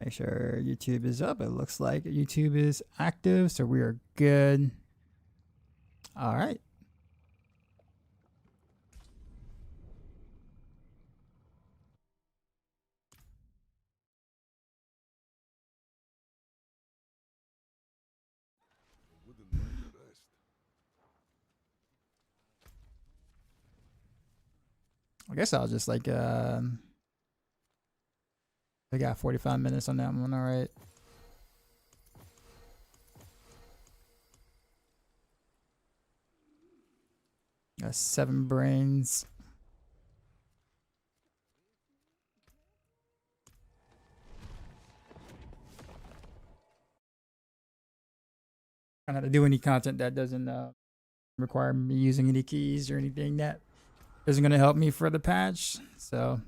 Make sure YouTube is up. It looks like YouTube is active, so we are good. All right. I guess I'll just like I got 45 minutes on that one. All right. Got 7 brains. I don't have to do any content that doesn't require me using any keys or anything that isn't going to help me for the patch. So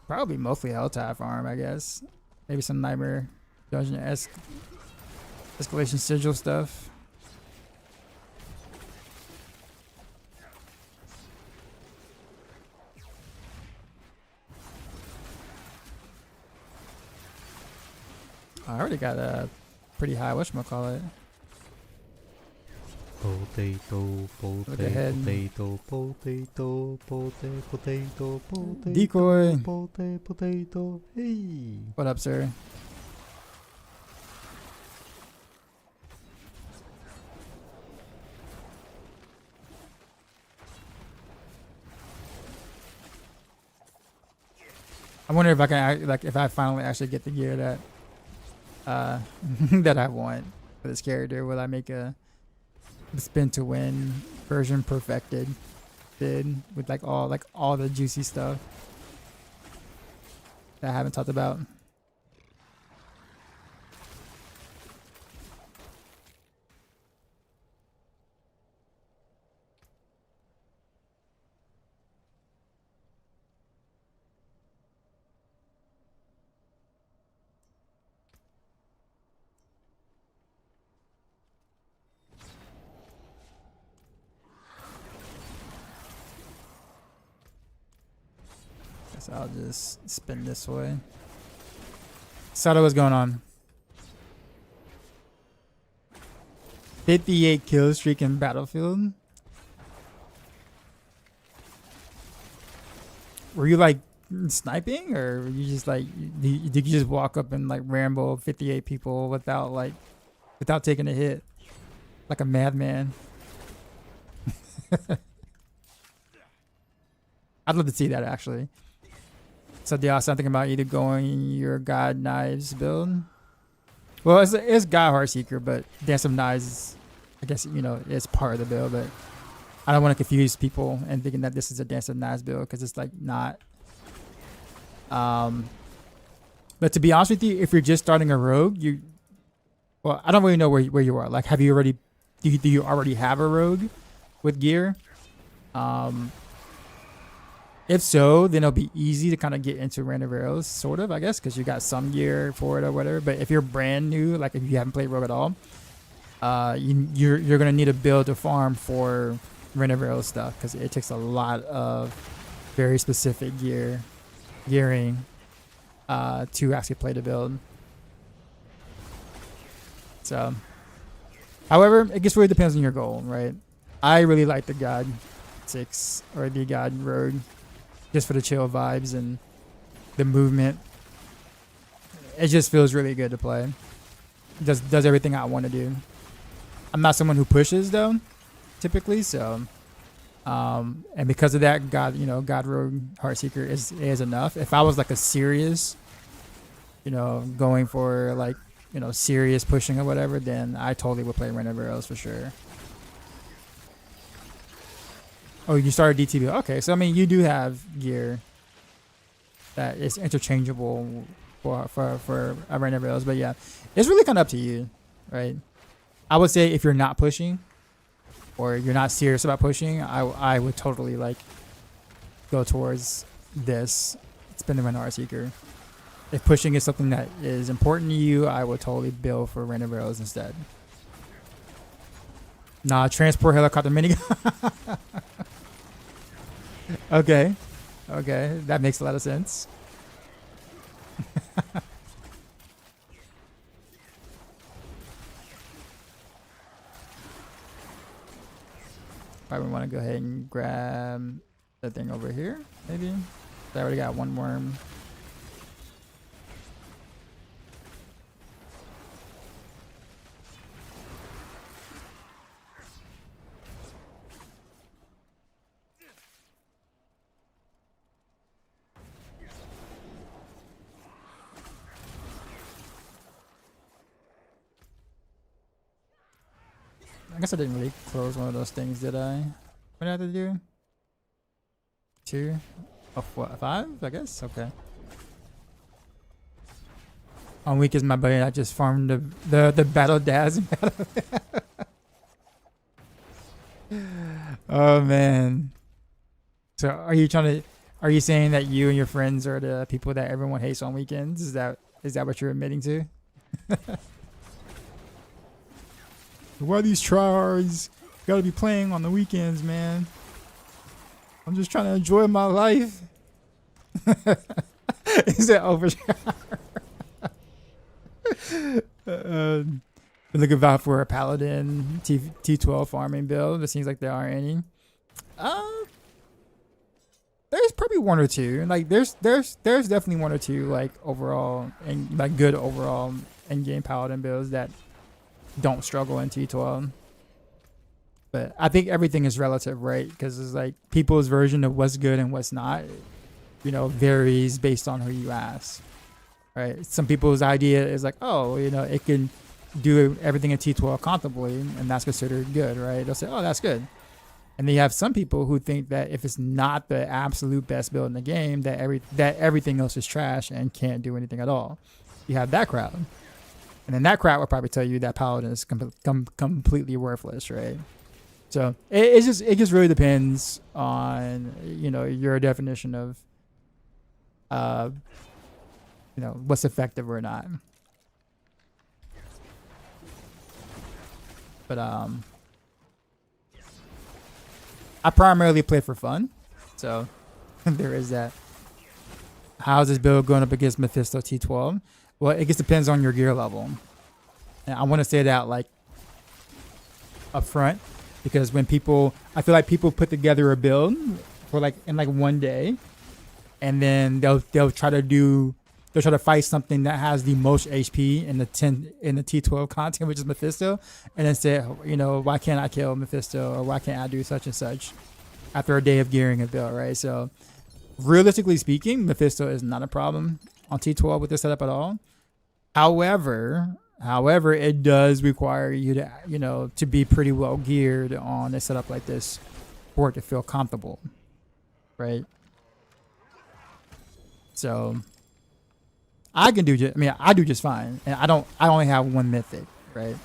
probably mostly Helltide farm, I guess. Maybe some Nightmare Dungeon escalation sigil stuff. I already got a pretty high whatchamacallit. Potato, ahead. potato, potato, potato, potato, potato, Decoy. potato, hey. What up, sir? I wonder if I can like if I finally actually get the gear that that I want for this character. Will I make a spin to win version perfected bid with like all the juicy stuff that I haven't talked about? So I'll just spin this way. Sato, what's going on? 58 kill streak in Battlefield. Were you like sniping, or were you just like did you just walk up and like ramble 58 people without taking a hit, like a madman? I'd love to see that actually. So yeah, I'm thinking about either going your God Knives build. Well, it's God Heartseeker, but Dance of Knives, I guess it's part of the build. But I don't want to confuse people and thinking that this is a Dance of Knives build because it's like not. But to be honest with you, if you're just starting a rogue, well, I don't really know where you are. Like, do you already have a rogue with gear? If so, then it'll be easy to kind of get into Random Arrows, sort of, I guess, because you got some gear for it or whatever. But if you're brand new, like if you haven't played Rogue at all, you're gonna need a build to farm for Random Arrows stuff because it takes a lot of very specific gearing to actually play the build. So, however, it just really depends on your goal, right? I really like the God 6 or the God Rogue. Just for the chill vibes and the movement. It just feels really good to play. It does everything I want to do. I'm not someone who pushes though, typically, so and because of that, God Rogue Heartseeker is enough. If I was like a serious, going for like, serious pushing or whatever, then I totally would play Random Arrows for sure. Oh, you started DTB. Okay, so I mean, you do have gear that is interchangeable for Random Arrows, but yeah, it's really kind of up to you, right? I would say if you're not pushing or you're not serious about pushing, I would totally like go towards this spin the Random Heartseeker. If pushing is something that is important to you, I would totally build for Random Arrows instead. Nah, transport helicopter minigun. Okay, that makes a lot of sense. Probably want to go ahead and grab the thing over here, maybe. I already got one worm. I guess I didn't really close one of those things, did I? What did I have to do? 2? Oh, what, 5? I guess? Okay. On weak is my buddy. I just farmed the battle Daz. Oh man. So are you saying that you and your friends are the people that everyone hates on weekends? Is that what you're admitting to? Why are these tryhards gotta be playing on the weekends, man? I'm just trying to enjoy my life. Is that over? Looking out for a paladin T12 farming build. It seems like there aren't any. There's probably one or two. Like there's definitely one or two like overall and like good overall end game paladin builds that don't struggle in T12. But I think everything is relative, right? Because it's like people's version of what's good and what's not, varies based on who you ask, right? Some people's idea is like, oh, it can do everything in T12 comfortably, and that's considered good, right? They'll say, oh, that's good. And then you have some people who think that if it's not the absolute best build in the game, that everything else is trash and can't do anything at all. You have that crowd. And then that crowd will probably tell you that paladin is completely worthless, right? So it just really depends on your definition of what's effective or not. But I primarily play for fun, so there is that. How's this build going up against Mephisto T12? Well, it just depends on your gear level. And I want to say that like up front, because I feel like people put together a build for in one day, and then they'll try to fight something that has the most HP in the T12 content, which is Mephisto, and then say, why can't I kill Mephisto, or why can't I do such and such after a day of gearing a build, right? So realistically speaking, Mephisto is not a problem on T12 with this setup at all. However, it does require you to be pretty well geared on a setup like this for it to feel comfortable, right? So I do just fine, and I only have one mythic, right?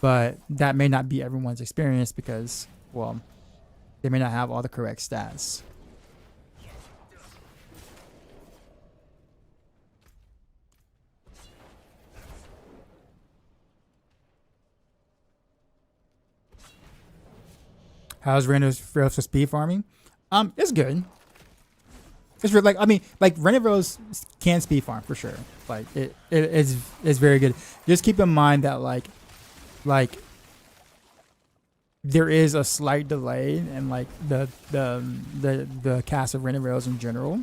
But that may not be everyone's experience because, well, they may not have all the correct stats. How's Render's for speed farming? It's good. It's like Render's can speed farm for sure. Like it's very good. Just keep in mind that like there is a slight delay in like the cast of Render's in general.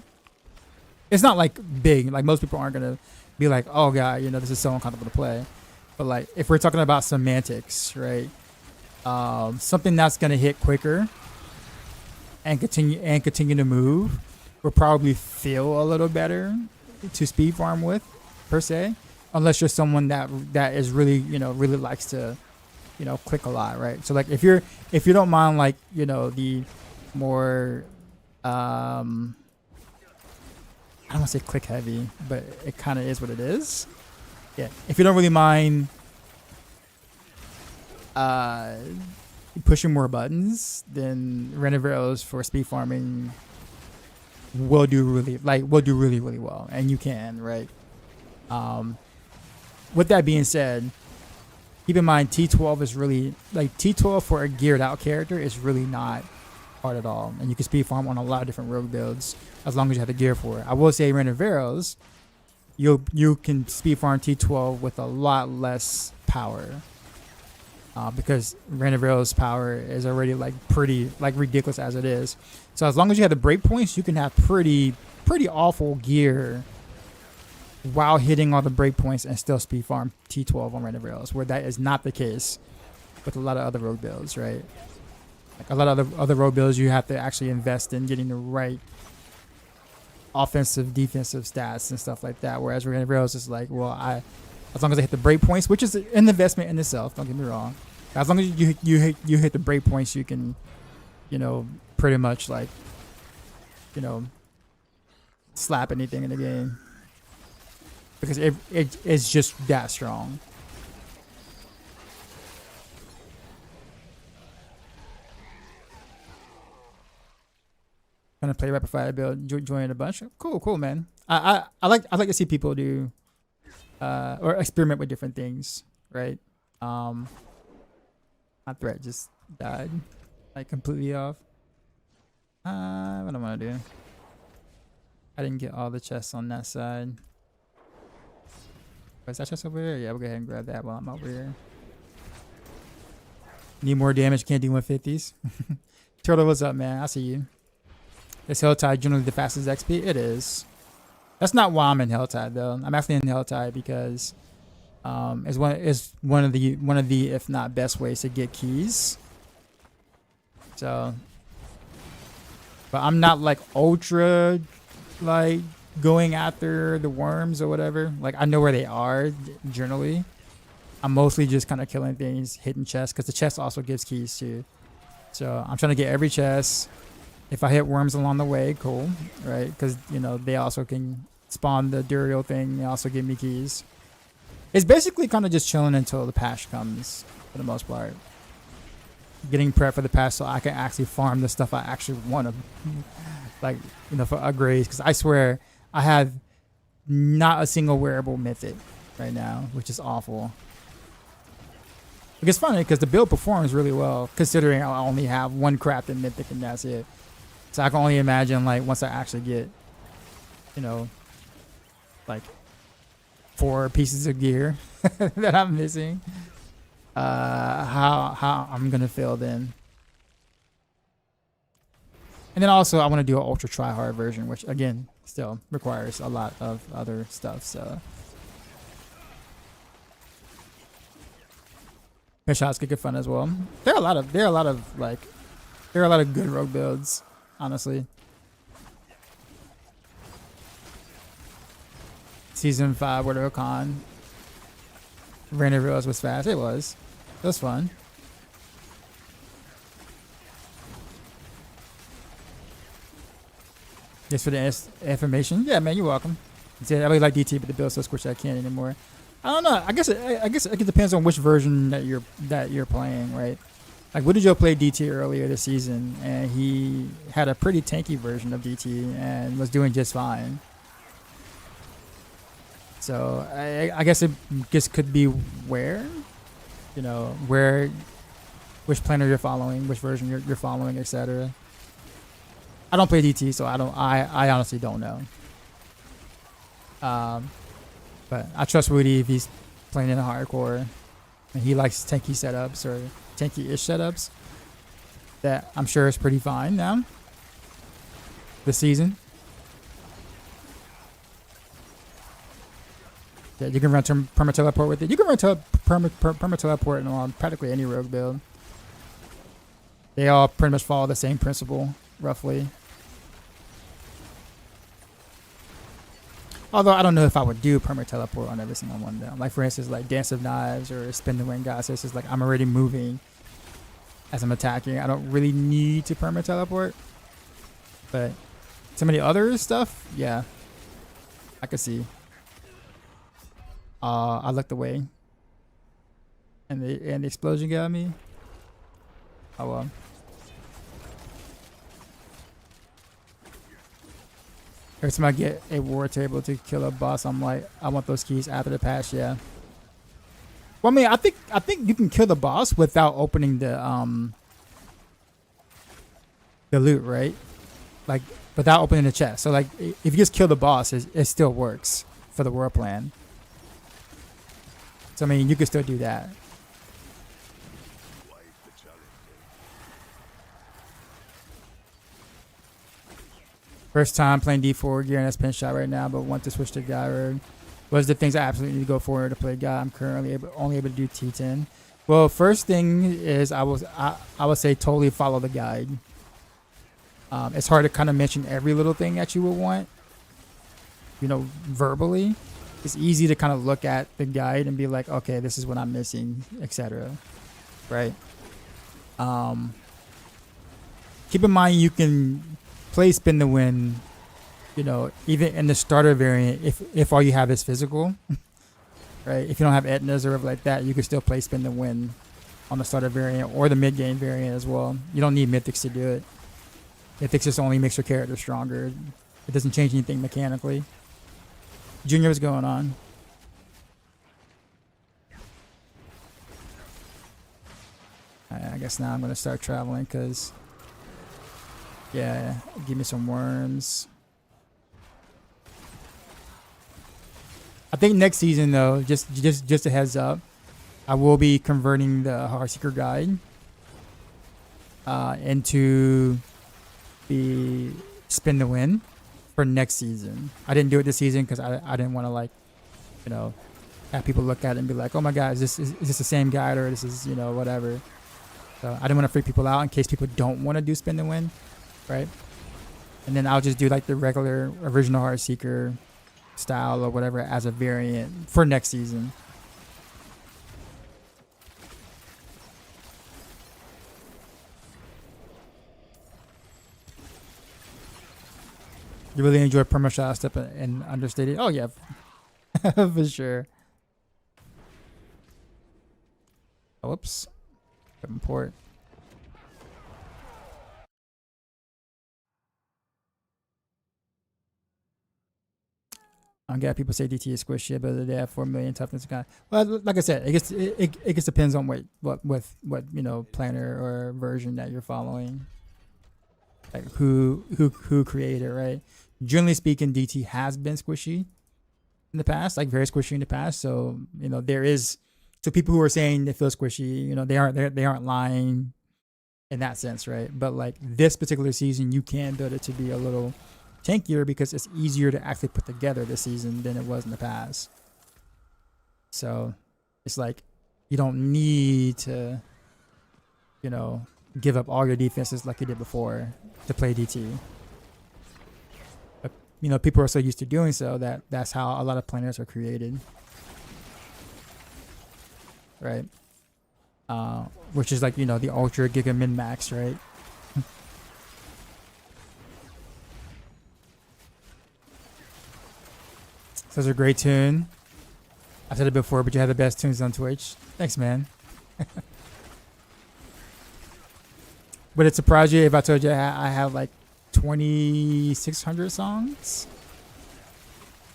It's not like big. Like most people aren't gonna be like, oh god, this is so uncomfortable to play. But like if we're talking about semantics, right? Something that's gonna hit quicker and continue to move will probably feel a little better to speed farm with, per se, unless you're someone that is really really likes to click a lot, right? So like if you don't mind like the more I don't want to say click heavy, but it kind of is what it is. Yeah, if you don't really mind pushing more buttons, then Render's for speed farming will do really really well, and you can, right? With that being said, keep in mind T12 is really T12 for a geared out character is really not hard at all, and you can speed farm on a lot of different rogue builds as long as you have the gear for it. I will say Render's, you can speed farm T12 with a lot less power. because Randaville's power is already like pretty like ridiculous as it is. So as long as you have the break points, you can have pretty awful gear while hitting all the break points and still speed farm T12 on Randaville's, where that is not the case with a lot of other rogue builds, right? Like a lot of other rogue builds, you have to actually invest in getting the right offensive, defensive stats and stuff like that. Whereas Randaville's is like, well, as long as I hit the break points, which is an investment in itself, don't get me wrong. As long as you hit the break points, you can, pretty much like, slap anything in the game because it's just that strong. Gonna play rapid fire build, join a bunch. Cool, man. I like to see people do or experiment with different things, right? My threat just died, like completely off. What do I want to do? I didn't get all the chests on that side. Is that chest over there? Yeah, we'll go ahead and grab that while I'm over here. Need more damage, can't do 150s. Turtle, what's up, man? I see you. Is Helltide generally the fastest XP? It is. That's not why I'm in Helltide though. I'm actually in Helltide because it's one of the if not best ways to get keys. So, but I'm not like ultra like going after the worms or whatever. Like I know where they are generally. I'm mostly just kind of killing things, hitting chests because the chest also gives keys too. So I'm trying to get every chest. If I hit worms along the way, cool, right? Because they also can spawn the Duriel thing. They also give me keys. It's basically kind of just chilling until the patch comes, for the most part. Getting prepped for the patch so I can actually farm the stuff I actually want to, like for upgrades. Because I swear I have not a single wearable mythic right now, which is awful. It's funny because the build performs really well, considering I only have one crafted mythic and that's it. So I can only imagine, like, once I actually get, like 4 pieces of gear that I'm missing, how I'm gonna feel then. And then also I want to do an ultra try hard version, which again still requires a lot of other stuff. So headshots get good fun as well. There are a lot of good rogue builds. Honestly, season 5 World Con Randaville was fast. It was fun. Just for the information. Yeah, man, you're welcome. I really like DT, but the build so squishy I can't anymore. I don't know. I guess it depends on which version that you're playing, right? Like Woodjoe played DT earlier this season, and he had a pretty tanky version of DT and was doing just fine. So I guess it just could be where, which planner you're following, which version you're following, etc. I don't play DT, so I honestly don't know. But I trust Woody if he's playing in a hardcore, and he likes tanky setups or tanky-ish setups. That I'm sure is pretty fine now. This season. Yeah, you can run perma teleport with it. You can run perma teleport on practically any rogue build. They all pretty much follow the same principle, roughly. Although I don't know if I would do perma teleport on every single one of them. Like for instance, like Dance of Knives or Spin the Wing Goddess. It's like I'm already moving as I'm attacking. I don't really need to perma teleport. But some of the other stuff, yeah, I could see. I looked away, and the explosion got me. Oh well. Every time I get a war table to kill a boss, I'm like, I want those keys after the patch. Yeah. Well, I mean, I think you can kill the boss without opening the loot, right? Like without opening the chest. So like, if you just kill the boss, it still works for the world plan. So I mean, you can still do that. First time playing D4 gear, and that's pin shot right now, but want to switch to guy road. What is the things I absolutely need to go for to play guy? I'm currently only able to do T10. Well, first thing is I would say totally follow the guide. It's hard to kind of mention every little thing that you would want, you know, verbally. It's easy to kind of look at the guide and be like, okay, this is what I'm missing, etc. Right? Keep in mind you can play spin the win, you know, even in the starter variant if all you have is physical. Right? If you don't have Etnas or whatever like that, you can still play spin the win on the starter variant or the mid game variant as well. You don't need mythics to do it. Mythics just only makes your character stronger. It doesn't change anything mechanically. Junior, what's going on? I guess now I'm going to start traveling because, yeah, give me some worms. I think next season, though, just a heads up, I will be converting the Heartseeker guide into the spin the win for next season. I didn't do it this season because I didn't want to, like, you know, have people look at it and be like, oh my god, is this the same guide, or this is, you know, whatever. So I didn't want to freak people out in case people don't want to do spin the win, right? And then I'll just do like the regular original Heartseeker style or whatever as a variant for next season. You really enjoy Permashot Step and Understated? Oh yeah, for sure. Oh, whoops. Import. I'm glad people say DT is squishy, but they have 4 million toughness. Well, like I said, it just depends on what you know, planner or version that you're following. Like who created it, right? Generally speaking, DT has been squishy in the past, like very squishy in the past. So, you know, there is, so people who are saying they feel squishy, you know, they aren't lying in that sense, right? But like this particular season, you can build it to be a little tankier because it's easier to actually put together this season than it was in the past. So it's like you don't need to, you know, give up all your defenses like you did before to play DT. But, you know, people are so used to doing so that's how a lot of planners are created, right? Which is like, you know, the ultra giga min max, right? So it's a great tune. I said it before, but you have the best tunes on Twitch. Thanks, man. Would it surprise you if I told you I have like 2,600 songs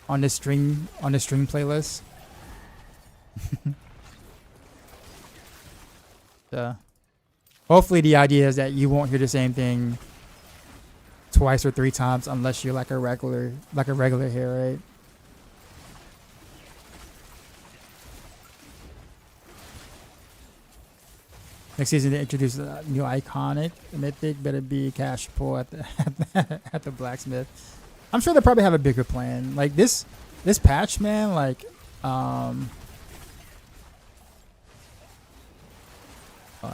on this string playlist? So, hopefully the idea is that you won't hear the same thing twice or 3 times unless you're like a regular here, right? Next season they introduce a new iconic mythic, better be cash pull at the at the blacksmith. I'm sure they probably have a bigger plan. Like this patch, man, like I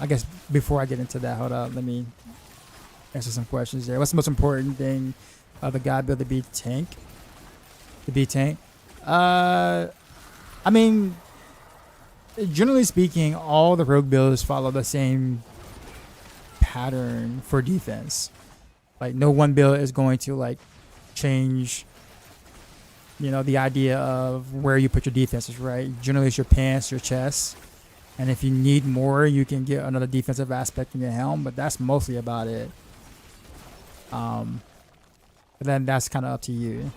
guess before I get into that, hold up, let me answer some questions there. What's the most important thing of the god build to be tank? To be tank? I mean, generally speaking, all the rogue builds follow the same pattern for defense. Like no one build is going to like change, you know, the idea of where you put your defenses, right? Generally it's your pants, your chest. And if you need more, you can get another defensive aspect in your helm, but that's mostly about it. But then that's kind of up to you.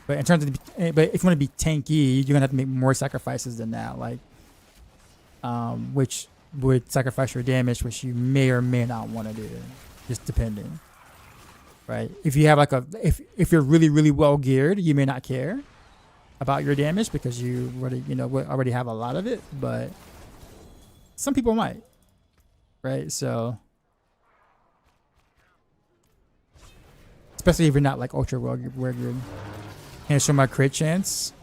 But in terms of, but if you want to be tanky, you're gonna have to make more sacrifices than that, like, which would sacrifice your damage, which you may or may not want to do, just depending, right? If you have like if you're really really well geared, you may not care about your damage because you already have a lot of it, but some people might, right? So especially if you're not like ultra well good. And show my crit chance.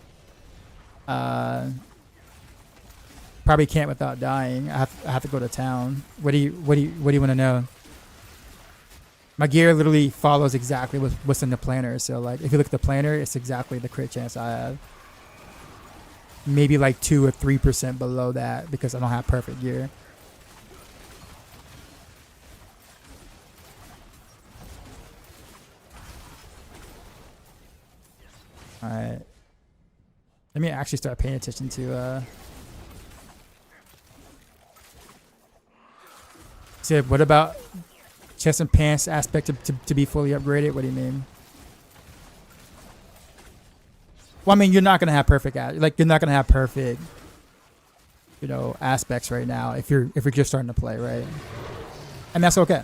Probably can't without dying. I have to go to town. What do you want to know? My gear literally follows exactly what's in the planner. So like, if you look at the planner, it's exactly the crit chance I have. Maybe like 2 or 3% below that because I don't have perfect gear. All right. Let me actually start paying attention to. So what about chest and pants aspect to be fully upgraded? What do you mean? Well, I mean, you're not gonna have perfect you're not gonna have perfect, aspects right now if you're just starting to play, right? And that's okay.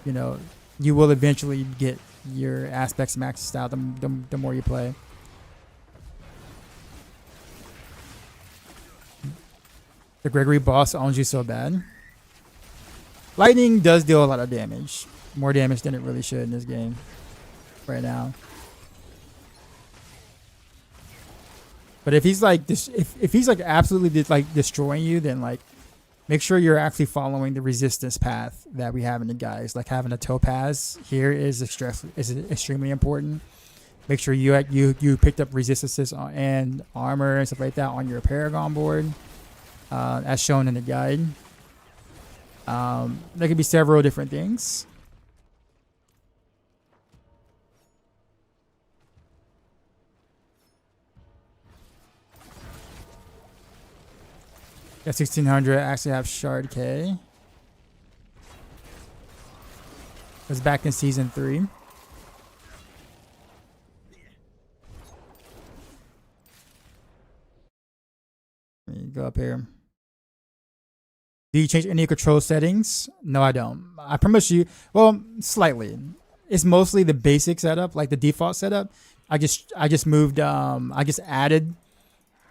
You will eventually get your aspects maxed out the more you play. The Gregory boss owns you so bad. Lightning does deal a lot of damage. More damage than it really should in this game right now. But if he's like this, if he's like absolutely like destroying you, then like make sure you're actually following the resistance path that we have in the guys. Like having a topaz here is extremely important. Make sure you picked up resistances and armor and stuff like that on your Paragon board, as shown in the guide. There could be several different things. Got 1600. Actually have Shard K. Was back in season 3. Let me go up here. Do you change any control settings? No, I don't. I promise you. Well, slightly. It's mostly the basic setup, like the default setup. I just moved. I just added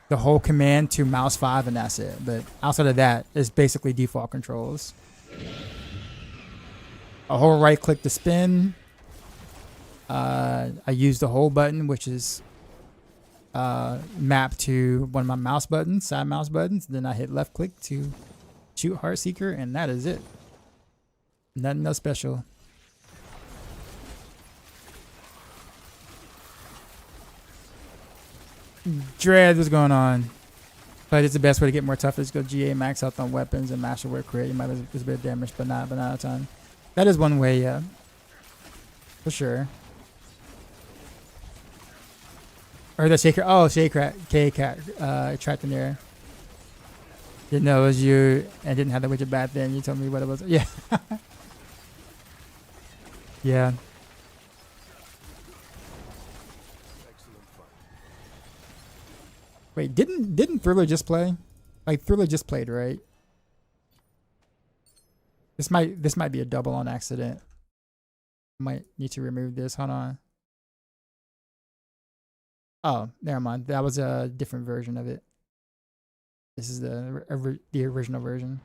the whole command to mouse 5 and that's it. But outside of that, it's basically default controls. A whole right click to spin. I use the whole button, which is mapped to one of my mouse buttons, side mouse buttons. Then I hit left click to shoot Heartseeker, and that is it. Nothing else special. Dread, what's going on? But it's the best way to get more toughness. Go GA max health on weapons and masterwork crit. You might lose a bit of damage, but not a ton. That is one way, yeah. For sure. Or the shaker. Oh, shaker K-Cat trapped in there. Didn't know it was you and didn't have the widget back then. You told me what it was. Yeah. Yeah. Wait, didn't Thriller just play? Like Thriller just played, right? This might be a double on accident. Might need to remove this. Hold on. Oh, never mind. That was a different version of it. This is the original version.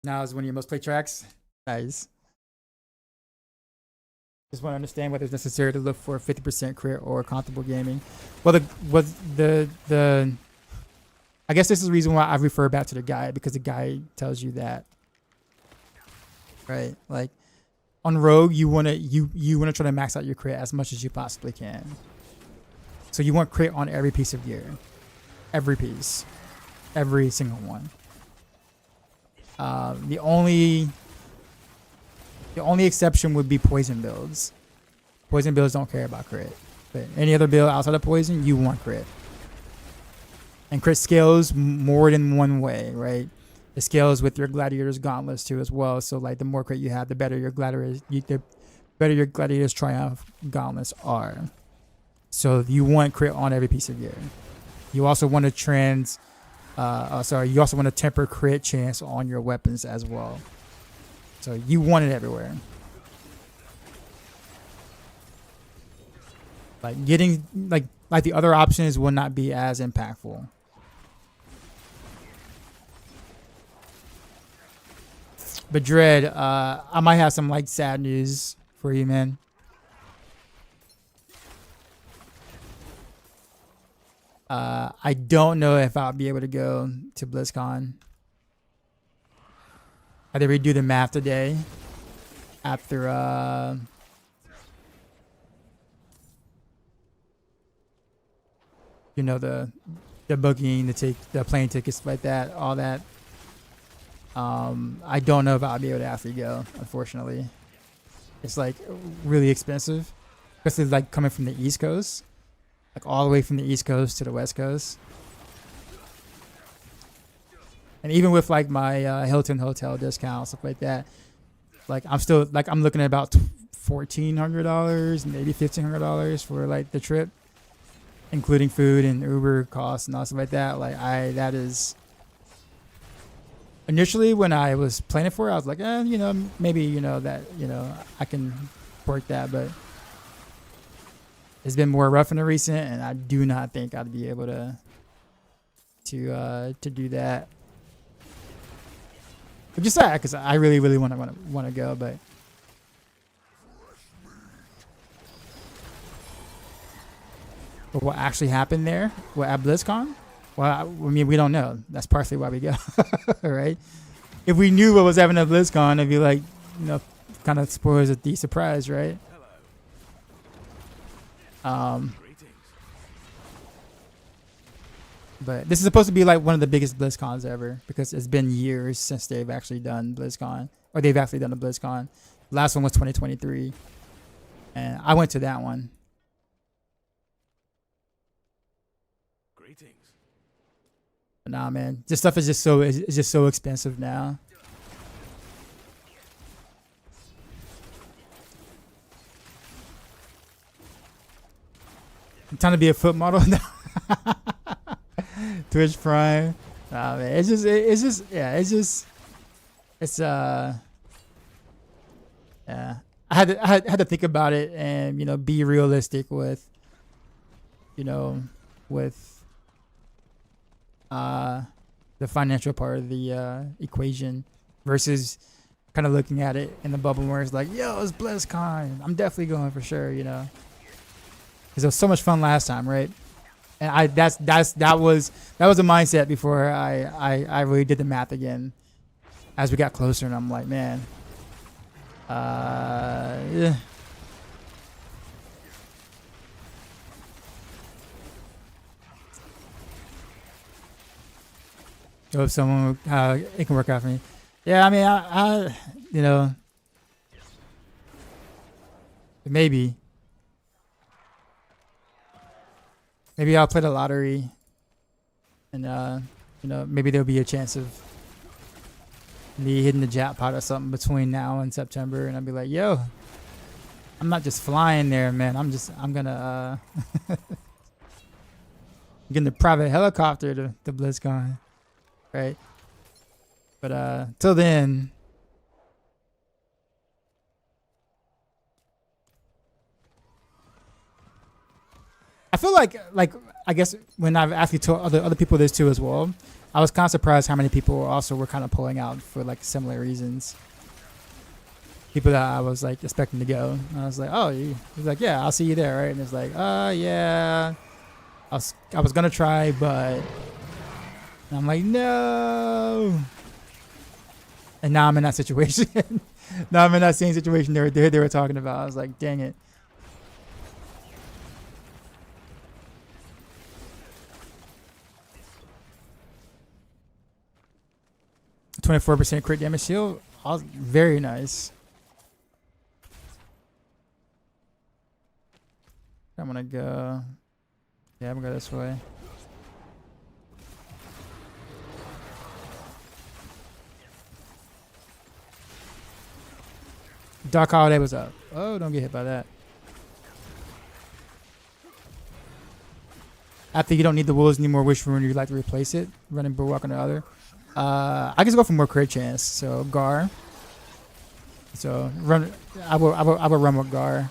Now is one of your most played tracks. Nice. Just want to understand whether it's necessary to look for 50% crit or comfortable gaming. Well, the I guess this is the reason why I refer back to the guide, because the guide tells you that, right? Like on Rogue, you wanna try to max out your crit as much as you possibly can. So you want crit on every piece of gear, every piece, every single one. The only exception would be poison builds. Poison builds don't care about crit. But any other build outside of poison, you want crit. And crit scales more than one way, right? It scales with your gladiator's gauntlets too as well. So like the more crit you have, the better your gladiator's triumph gauntlets are. So you want crit on every piece of gear. You also want to you also want to temper crit chance on your weapons as well. So you want it everywhere. Like getting like the other options will not be as impactful. But Dread, I might have some like sad news for you, man. I don't know if I'll be able to go to BlizzCon. I had to redo the math today after you know, the booking, the plane tickets like that, all that. I don't know if I'll be able to actually go, unfortunately. It's like really expensive, especially like coming from the East Coast, like all the way from the East Coast to the West Coast. And even with like my Hilton hotel discount, stuff like that, like I'm still like I'm looking at about $1,400, maybe $1,500 for like the trip, including food and Uber costs and all stuff like that. Like that is. Initially, when I was planning for it, I was like, you know, maybe, you know, that, you know, I can work that, but it's been more rough in the recent, and I do not think I'd be able to do that. Which is sad, because I really, really want to go, but what actually happened there? What at BlizzCon? Well, I mean, we don't know. That's partially why we go, right? If we knew what was happening at BlizzCon, it'd be like, you know, kind of spoils the surprise, right? But this is supposed to be like one of the biggest BlizzCons ever, because it's been years since they've actually done BlizzCon, or they've actually done a BlizzCon. Last one was 2023, and I went to that one. Nah, man, this stuff is just so expensive now. I'm trying to be a foot model now. Twitch Prime. Nah, man, it's yeah. I had to think about it and, you know, be realistic with, you know, with the financial part of the equation versus kind of looking at it in the bubble where it's like, yo, it's BlizzCon, I'm definitely going for sure, you know, because it was so much fun last time, right? And that was a mindset before I really did the math again as we got closer, and I'm like, man, yeah. If someone it can work out for me. Yeah, I mean, I you know, maybe I'll play the lottery, and you know, maybe there'll be a chance of me hitting the jackpot or something between now and September, and I'll be like, yo, I'm not just flying there, man. I'm gonna getting the private helicopter to BlizzCon. Right, but till then, I feel like I guess when I've actually told other people this too as well, I was kind of surprised how many people were kind of pulling out for like similar reasons. People that I was like expecting to go, and I was like, oh, he's like, yeah, I'll see you there, right? And it's like, yeah, I was gonna try, but. And I'm like, no. And now I'm in that situation. Now I'm in that same situation they were talking about. I was like, dang it. %, crit damage shield. Very nice. I'm gonna go. Yeah, I'm gonna go this way. Dark Holiday was up. Oh, don't get hit by that. After you don't need the wolves anymore, which rune you'd like to replace it? Running Bulwark on the other. I just go for more crit chance. So Gar. So run. I will run with Gar.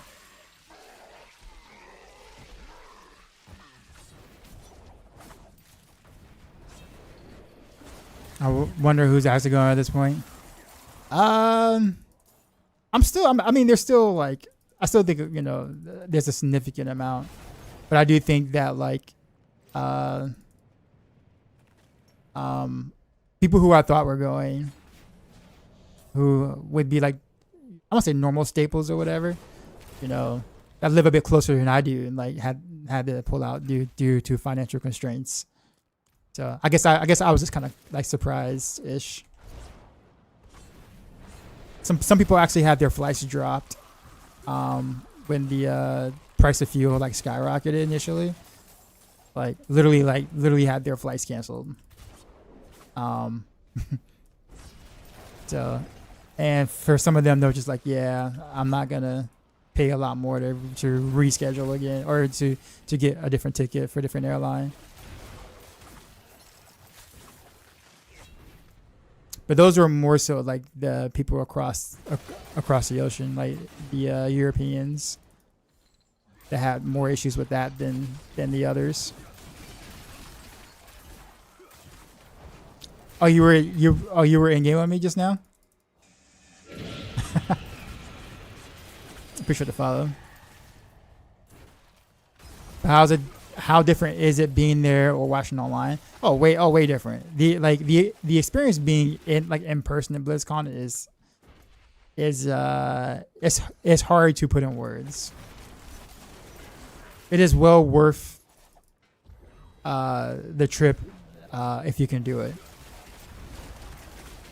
I wonder who's actually going at this point. Um, I mean, there's still like, I still think there's a significant amount, but I do think that like, uh, people who I thought were going, who would be like, I don't say normal staples or whatever, that live a bit closer than I do, and like had to pull out due to financial constraints. So I was just kind of like surprised ish. Some people actually had their flights dropped when the price of fuel like skyrocketed initially. Like literally had their flights canceled. Um, so, and for some of them, they're just like, yeah, I'm not gonna pay a lot more to reschedule again or to get a different ticket for a different airline. But those were more so like the people across the ocean, like the Europeans, that had more issues with that than the others. Oh, you were in game with me just now. Appreciate the follow. How different is it being there or watching online? Way different. The experience being in person at BlizzCon is hard to put in words. It is well worth the trip if you can do it.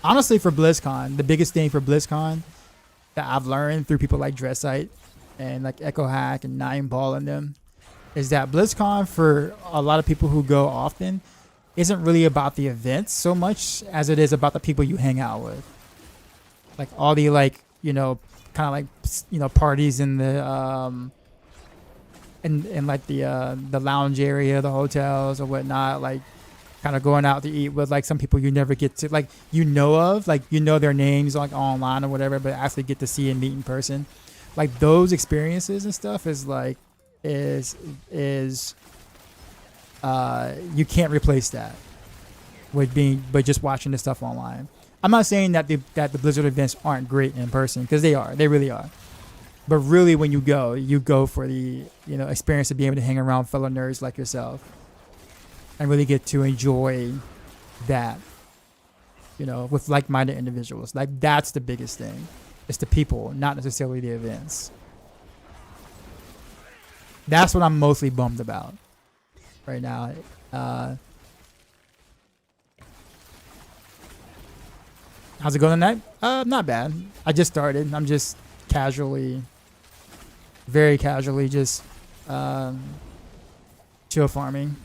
Honestly, for BlizzCon, the biggest thing for BlizzCon that I've learned through people like Dressite and like Echo Hack and Nine Ball and them is that BlizzCon, for a lot of people who go often, isn't really about the events so much as it is about the people you hang out with. Like all the kind of parties in the in like the lounge area, the hotels or whatnot, like kind of going out to eat with like some people you never get to like their names like online or whatever, but actually get to see and meet in person. Like those experiences and stuff is like is you can't replace that but just watching the stuff online. I'm not saying that the Blizzard events aren't great in person, because they really are. But really, when you go for the experience of being able to hang around fellow nerds like yourself and really get to enjoy that, with like-minded individuals. Like that's the biggest thing. It's the people, not necessarily the events. That's what I'm mostly bummed about right now. How's it going tonight? Not bad. I just started. I'm just very casually, just chill farming.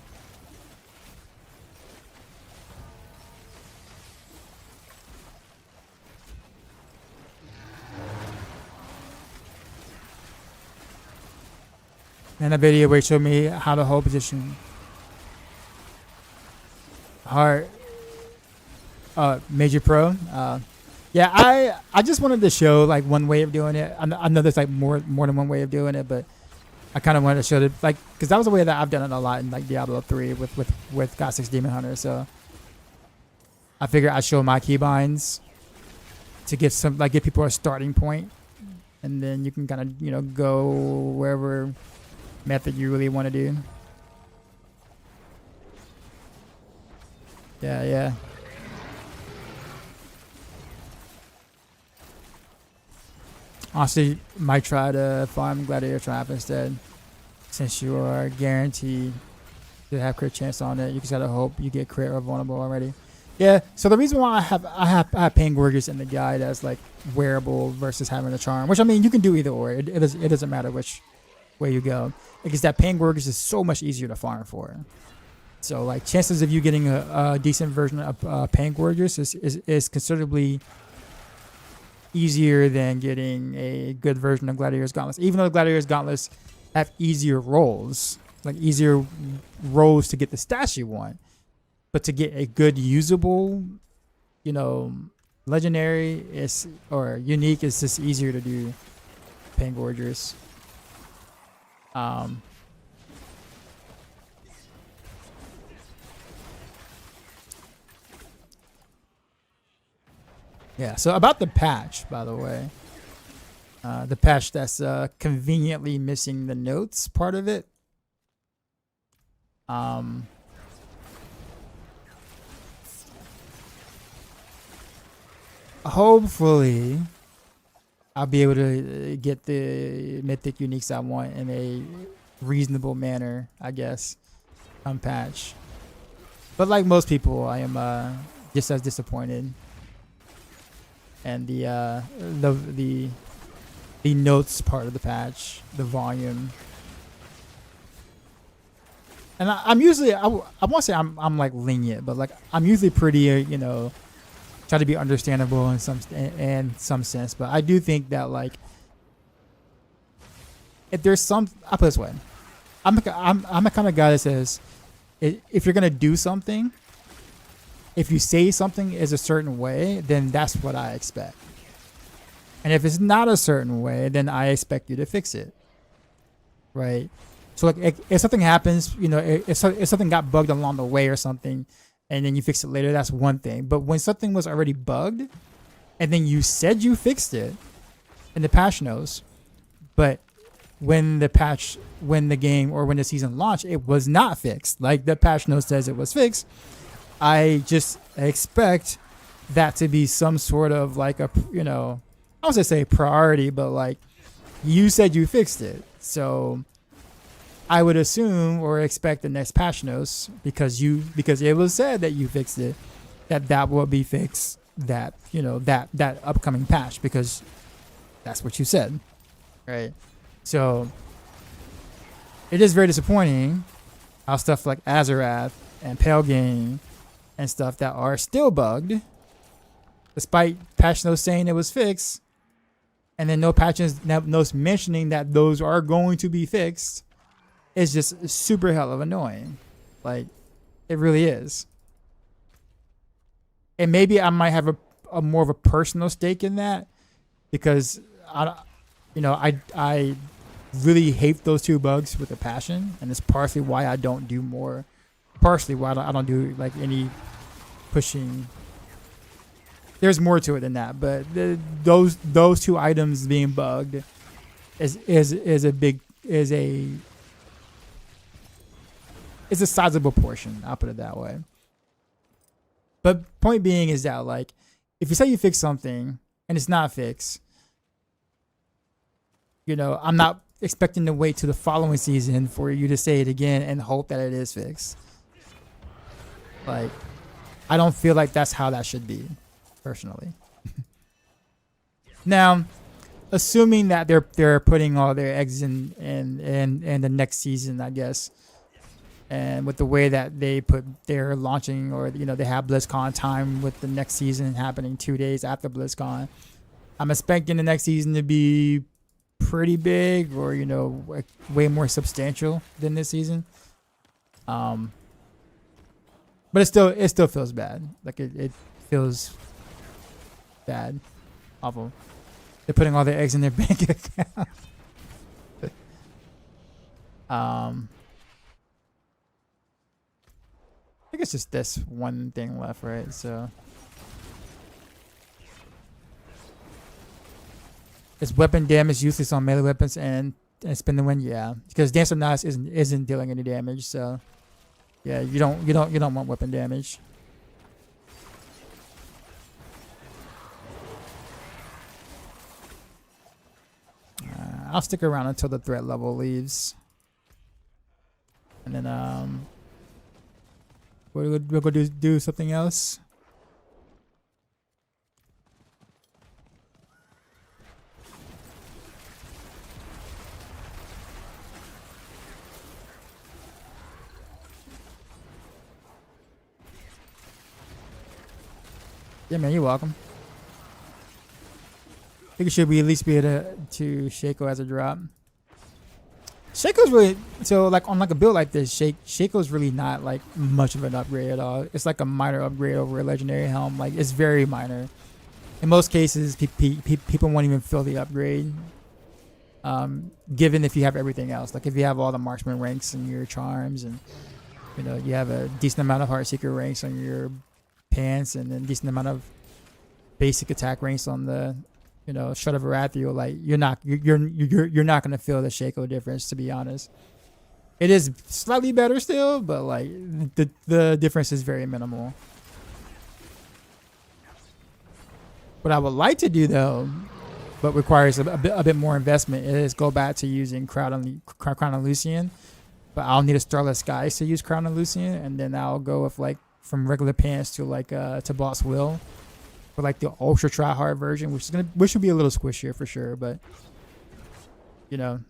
And a video where he showed me how to hold position. Heart. Major Pro. Yeah, I just wanted to show like one way of doing it. I know there's like more than one way of doing it, but I kind of wanted to show it, like, because that was the way that I've done it a lot in like Diablo 3 with God 6 Demon Hunter. So I figured I'd show my keybinds to give people a starting point, and then you can kind of go wherever method you really want to do. Yeah. Honestly, might try to farm Gladiator Triumph instead, since you are guaranteed to have crit chance on it. You just gotta hope you get crit or vulnerable already. Yeah. So the reason why I have Pain Gorgeous in the guide as like wearable versus having a charm, which I mean you can do either or. It doesn't matter which way you go, because that Pain Gorgeous is so much easier to farm for. So like chances of you getting a decent version of Pain Gorgeous is considerably easier than getting a good version of Gladiator's Gauntlets. Even though Gladiator's Gauntlets have easier rolls to get the stats you want, but to get a good usable, legendary or unique is just easier to do Pain Gorgeous. Yeah. So about the patch, by the way, the patch that's conveniently missing the notes part of it. Hopefully, I'll be able to get the mythic uniques I want in a reasonable manner, I guess, on patch. But like most people, I am just as disappointed. And the notes part of the patch, the volume. And I'm usually I won't say I'm like lenient, but like I'm usually pretty try to be understandable in some sense. But I do think that like if there's I'll put it this way, I'm the kind of guy that says if you're gonna do something, if you say something is a certain way, then that's what I expect. And if it's not a certain way, then I expect you to fix it. Right? So like if something happens, if something got bugged along the way or something, and then you fix it later, that's one thing. But when something was already bugged, and then you said you fixed it in the patch notes, but when the game or when the season launched, it was not fixed. Like the patch note says it was fixed. I just expect that to be some sort of like I was gonna say priority, but like you said you fixed it. So I would assume or expect the next patch notes because it was said that you fixed it, that will be fixed that upcoming patch because that's what you said. Right. So it is very disappointing how stuff like Azarath and Pale Game and stuff that are still bugged, despite patch notes saying it was fixed, and then no patch notes mentioning that those are going to be fixed, is just super hell of annoying. Like, it really is. And maybe I might have a more of a personal stake in that because I really hate those two bugs with a passion, and it's partially why I don't do more. Partially why I don't do like any pushing. There's more to it than that, but those two items being bugged is a sizable portion. I'll put it that way. But point being is that like if you say you fix something and it's not fixed, I'm not expecting to wait to the following season for you to say it again and hope that it is fixed. Like, I don't feel like that's how that should be, personally. Now, assuming that they're putting all their eggs in the next season, I guess, and with the way that they're launching or they have BlizzCon time with the next season happening 2 days after BlizzCon, I'm expecting the next season to be pretty big or way more substantial than this season. But it still feels bad. Like it feels bad, awful. They're putting all their eggs in their bank account. I think it's just this one thing left, right? So is weapon damage useless on melee weapons and spin the wind? Yeah, because Dance of Knives isn't dealing any damage, so yeah, you don't want weapon damage. I'll stick around until the threat level leaves, and then we'll go do something else. Yeah, man, you're welcome. I think it should be at least be able to Shaco as a drop. Shaco's really so like on like a build like this. Shaco's really not like much of an upgrade at all. It's like a minor upgrade over a legendary helm. Like it's very minor. In most cases, people won't even feel the upgrade. Given if you have everything else, like if you have all the marksman ranks and your charms, and you have a decent amount of heartseeker ranks on your pants, and then decent amount of basic attack ranks on the, you know, Shred of Arathio, like you're not gonna feel the Shaco difference, to be honest. It is slightly better still, but like the difference is very minimal. What I would like to do though, but requires a bit more investment, is go back to using Crown of Lucian. But I'll need a Starless Skies to use Crown of Lucian, and then I'll go with like from regular pants to like to Boss Will, for like the ultra try hard version, which will be a little squishier for sure. But you know,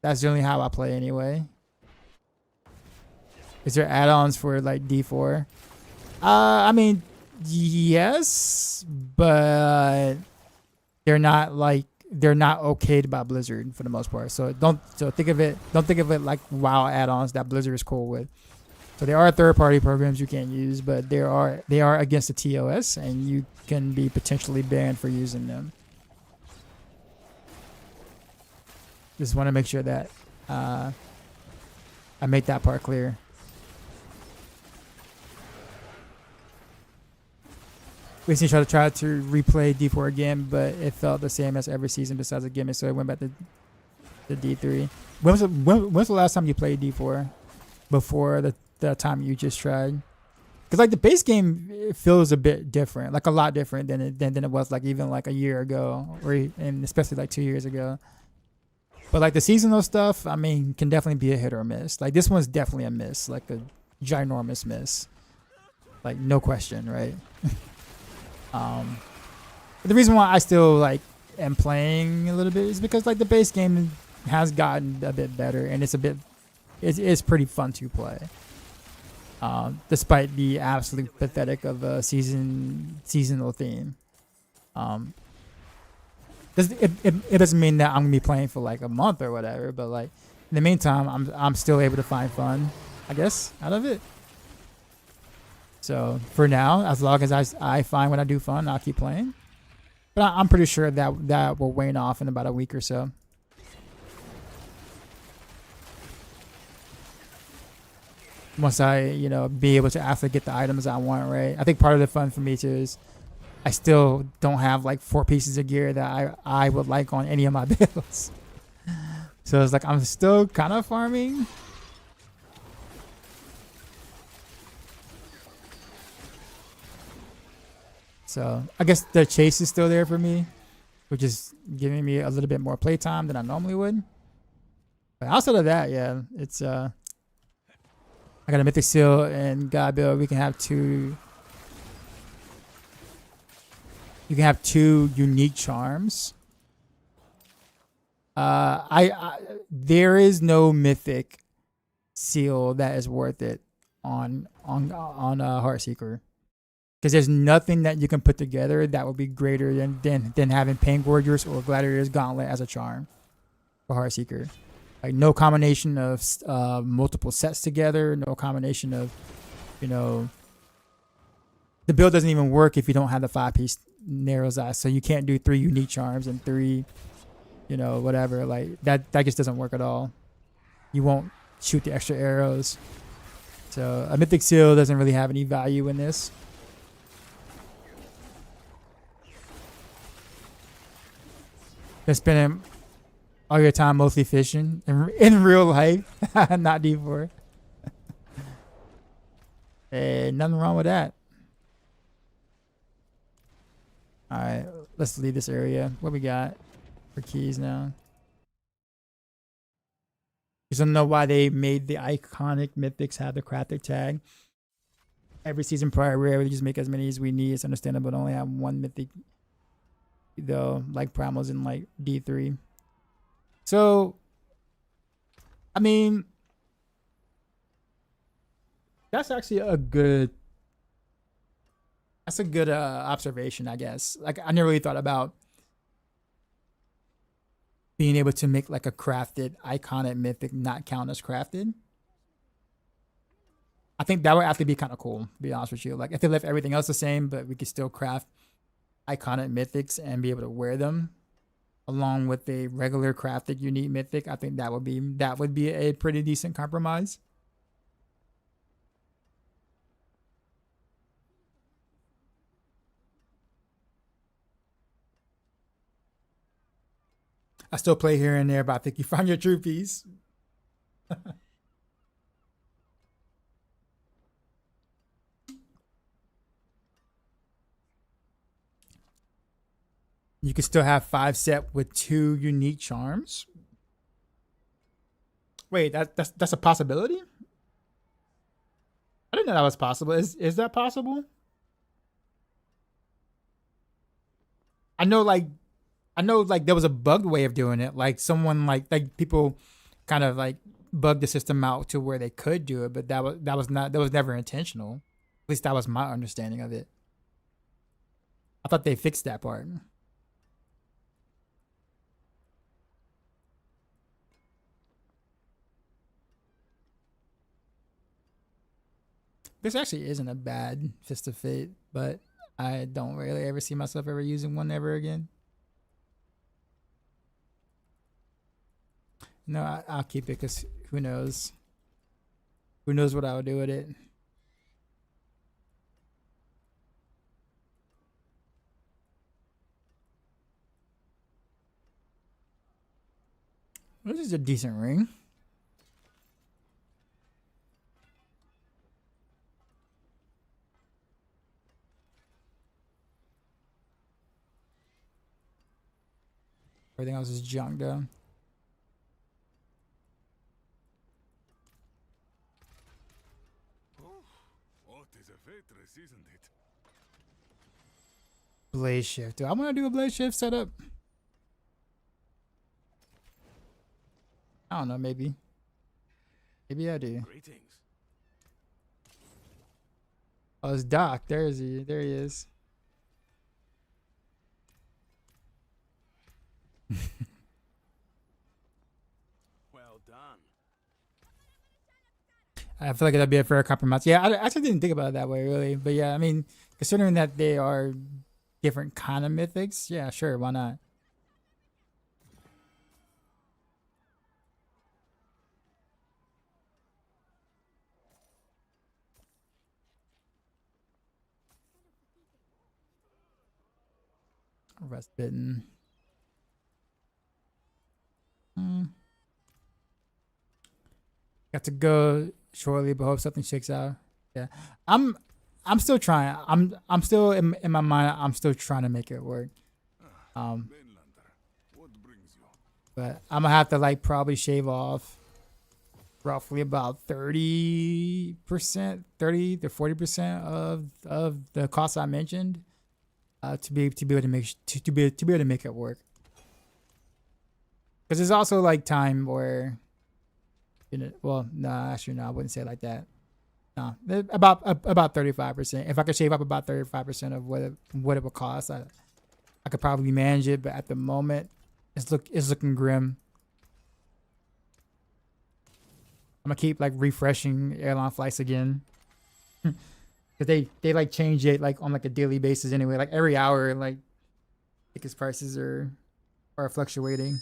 that's generally how I play anyway. Is there add-ons for like D4? I mean, yes, but they're not okayed by Blizzard for the most part. So don't think of it like WoW add-ons that Blizzard is cool with. So there are third-party programs you can't use, but they are against the TOS, and you can be potentially banned for using them. Just want to make sure that I make that part clear. We recently tried to replay D4 again, but it felt the same as every season besides a gimmick, so it went back to D3. When was the last time you played D4? Before the time you just tried? Because like the base game, it feels a bit different, like a lot different than it was like even like a year ago, and especially like 2 years ago. But like the seasonal stuff, I mean, can definitely be a hit or miss. Like this one's definitely a miss, like a ginormous miss, like no question, right? But the reason why I still like am playing a little bit is because like the base game has gotten a bit better, and it's pretty fun to play. Despite the absolute pathetic of a seasonal theme. It doesn't mean that I'm gonna be playing for like a month or whatever, but like in the meantime, I'm still able to find fun, I guess, out of it. So for now, as long as I find when I do fun, I'll keep playing. But I'm pretty sure that will wane off in about a week or so. Once I, be able to actually get the items I want, right? I think part of the fun for me too is I still don't have like 4 pieces of gear that I would like on any of my builds. So it's like I'm still kind of farming. So I guess the chase is still there for me, which is giving me a little bit more playtime than I normally would. But outside of that, yeah, it's I got a Mythic Seal and God Build. We can have two. You can have 2 unique charms. There is no Mythic Seal that is worth it on Heartseeker, because there's nothing that you can put together that would be greater than having Pain Warriors or Gladiator's Gauntlet as a charm for Heartseeker. Like no combination of multiple sets together, no combination of, the build doesn't even work if you don't have the 5-piece Narrow's Eye. So you can't do 3 unique charms and 3, whatever. Like that just doesn't work at all. You won't shoot the extra arrows. So a Mythic Seal doesn't really have any value in this. Been spending all your time mostly fishing in real life, not D4. Hey, nothing wrong with that. All right, let's leave this area. What we got for keys now? You don't know why they made the iconic mythics have the crafted tag. Every season prior, we just make as many as we need. It's understandable to only have 1 mythic, though, like Primals in like D3. So, I mean, that's actually a good observation, I guess. Like I never really thought about being able to make like a crafted iconic mythic not count as crafted. I think that would actually be kind of cool, to be honest with you. Like if they left everything else the same, but we could still craft iconic mythics and be able to wear them along with a regular crafted unique mythic, I think that would be a pretty decent compromise. I still play here and there, but I think you found your true piece. You can still have 5 set with 2 unique charms. Wait, that's a possibility? I didn't know that was possible. Is that possible? I know like there was a bugged way of doing it. Like someone like people kind of like bugged the system out to where they could do it, but that was never intentional. At least that was my understanding of it. I thought they fixed that part. This actually isn't a bad Fist of Fate, but I don't really ever see myself ever using one ever again. No, I'll keep it because who knows? Who knows what I would do with it? This is a decent ring. Everything else is junk though. What is a waitress, isn't it? Blaze shift. Do I want to do a blaze shift setup? I don't know. Maybe. Maybe I do. Greetings. Oh, it's Doc. There is he. There he is. Well done. I feel like that'd be a fair compromise. Yeah, I actually didn't think about it that way, really. But yeah, I mean, considering that they are different kind of mythics, yeah, sure, why not? Rest bitten. Got to go shortly, but hope something shakes out. Yeah, I'm still trying. I'm still in my mind. I'm still trying to make it work. Mainlander, what brings you? But I'm gonna have to like probably shave off roughly about 30%, 30 to 40% of the costs I mentioned to be able to make to be able to make it work. Because there's also like time where, you know, well, no, actually, no, I wouldn't say it like that. No, about 35%. If I could shave up about 35% of what it would cost, I could probably manage it. But at the moment, it's looking grim. I'm gonna keep like refreshing airline flights again, because they like change it like on like a daily basis anyway. Like every hour, like tickets prices are fluctuating.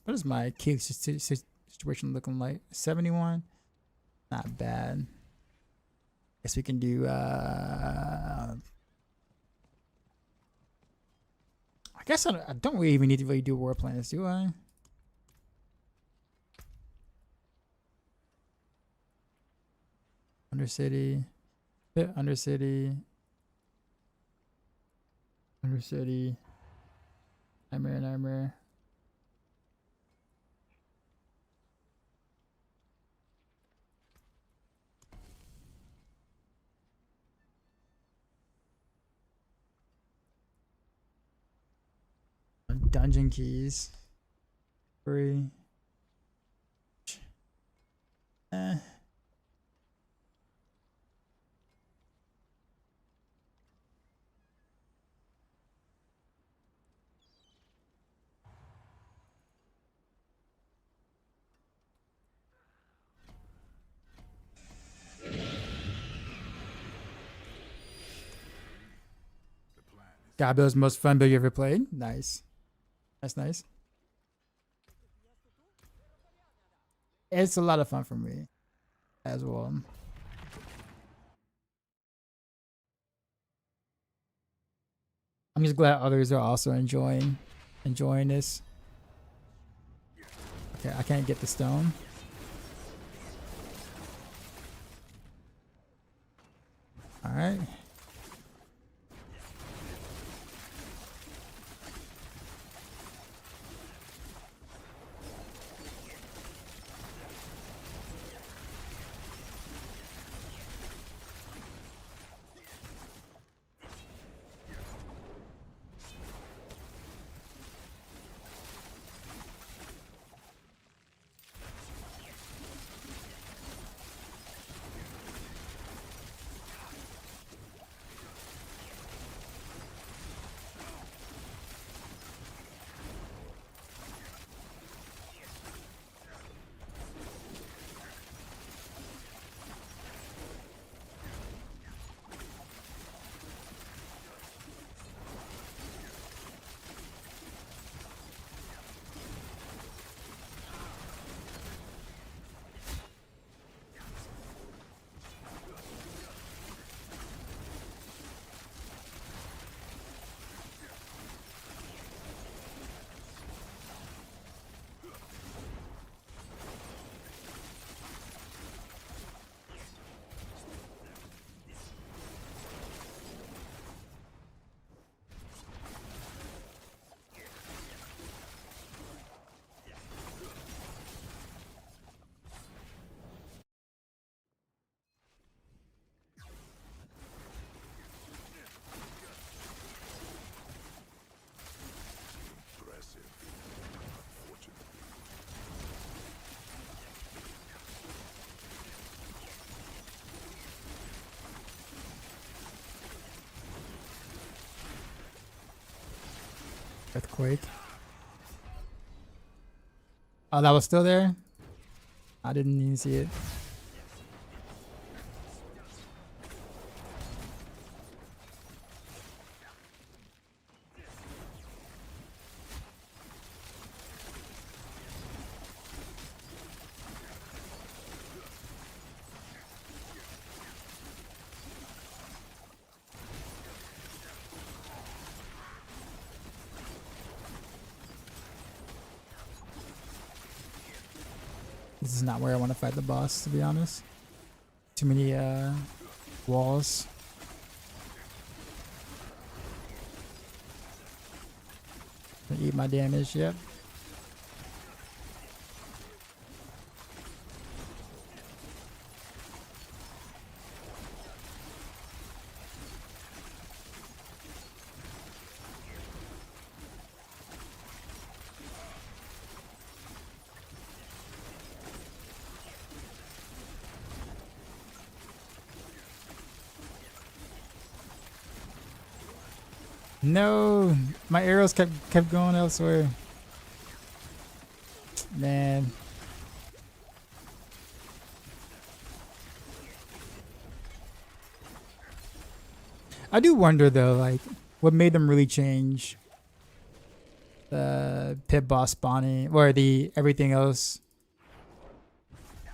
What is my key situation looking like? 71, not bad. Guess we can do. I guess I don't really even need to really do war plans, do I? Undercity, Undercity, Undercity. Nightmare. Dungeon keys. Free. God, Bill's most fun build you ever played. Nice. That's nice. it's a lot of fun for me as well. I'm just glad others are also enjoying this. Okay, I can't get the stone. All right. Impressive. Unfortunately. Earthquake. Oh, that was still there? I didn't even see it. This is not where I want to fight the boss, to be honest. Too many walls. Gonna eat my damage, yep. No, my arrows kept going elsewhere. Man. I do wonder though, like, what made them really change the pit boss spawning, or the everything else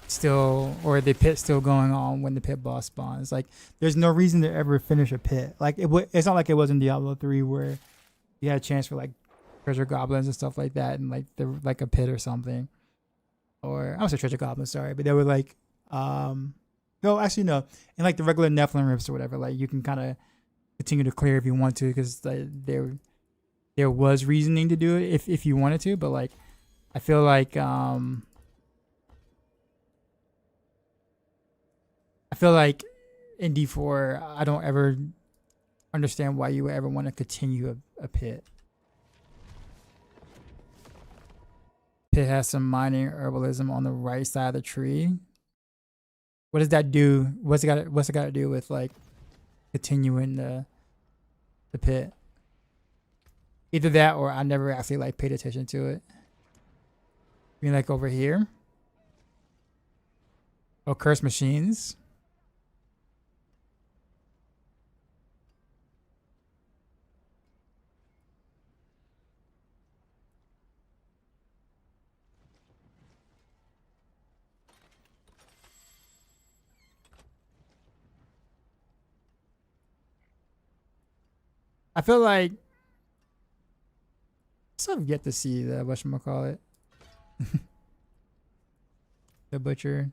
still, or the pit still going on when the pit boss spawns. Like, there's no reason to ever finish a pit. Like, it's not like it was in Diablo 3 where you had a chance for like treasure goblins and stuff like that, and like like a pit or something. Or I don't say treasure goblins, sorry, but they were like, no, actually no, in like the regular Nephilim rifts or whatever, like you can kind of continue to clear if you want to, because there was reasoning to do it if you wanted to, but like I feel like in D4 I don't ever understand why you would ever want to continue a pit. Pit has some mining herbalism on the right side of the tree. What does that do? What's it got to do with like continuing the pit? Either that, or I never actually like paid attention to it. I mean, like over here. Oh, cursed machines. I feel like I still have yet to see the whatchamacallit. The butcher.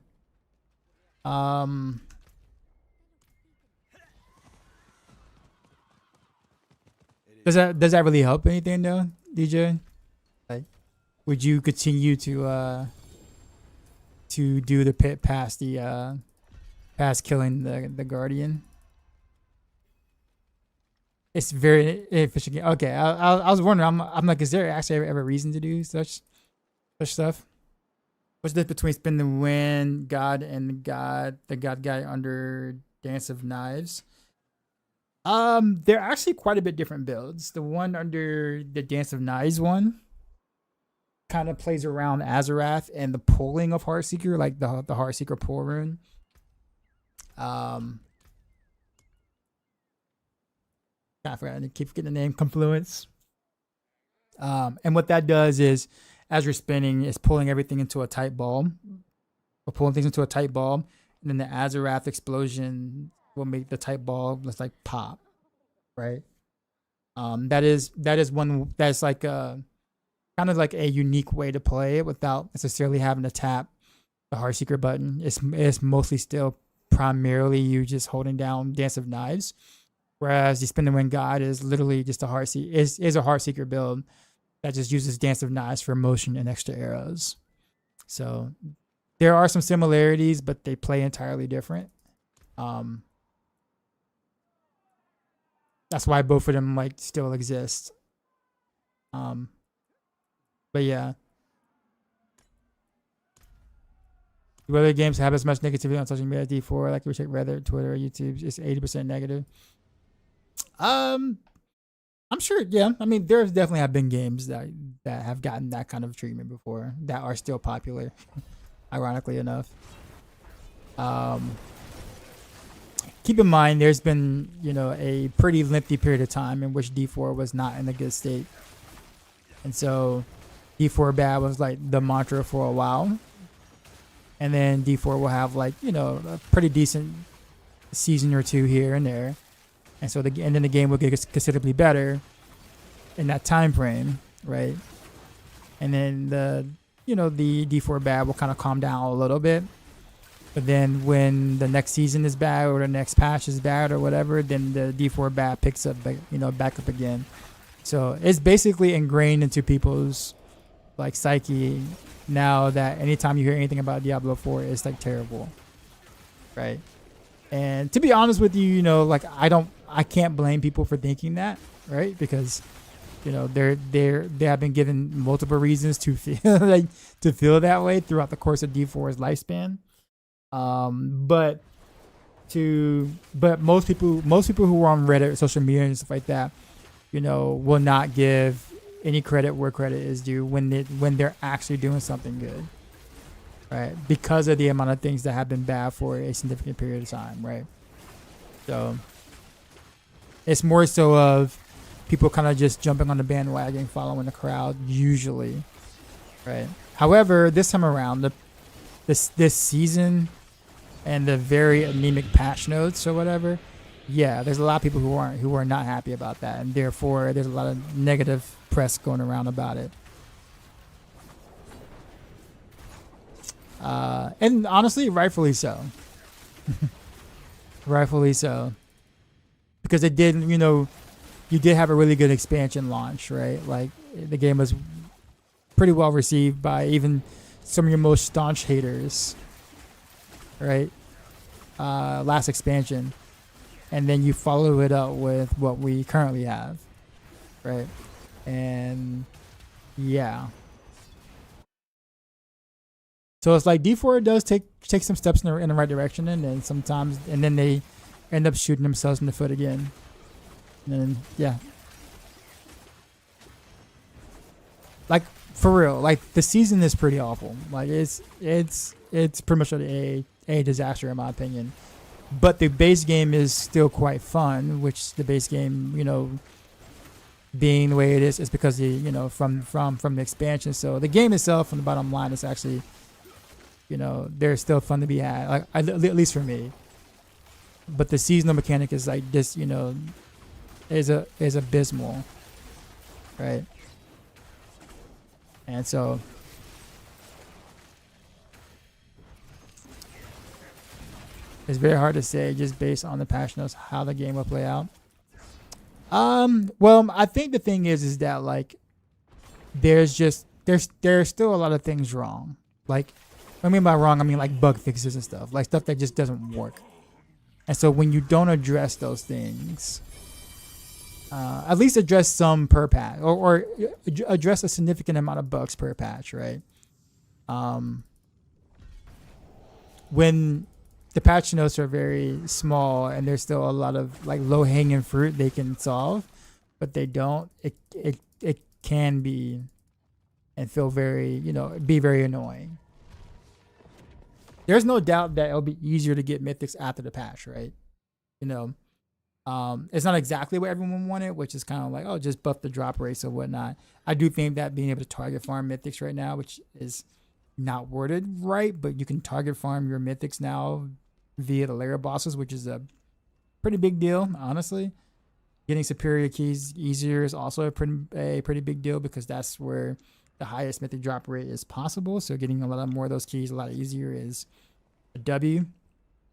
Does that really help anything though, DJ? Like, would you continue to do the pit past killing the guardian? It's very inefficient. Okay, I was wondering. I'm like, is there actually ever a reason to do such stuff? What's the difference between spin the wind god and the god guy under Dance of Knives? They're actually quite a bit different builds. The one under the Dance of Knives one kind of plays around Azarath and the pulling of Heartseeker, like the Heartseeker pull rune. I forgot. I keep forgetting the name. Confluence. And what that does is, as you're spinning, it's pulling everything into a tight ball. Or pulling things into a tight ball, and then the Azarath explosion will make the tight ball just like pop, right? That is one that's like a kind of like a unique way to play it without necessarily having to tap the Heartseeker button. It's mostly still primarily you just holding down Dance of Knives, whereas the Spin the Wind God is literally just a Heartseeker is a Heartseeker build that just uses Dance of Knives for motion and extra arrows. So there are some similarities, but they play entirely different. That's why both of them like still exist. But yeah. Do other games have as much negativity on social media as D4? Like we check Reddit, Twitter, YouTube, it's 80% negative. I'm sure, yeah. I mean, there's definitely have been games that have gotten that kind of treatment before that are still popular, ironically enough. Keep in mind, there's been, a pretty lengthy period of time in which D4 was not in a good state. And so D4 bad was like the mantra for a while. And then D4 will have like, a pretty decent season or two here and there. And so and then the game will get considerably better in that time frame, right? And then the D4 bad will kind of calm down a little bit. But then when the next season is bad or the next patch is bad or whatever, then the D4 bad picks up, back up again. So it's basically ingrained into people's like psyche now that anytime you hear anything about Diablo 4, it's like terrible, right? And to be honest with you, I can't blame people for thinking that, right? Because they have been given multiple reasons to feel to feel that way throughout the course of D4's lifespan. But most people who are on Reddit or social media and stuff like that, will not give any credit where credit is due when they're actually doing something good, right? Because of the amount of things that have been bad for a significant period of time, right? So it's more so of people kind of just jumping on the bandwagon, following the crowd, usually, right? However, this time around, this season and the very anemic patch notes or whatever, yeah, there's a lot of people who are not happy about that, and therefore there's a lot of negative press going around about it. And honestly, rightfully so. Rightfully so. Because it did, you did have a really good expansion launch, right? Like the game was pretty well received by even some of your most staunch haters, right? Last expansion. And then you follow it up with what we currently have, right? And yeah. So it's like D4 does take some steps in the right direction, and then they end up shooting themselves in the foot again. And then, yeah. Like, for real, like the season is pretty awful. Like it's pretty much a disaster in my opinion. But the base game is still quite fun, which the base game, being the way it is because from the expansion. So the game itself, from the bottom line, is actually, they're still fun to be had, like at least for me. But the seasonal mechanic is like this, is abysmal, right? And so it's very hard to say just based on the patch notes how the game will play out. Well, I think the thing is that like there's still a lot of things wrong. Like, what I mean by wrong, I mean like bug fixes and stuff, like stuff that just doesn't work. And so when you don't address those things, at least address some per patch, or address a significant amount of bugs per patch, right? When the patch notes are very small and there's still a lot of like low hanging fruit they can solve, but they don't, it can be and feel very, be very annoying. There's no doubt that it'll be easier to get mythics after the patch, right? It's not exactly what everyone wanted, which is kind of like, oh, just buff the drop rates or whatnot. I do think that being able to target farm mythics right now, which is not worded right, but you can target farm your mythics now via the layer bosses, which is a pretty big deal, honestly. Getting superior keys easier is also a pretty big deal, because that's where the highest mythic drop rate is possible. So getting a lot more of those keys a lot easier is a W.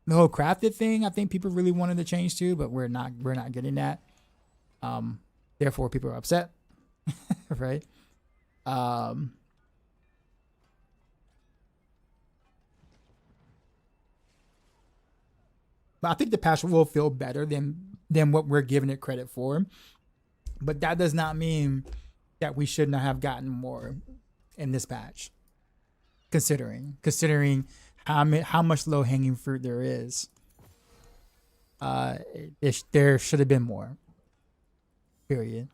The whole crafted thing, I think people really wanted to change to, but we're not getting that. Therefore, people are upset, right? But I think the patch will feel better than what we're giving it credit for. But that does not mean that we should not have gotten more in this patch. Considering how much low hanging fruit there is, there should have been more. Period.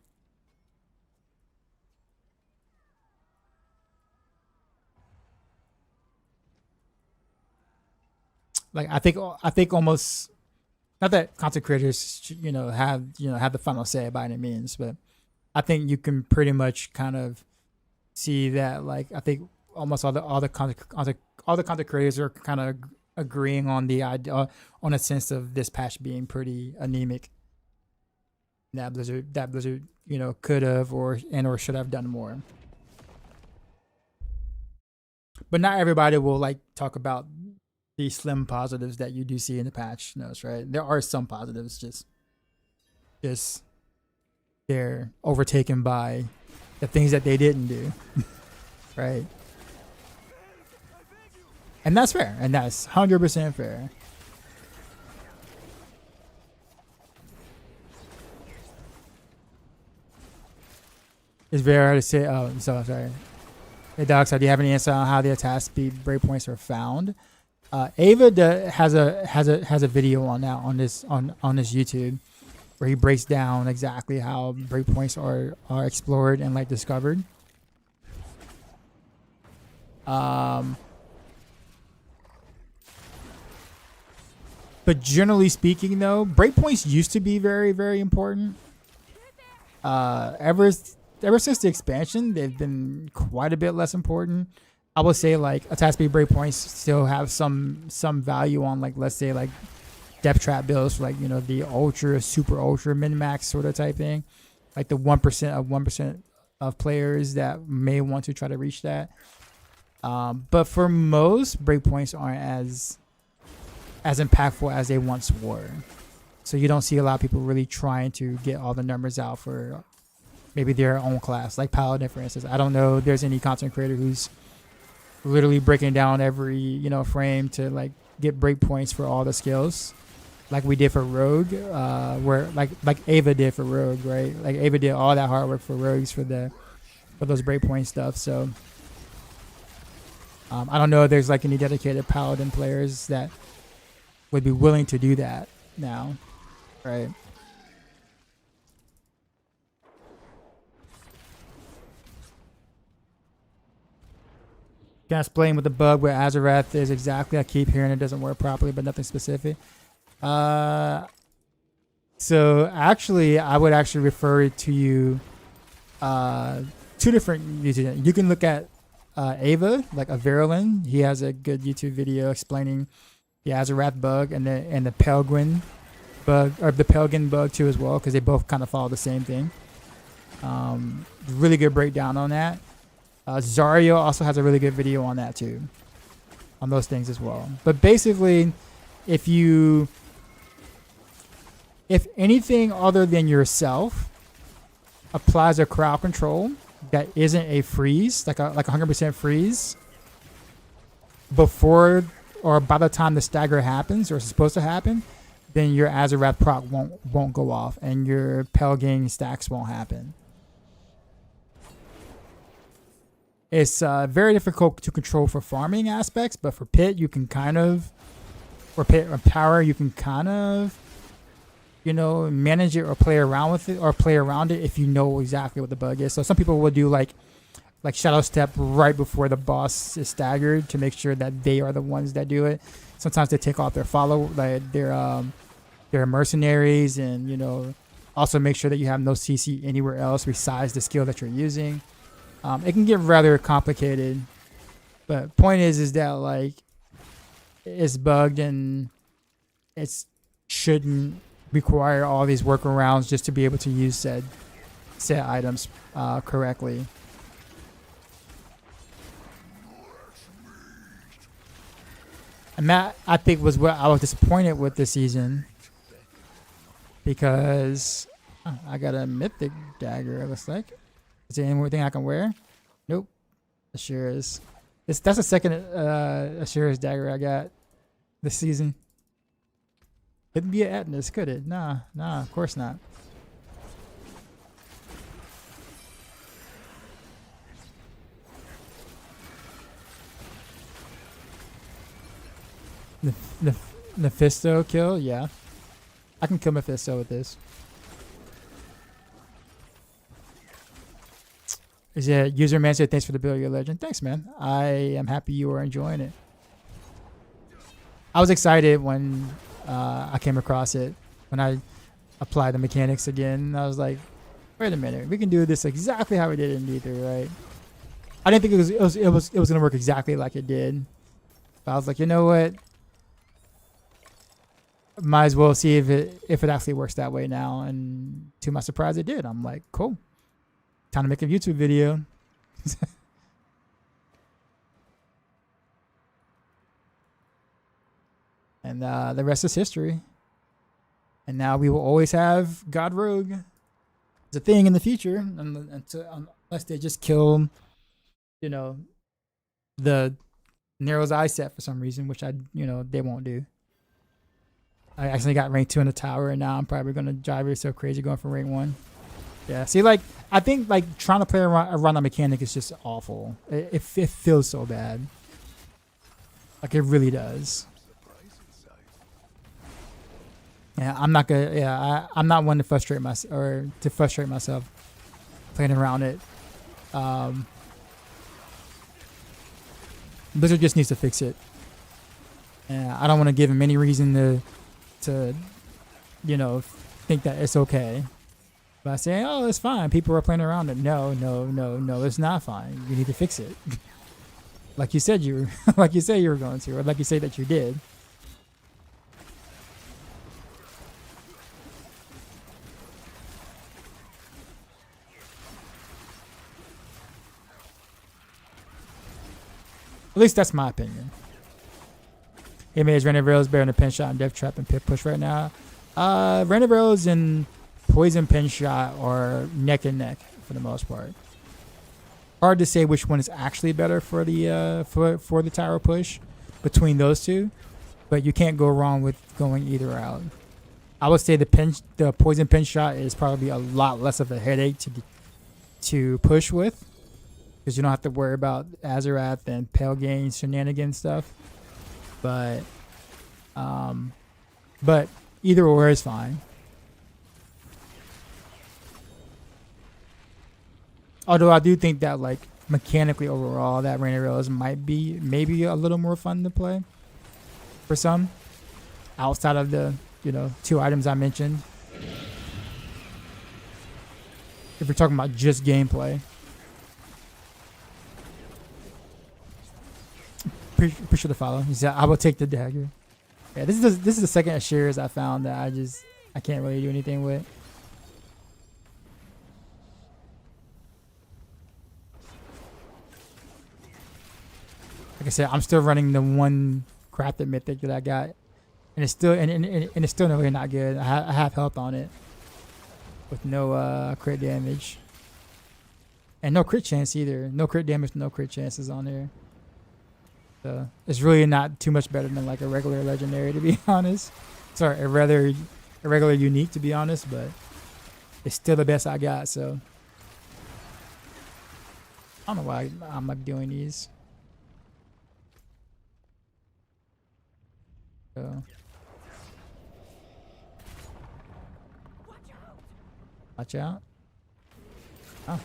Like I think almost, not that content creators have the final say by any means, but I think you can pretty much kind of see that, like, I think almost all the content creators are kind of agreeing on the idea, on a sense of this patch being pretty anemic. That Blizzard could have or should have done more. But not everybody will like talk about the slim positives that you do see in the patch notes, right? There are some positives, just they're overtaken by the things that they didn't do, right? And that's fair, and that's 100% fair. It's very hard to say. Oh, so sorry. Hey, Doc, do you have any insight on how the attack speed breakpoints are found? Ava has a video on that on this YouTube, where he breaks down exactly how breakpoints are explored and like discovered. But generally speaking, though, breakpoints used to be very, very important. Ever since the expansion, they've been quite a bit less important. I would say like attack speed breakpoints still have some value on, like, let's say like depth trap builds, like the ultra, super ultra, min max sort of type thing, like the 1% of players that may want to try to reach that. But for most, breakpoints aren't as impactful as they once were. So you don't see a lot of people really trying to get all the numbers out for maybe their own class, like Paladin, for instance. I don't know if there's any content creator who's literally breaking down every frame to like get breakpoints for all the skills, like we did for Rogue, where like Ava did for Rogue, right? Like Ava did all that hard work for Rogues for those breakpoint stuff. So I don't know if there's like any dedicated Paladin players that would be willing to do that now, right? Can I explain what the bug with Azarath is exactly? I keep hearing it doesn't work properly, but nothing specific. So actually, I would actually refer to you two different YouTubers. You can look at Ava, like a Verilyn. He has a good YouTube video explaining the Azarath bug and the Pelgrim bug or the Pelgan bug too as well, because they both kind of follow the same thing. Really good breakdown on that. Zario also has a really good video on that too, on those things as well. But basically, if anything other than yourself applies a crowd control that isn't a freeze, like a 100% freeze, before or by the time the stagger happens or is supposed to happen, then your Azarath proc won't go off and your Pelgang stacks won't happen. It's very difficult to control for farming aspects, but for pit you can kind of, or pit or power you can kind of, you know, manage it or play around with it or play around it if you know exactly what the bug is. So some people will do like shadow step right before the boss is staggered to make sure that they are the ones that do it. Sometimes they take off their their mercenaries, and you know, also make sure that you have no CC anywhere else besides the skill that you're using. It can get rather complicated, but point is that like it's bugged and it shouldn't require all these workarounds just to be able to use said items correctly. And that, I think, was what I was disappointed with this season, because I got a mythic dagger, it looks like. Is there any more thing I can wear? Nope. Asura's. That's the second Asura's dagger I got this season. Couldn't be an Atlas, could it? Nah, of course not. Mephisto kill? Yeah. I can kill Mephisto with this. Is it user man said thanks for the build, your legend. Thanks, man. I am happy you are enjoying it. I was excited when I came across it, when I applied the mechanics again. I was like, wait a minute, we can do this exactly how we did in Nether, right? I didn't think it was gonna work exactly like it did, but I was like, you know what? Might as well see if it actually works that way now. And to my surprise, it did. I'm like, cool. Time to make a YouTube video. And the rest is history. And now we will always have God Rogue as a thing in the future, unless they just kill, you know, the Nero's Eye set for some reason, which they won't do. I actually got rank 2 in the tower, and now I'm probably gonna drive yourself crazy going for rank 1. Yeah, see, like, I think like trying to play around that mechanic is just awful. It feels so bad. Like, it really does. Yeah, I'm not gonna. Yeah, I'm not one to frustrate myself playing around it. Blizzard just needs to fix it. Yeah, I don't want to give him any reason to think that it's okay by saying, oh, it's fine, people are playing around it. No, it's not fine. You need to fix it. Like you said you were going to, or like you say that you did. At least that's my opinion. Image Renderville's better than a Pin Shot and Death Trap and Pit Push right now. Renderville's and Poison Pin Shot are neck and neck for the most part. Hard to say which one is actually better for the for the tower push between those two, but you can't go wrong with going either route. I would say the Poison Pin Shot is probably a lot less of a headache to push with, because you don't have to worry about Azarath and Pelgang shenanigan stuff. But either or is fine. Although I do think that, like, mechanically overall, that Rain Arrows might be maybe a little more fun to play for some, outside of the 2 items I mentioned. If we're talking about just gameplay. Appreciate the follow. He said, I will take the dagger. Yeah, this is the second Asura's I found that I just I can't really do anything with. Like I said, I'm still running the one crafted mythic that I got, and it's still and it's still really not good. I have health on it with no crit damage and no crit chance either. No crit damage, no crit chances on there. So it's really not too much better than like a regular legendary, to be honest. Sorry, a regular unique, to be honest, but it's still the best I got. So I don't know why I'm like doing these. So watch out. Oh.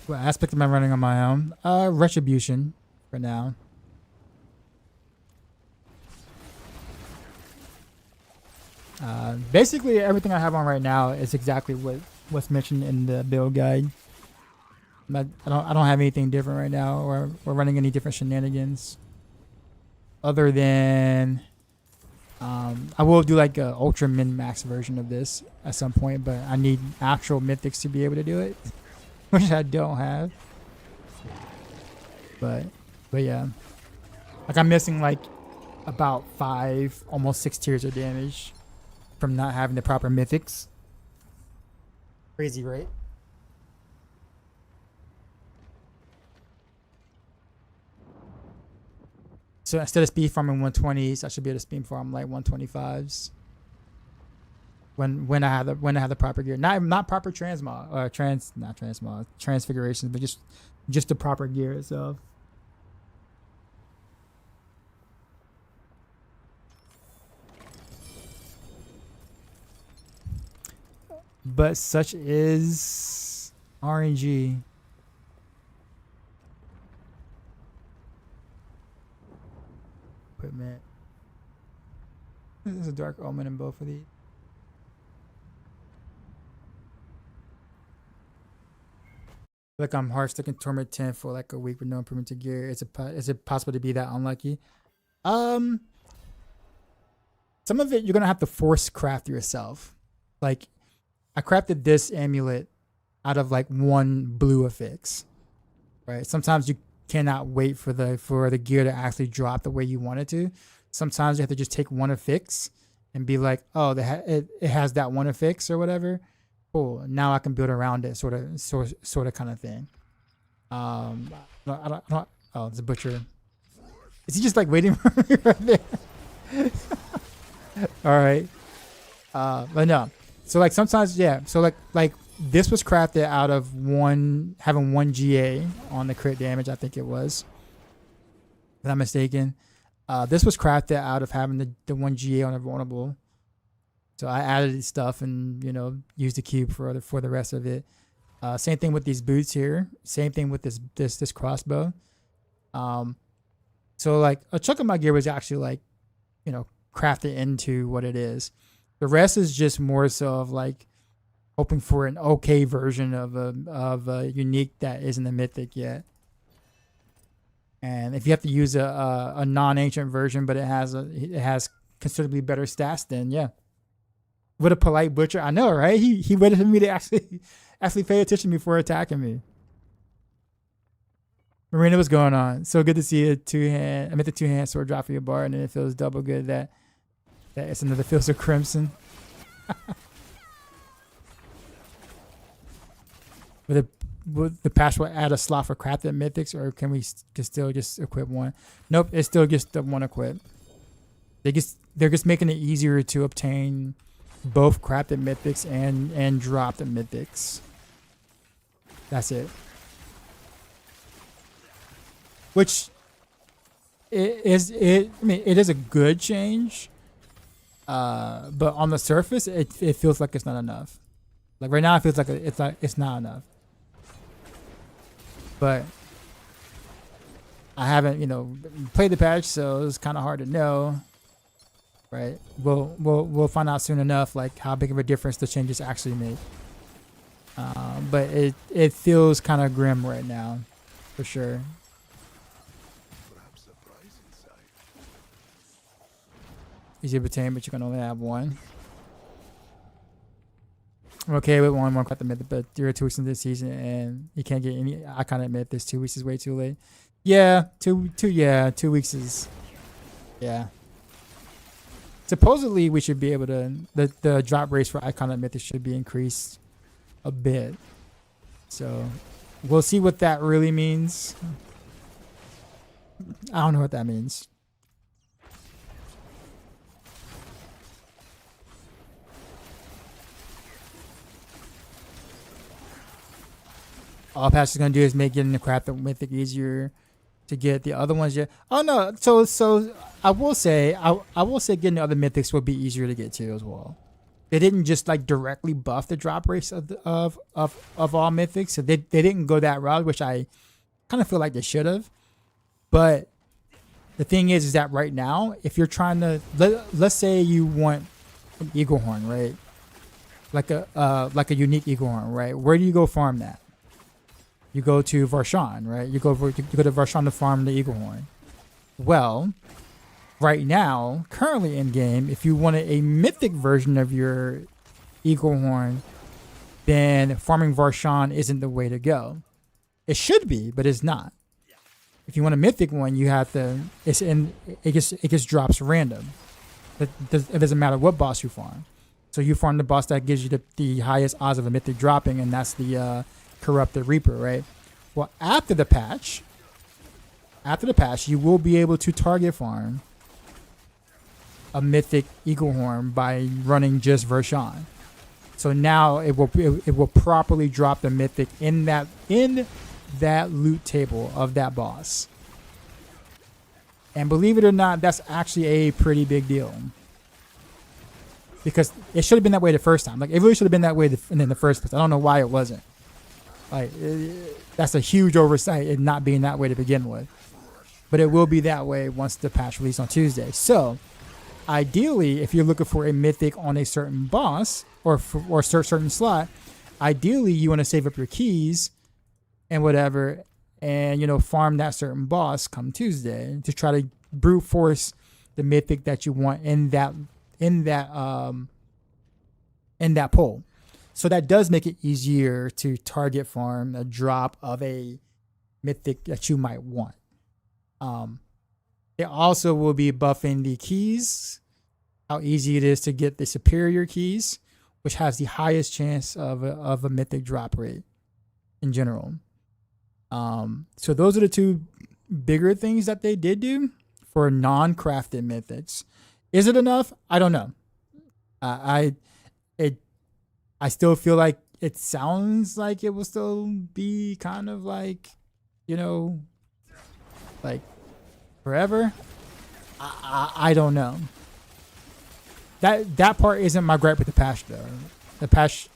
What aspect am I running on my own? Retribution for now. Basically everything I have on right now is exactly what's mentioned in the build guide. I don't have anything different right now, or running any different shenanigans. Other than I will do like a ultra min max version of this at some point, but I need actual mythics to be able to do it. Which I don't have. But yeah. Like I'm missing like about 5, almost 6 tiers of damage from not having the proper mythics. Crazy, right? So instead of speed farming 120s, I should be able to speed farm like 125s. When I have the proper gear, not proper transfigurations, but just the proper gear itself. But such is RNG. Equipment. There's a dark omen in both of these. Like I'm hard stuck in Torment 10 for like a week with no improvement to gear. Is it possible to be that unlucky? Some of it you're gonna have to force craft yourself. Like I crafted this amulet out of like 1 blue affix. Right? Sometimes you cannot wait for the gear to actually drop the way you want it to. Sometimes you have to just take 1 affix and be like, oh, it has that 1 affix or whatever. Cool. Now I can build around it, sort of kind of thing. I don't. Oh, it's a butcher. Is he just like waiting for me right there? All right. But no. So like sometimes, yeah. So like this was crafted out of having 1 GA on the crit damage. I think it was. If I'm not mistaken. This was crafted out of having the 1 GA on a vulnerable. So I added stuff and used the cube for the rest of it. Same thing with these boots here. Same thing with this crossbow. So like a chunk of my gear was actually like, crafted into what it is. The rest is just more so of like hoping for an okay version of a unique that isn't a mythic yet. And if you have to use a non-ancient version, but it has considerably better stats, then yeah. With a polite butcher, I know, right? He waited for me to actually pay attention before attacking me. Marina, what's going on? So good to see a the 2-hand sword drop for your bar, and then it feels double good that it's another Fields of Crimson. Would the patch will add a slot for crafted mythics, or can we still just equip 1? Nope, it's still just the 1 equip. They're just making it easier to obtain both crafted mythics and dropped mythics. That's it. Which it is a good change. But on the surface it feels like it's not enough. Like right now it feels like it's not enough. but I haven't, played the patch, so it's kind of hard to know. Right? We'll find out soon enough, like how big of a difference the changes actually make. But it feels kind of grim right now, for sure. Perhaps a prize inside. Easy to obtain, but you can only have one. I'm okay with one more cut the myth, but you're 2 weeks into the season and you can't get any. I kind of admit this 2 weeks is way too late. Yeah, 2 weeks is. Yeah. Supposedly, we should be able to. The drop rates for Icon of Mythic should be increased a bit. So, we'll see what that really means. I don't know what that means. All patch is gonna do is make getting the craft of Mythic easier to get. The other ones, yeah. Oh no, so I will say getting the other Mythics will be easier to get too as well. They didn't just like directly buff the drop rates of all Mythics, so they didn't go that route, which I kind of feel like they should have. But the thing is that right now, if you're trying to let's say you want an Eagle Horn, right? Like a unique Eagle Horn, right? Where do you go farm that? You go to Varshan, right? You go to Varshan to farm the Eagle Horn. Well, right now, currently in game, if you wanted a mythic version of your Eagle Horn, then farming Varshan isn't the way to go. It should be, but it's not. If you want a mythic one, you have to. It just drops random. It doesn't matter what boss you farm. So you farm the boss that gives you the highest odds of a mythic dropping, and that's the Corrupted Reaper, right? Well, after the patch, you will be able to target farm a mythic Eagle Horn by running just Varshan. So now it will properly drop the mythic in that loot table of that boss. And believe it or not, that's actually a pretty big deal. Because it should have been that way the first time. Like, it really should have been that way in the first place. I don't know why it wasn't. Like, that's a huge oversight, it not being that way to begin with. But it will be that way once the patch releases on Tuesday. So, ideally, if you're looking for a mythic on a certain boss or certain slot, ideally you want to save up your keys and whatever, and farm that certain boss come Tuesday to try to brute force the mythic that you want in that poll. So that does make it easier to target farm a drop of a mythic that you might want. It also will be buffing the keys, how easy it is to get the superior keys, which has the highest chance of a mythic drop rate in general. So those are the two bigger things that they did do for non-crafted mythics. Is it enough? I don't know. I still feel like it sounds like it will still be kind of like, like forever. I don't know. That part isn't my gripe with the patch though. The patch,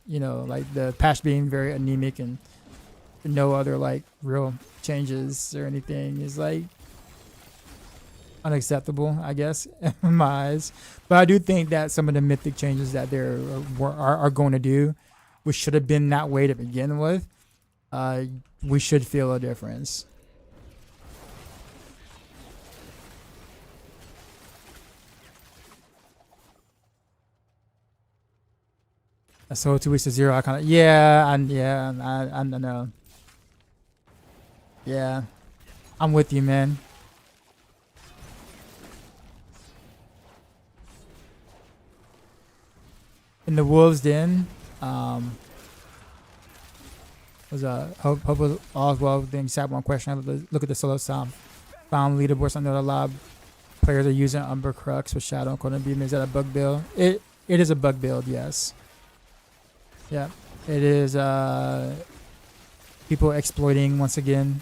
like the patch being very anemic and no other like real changes or anything is like unacceptable, I guess, in my eyes. But I do think that some of the mythic changes that they are going to do, which should have been that way to begin with, we should feel a difference. So 2 weeks to 0, I kind of I know. Yeah, I'm with you, man. In the Wolves Den, was hope all's well. Then sat one question. I look at the solo sound found leaderboards. I know a lot of players are using Umber Crux with Shadow and Conan Beam. Is that a bug build? It is a bug build, yes. Yeah, it is. People exploiting once again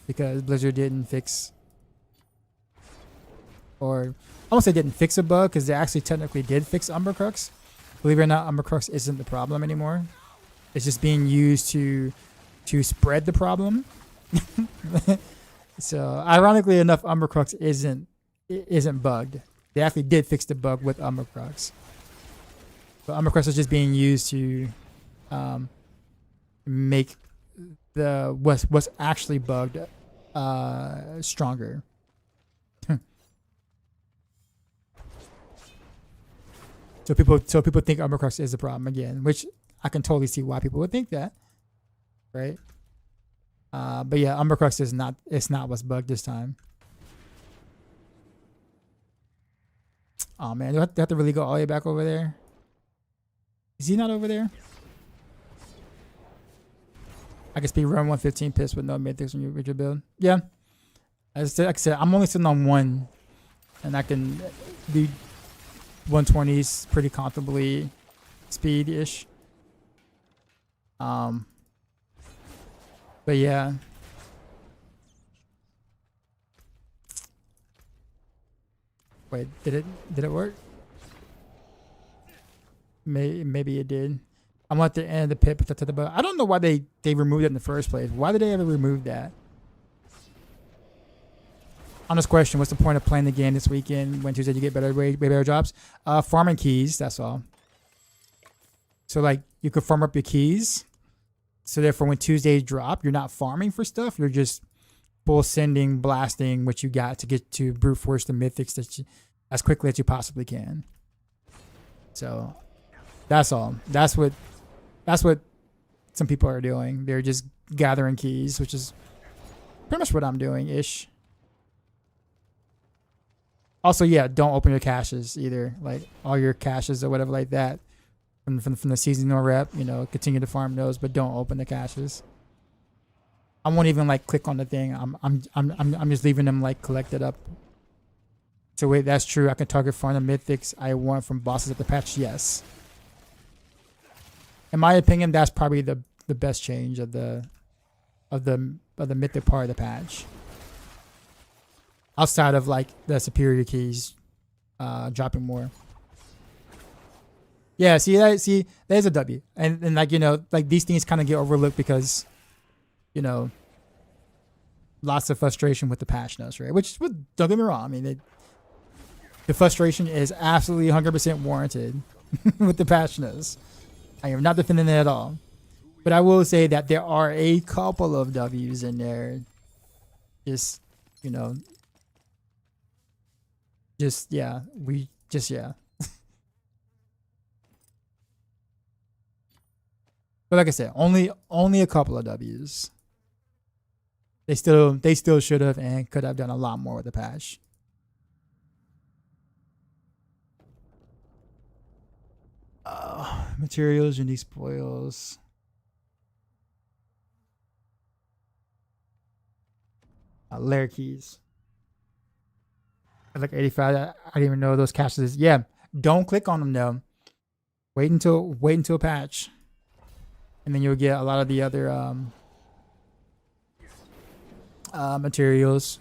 because Blizzard didn't fix, or I won't say didn't fix a bug because they actually technically did fix Umber Crux. Believe it or not, Umber Crux isn't the problem anymore. It's just being used to to spread the problem. So ironically enough, Umbercrux isn't bugged. They actually did fix the bug with Umbercrux. But Umbercrux is just being used to make the what's actually bugged stronger. So people think Umbercrux is the problem again, which I can totally see why people would think that, right? But yeah, Umbercrux is not. It's not what's bugged this time. Oh man, do I have to really go all the way back over there? Is he not over there? I can speed run 115 piss with no mythics when you reach your build. Yeah, like I said, I'm only sitting on one, and I can do 120s pretty comfortably, speed-ish. But yeah. Wait, did it work? Maybe it did. I'm at the end of the pit, but I don't know why they removed it in the first place. Why did they ever remove that? Honest question, what's the point of playing the game this weekend when Tuesday you get way better jobs? Farming keys, that's all. So like you could farm up your keys. So therefore when Tuesdays drop, you're not farming for stuff. You're just full sending, blasting what you got to get to brute force the mythics as quickly as you possibly can. So that's all. That's what some people are doing. They're just gathering keys, which is pretty much what I'm doing ish. Also, yeah, don't open your caches either. Like all your caches or whatever like that from the seasonal rep. You know, continue to farm those, but don't open the caches. I won't even like click on the thing. I'm just leaving them like collected up. So wait, that's true. I can target farm the mythics I want from bosses at the patch. Yes. In my opinion, that's probably the best change of the mythic part of the patch. Outside of like the superior keys dropping more. Yeah, see there's a W. And like, you know, like these things kind of get overlooked because, you know, lots of frustration with the patch notes, right? Which, don't get me wrong, I mean, the frustration is absolutely 100% warranted with the patch notes. I am not defending it at all. But I will say that there are a couple of W's in there. Just, you know, yeah. But like I said, only a couple of W's. They still should have and could have done a lot more with the patch. Materials, unique spoils. Lair keys. Like 85. I didn't even know those caches. Yeah, don't click on them though. Wait until patch, and then you'll get a lot of the other materials.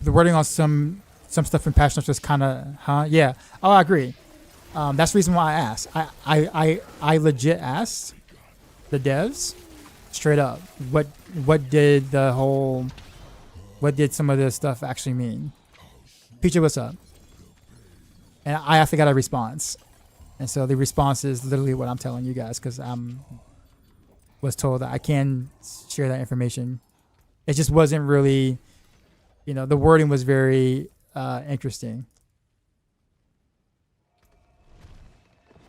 The wording on some stuff in patch notes was kind of, yeah. Oh, I agree. That's the reason why I asked. I legit asked the devs straight up what did some of this stuff actually mean. Peachy, what's up? And I actually got a response, and so the response is literally what I'm telling you guys because was told that I can share that information. It just wasn't really, you know, the wording was very interesting.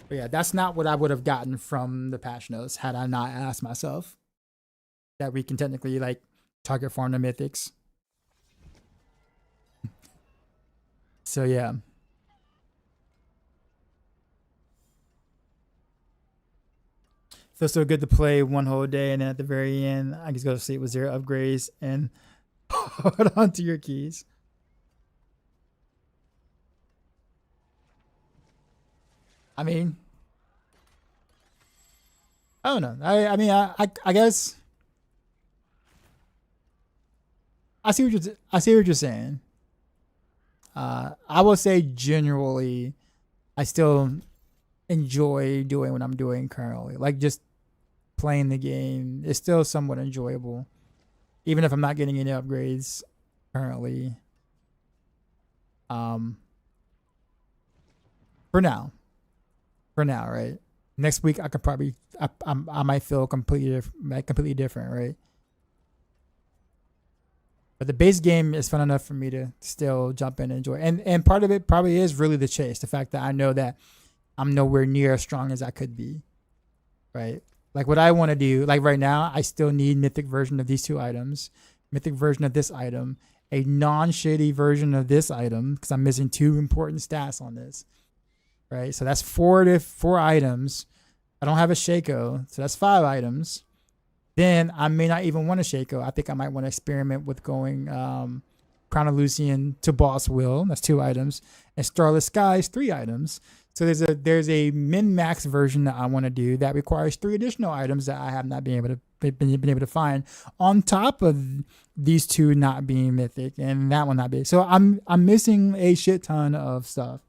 But yeah, that's not what I would have gotten from the patch notes had I not asked myself that we can technically like target farm the mythics. So yeah. Feels so good to play one whole day and then at the very end I just go to sleep with 0 upgrades and hold on to your keys. I mean, I don't know. I guess I see what you're saying. I will say generally, I still enjoy doing what I'm doing currently. Like just playing the game is still somewhat enjoyable, even if I'm not getting any upgrades currently. For now, right? Next week I could probably I might feel completely different, right? But the base game is fun enough for me to still jump in and enjoy. And part of it probably is really the chase, the fact that I know that I'm nowhere near as strong as I could be, right? Like what I want to do, like right now, I still need mythic version of these two items, mythic version of this item, a non-shady version of this item because I'm missing 2 important stats on this, right? So that's 4 items. I don't have a Shaco, so that's 5 items. Then I may not even want a Shaco. I think I might want to experiment with going Crown of Lucian to Boss Will. That's 2 items. And Starless Skies, 3 items. So there's a min-max version that I want to do that requires 3 additional items that I have not been able to find on top of these 2 not being mythic and that one not being. So I'm missing a shit ton of stuff.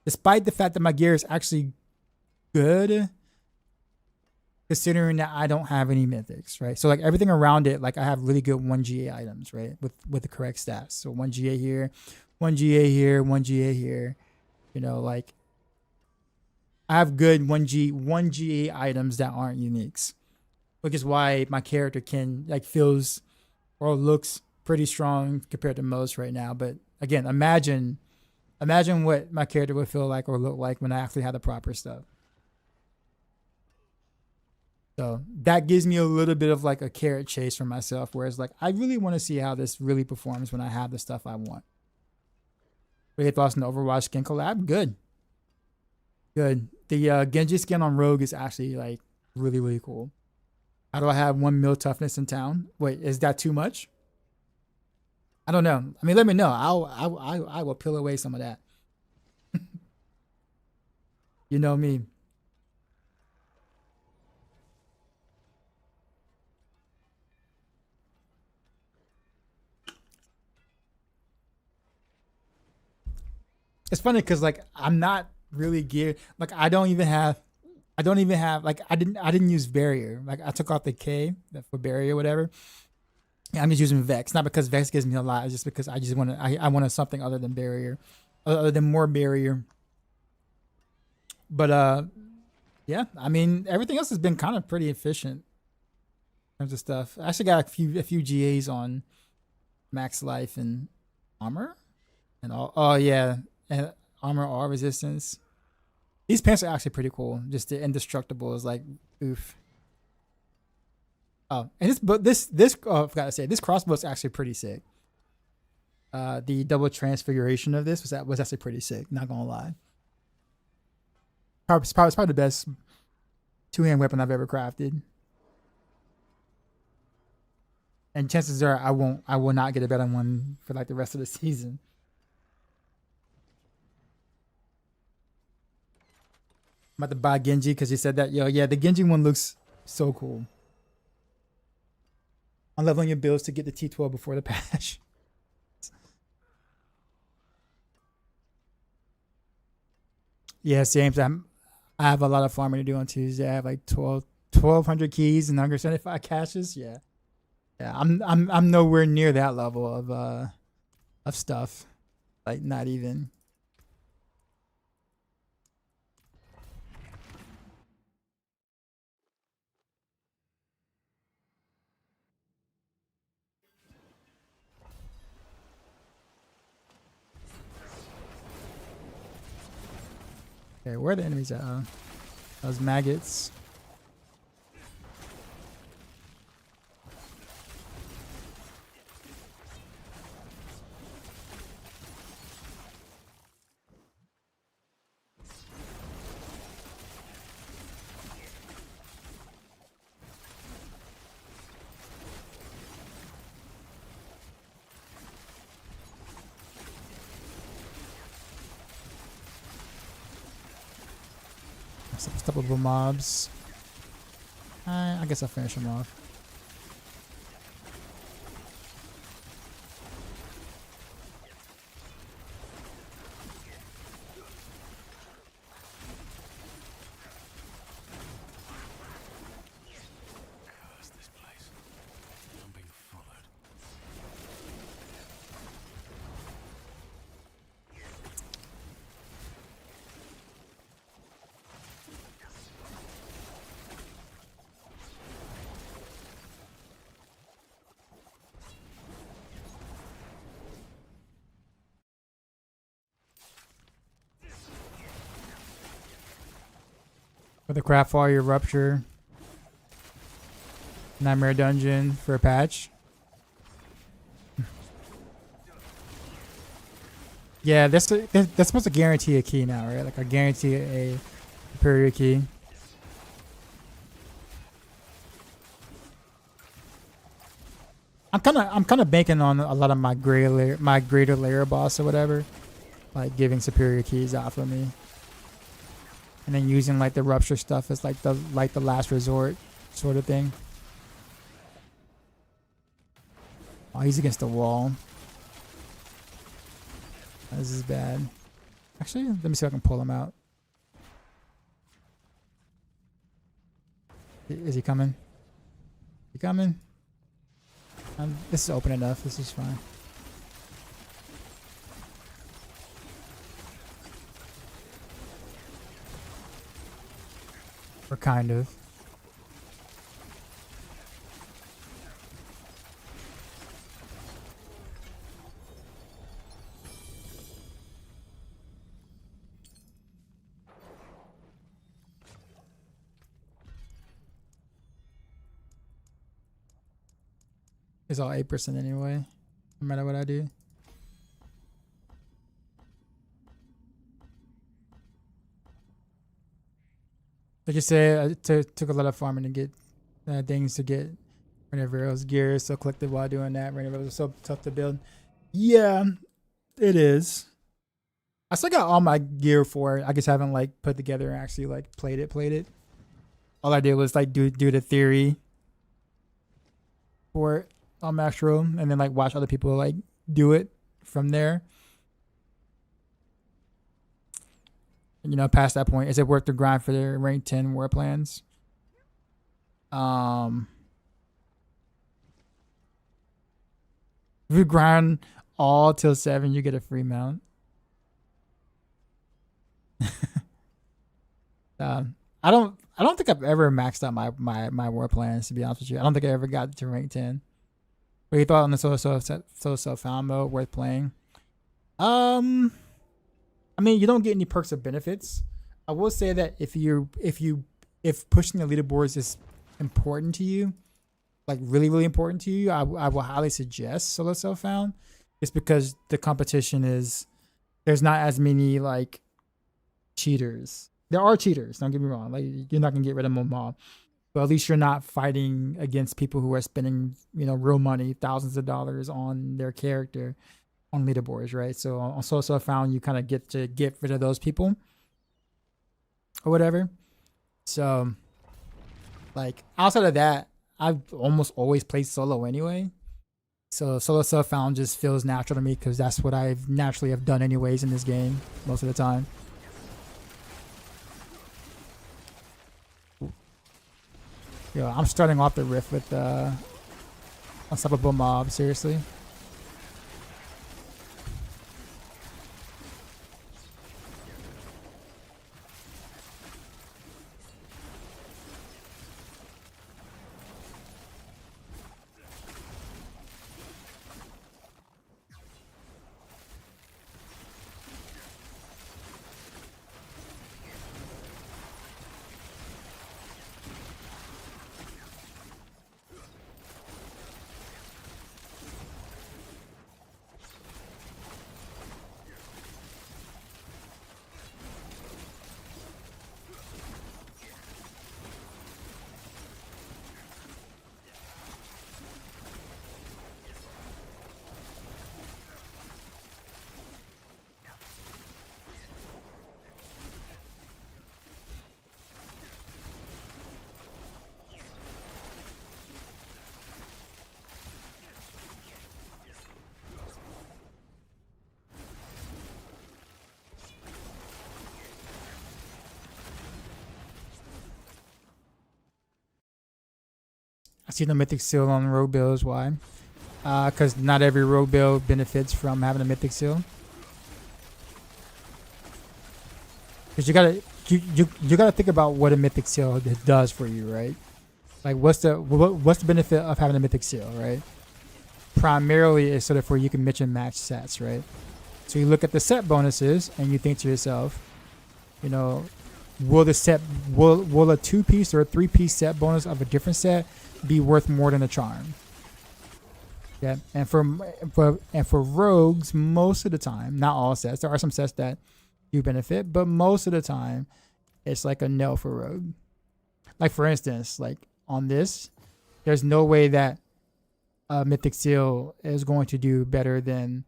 Despite the fact that my gear is actually good, considering that I don't have any mythics, right? So like everything around it, like I have really good 1 GA items, right? With the correct stats. So 1 GA here, 1 GA here, 1 GA here. You know, like I have good 1 GA items that aren't uniques, which is why my character can like feels or looks pretty strong compared to most right now. But again, imagine what my character would feel like or look like when I actually have the proper stuff. So that gives me a little bit of like a carrot chase for myself, whereas like I really want to see how this really performs when I have the stuff I want. Really thoughts on the Overwatch skin collab? Good. The Genji skin on Rogue is actually like really, really cool. How do I have 1 mil toughness in town? Wait, is that too much? I don't know. I mean, let me know. I will peel away some of that. You know me. It's funny because like I'm not really geared. Like I don't even have like I didn't use barrier. Like I took off the K for barrier, whatever. Yeah, I'm just using Vex, not because Vex gives me a lot. It's just because I wanted something other than barrier, other than more barrier. But yeah, I mean everything else has been kind of pretty efficient in terms of stuff. I actually got a few GAs on max life and armor and all. Oh yeah, and armor R resistance. These pants are actually pretty cool. Just the indestructible is like oof. Oh, and this I forgot to say this crossbow is actually pretty sick. The double transfiguration of this was actually pretty sick. Not gonna lie. It's probably the best 2-hand weapon I've ever crafted. And chances are I will not get a better one for like the rest of the season. I'm about to buy Genji because he said that. Yo, yeah, the Genji one looks so cool. I'm leveling your builds to get the T12 before the patch. Yeah, James, I have a lot of farming to do on Tuesday. I have like 1,200 keys and 175 caches. Yeah. Yeah, I'm nowhere near that level of stuff. Like not even. Okay, where are the enemies at? Those maggots. Some stoppable mobs. I guess I'll finish them off. For the Craft Warrior Rupture. Nightmare Dungeon for a patch. Yeah, that's supposed to guarantee a key now, right? Like I guarantee a superior key. I'm kind of banking on a lot of my greater layer boss or whatever, like giving superior keys out for me, and then using like the rupture stuff as like the last resort sort of thing. Oh, he's against the wall. This is bad. Actually, let me see if I can pull him out. Is he coming? He coming? This is open enough. This is fine. Or kind of. It's all 8% anyway, no matter what I do. Like you said, it took a lot of farming to get things to get whenever it was gear so collected while doing that, whenever it was so tough to build. Yeah, it is. I still got all my gear for it. I just haven't like put together and actually like played it. All I did was like do the theory for it on Mushroom, and then like watch other people like do it from there. You know, past that point, is it worth the grind for their rank 10 war plans? If you grind all till 7, you get a free mount. I don't think I've ever maxed out my war plans, to be honest with you. I don't think I ever got to rank 10. What you thought on the solo self-found mode worth playing? I mean, you don't get any perks or benefits. I will say that if pushing the leaderboards is important to you, like really, really important to you, I will highly suggest solo self-found. It's because the competition there's not as many like cheaters. There are cheaters, don't get me wrong. Like you're not gonna get rid of them all. But at least you're not fighting against people who are spending, real money, thousands of dollars on their character on leaderboards, right? So on Solo Self-Found, you kind of get to get rid of those people or whatever. So, like, outside of that, I've almost always played solo anyway. So Solo Self-Found just feels natural to me because that's what I've naturally have done anyways in this game most of the time. Yo, I'm starting off the rift with Unstoppable Mob, seriously. I see the Mythic Seal on rogue builds. Why? Because not every rogue build benefits from having a Mythic Seal. Because you gotta think about what a Mythic Seal does for you, right? Like what's the benefit of having a Mythic Seal, right? Primarily is sort of where you can mix and match sets, right? So you look at the set bonuses and you think to yourself, will the set will a 2-piece or a 3-piece set bonus of a different set be worth more than a charm? Yeah, and for rogues, most of the time, not all sets, there are some sets that do benefit, but most of the time, it's like a no for rogue. Like for instance, like on this, there's no way that a mythic seal is going to do better than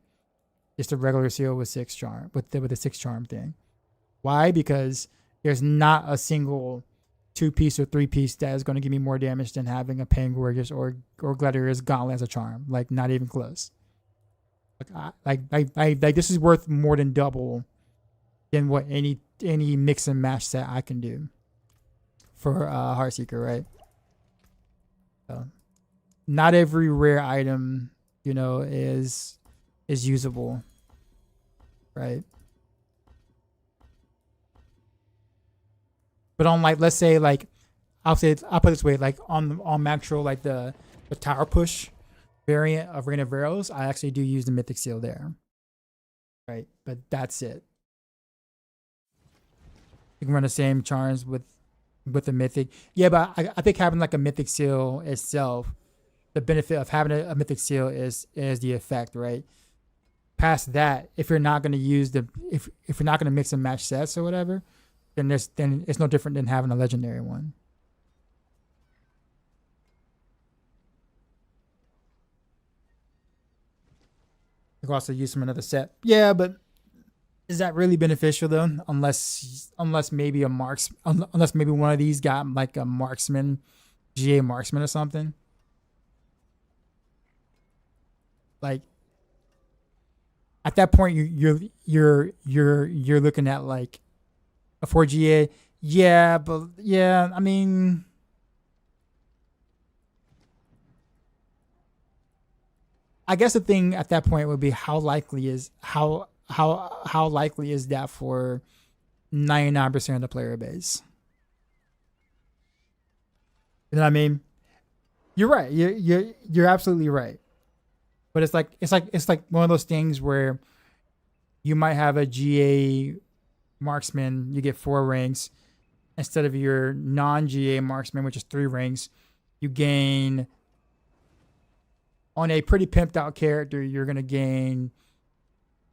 just a regular seal with 6 charm with a 6 charm thing. Why? Because there's not a single 2-piece or 3-piece that is going to give me more damage than having a Pangorgus or Gladiator's Gauntlet as a charm. Like not even close. Like this is worth more than double than what any mix and match set I can do for Heartseeker, right? So, not every rare item, you know, is usable, right? But on like, let's say like, I'll put it this way, like on Maxroll, like the tower push variant of Rain of Arrows, I actually do use the Mythic Seal there, right? But that's it. You can run the same charms with the Mythic. Yeah, but I think having like a Mythic Seal itself, the benefit of having a Mythic Seal is the effect, right? Past that, if you're not going to use if you're not going to mix and match sets or whatever, then it's no different than having a legendary one. You can also use from another set. Yeah, but is that really beneficial though? Unless maybe unless maybe one of these got like a marksman, GA marksman or something. Like at that point, you're looking at like a 4GA. Yeah, but yeah, I mean, I guess the thing at that point would be how likely is that for 99% of the player base? You know what I mean? You're right. You're absolutely right. But it's like one of those things where you might have a GA marksman, you get 4 ranks instead of your non-GA marksman, which is 3 ranks. You gain on a pretty pimped out character, you're gonna gain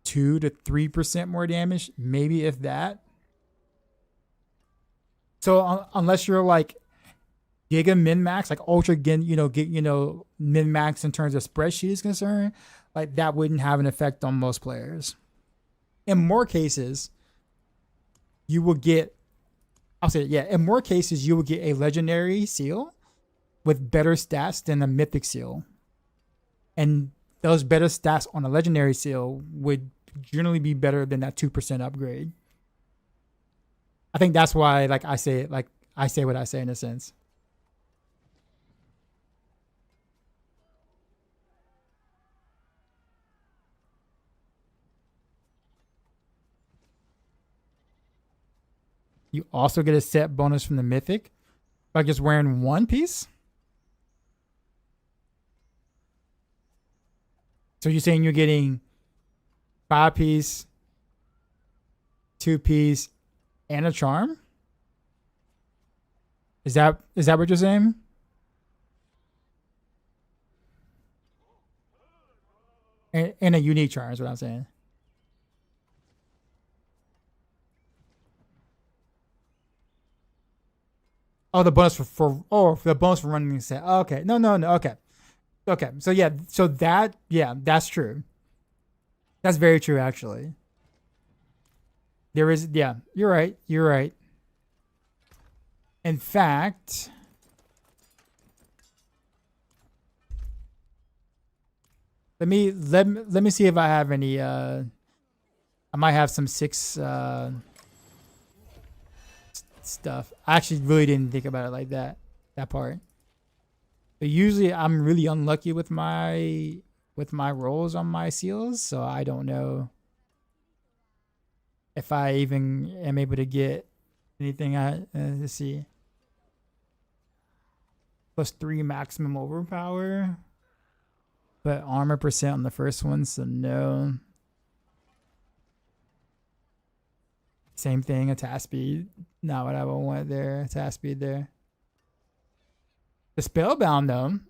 2 to 3% more damage, maybe if that. So unless you're like Giga min max, like ultra, min max in terms of spreadsheet is concerned, like that wouldn't have an effect on most players. In more cases, you will get, in more cases you will get a legendary seal with better stats than a mythic seal, and those better stats on a legendary seal would generally be better than that 2% upgrade. I think that's why, like I say what I say in a sense. You also get a set bonus from the mythic by just wearing 1 piece. So you're saying you're getting 5-piece, 2-piece, and a charm? Is that what you're saying? And a unique charm is what I'm saying. Oh, the bonus for the bonus for running the set. Oh, okay. No. Okay. So yeah. So that's true. That's very true, actually. There is, yeah. You're right. In fact, let me see if I have any. I might have some 6. Stuff. I actually really didn't think about it like that part. But usually I'm really unlucky with my rolls on my seals, so I don't know if I even am able to get anything. Let's see. +3 maximum overpower, but armor percent on the first one, so no. Same thing, attack speed. Not what I would want there. Attack speed there. The spellbound though,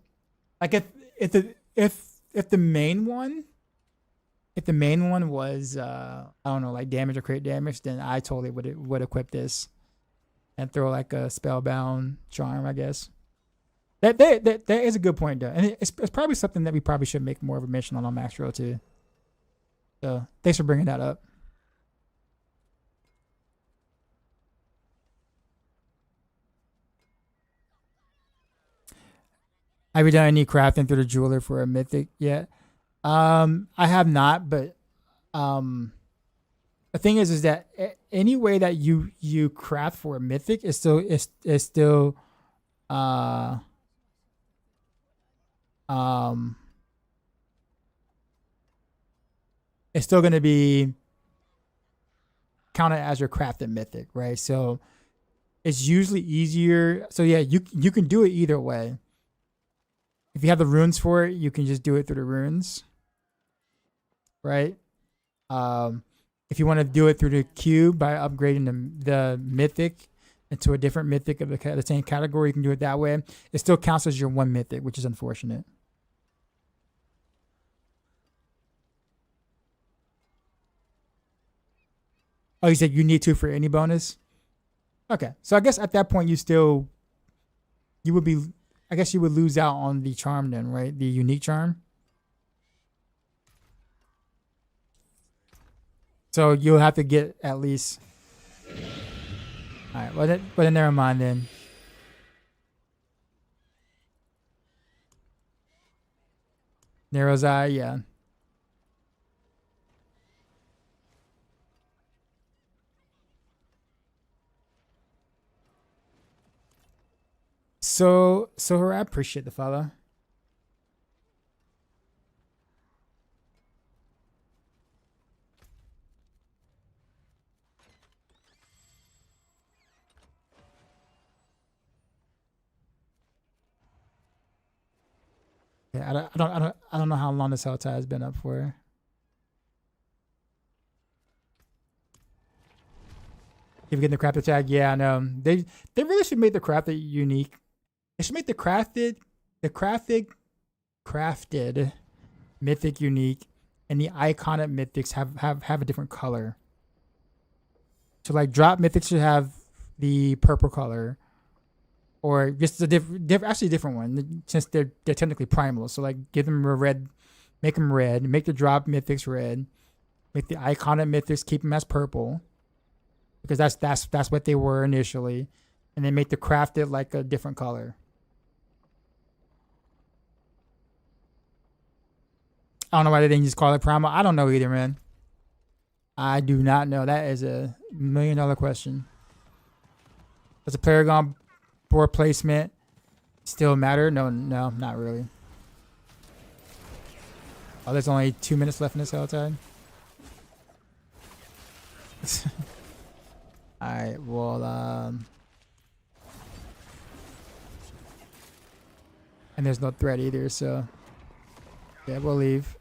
like if the main one, was I don't know, like damage or crit damage, then I totally would equip this and throw like a spellbound charm, I guess. That is a good point though, and it's probably something that we probably should make more of a mention on Max Row too. So thanks for bringing that up. Have you done any crafting through the jeweler for a mythic yet? I have not, but the thing is that any way that you craft for a mythic is still uh it's still going to be counted as your crafted mythic, right? So it's usually easier. So yeah, you can do it either way. If you have the runes for it, you can just do it through the runes, right? If you want to do it through the cube by upgrading the mythic into a different mythic of the same category, you can do it that way. It still counts as your one mythic, which is unfortunate. Oh, you said you need to for any bonus? Okay. So I guess at that point you would be, I guess you would lose out on the charm then, right? The unique charm. So you'll have to get at least. All right. Well, then never mind then. Narrow's Eye, yeah. So I appreciate the follow. Yeah, I don't know how long this hell tie has been up for. Keep getting the crafted tag. Yeah, I know. They really should make the crafted unique. They should make the crafted mythic unique, and the iconic mythics have a different color. So like drop mythics should have the purple color, or just a different one since they're technically primal. So like give them a red, make them red, make the drop mythics red, make the iconic mythics keep them as purple, because that's what they were initially, and then make the crafted like a different color. I don't know why they didn't just call it primal. I don't know either, man. I do not know. That is a $1 million question. Does a Paragon board placement still matter? No, not really. Oh, there's only 2 minutes left in this Helltide. Alright, well, and there's no threat either, so yeah, we'll leave.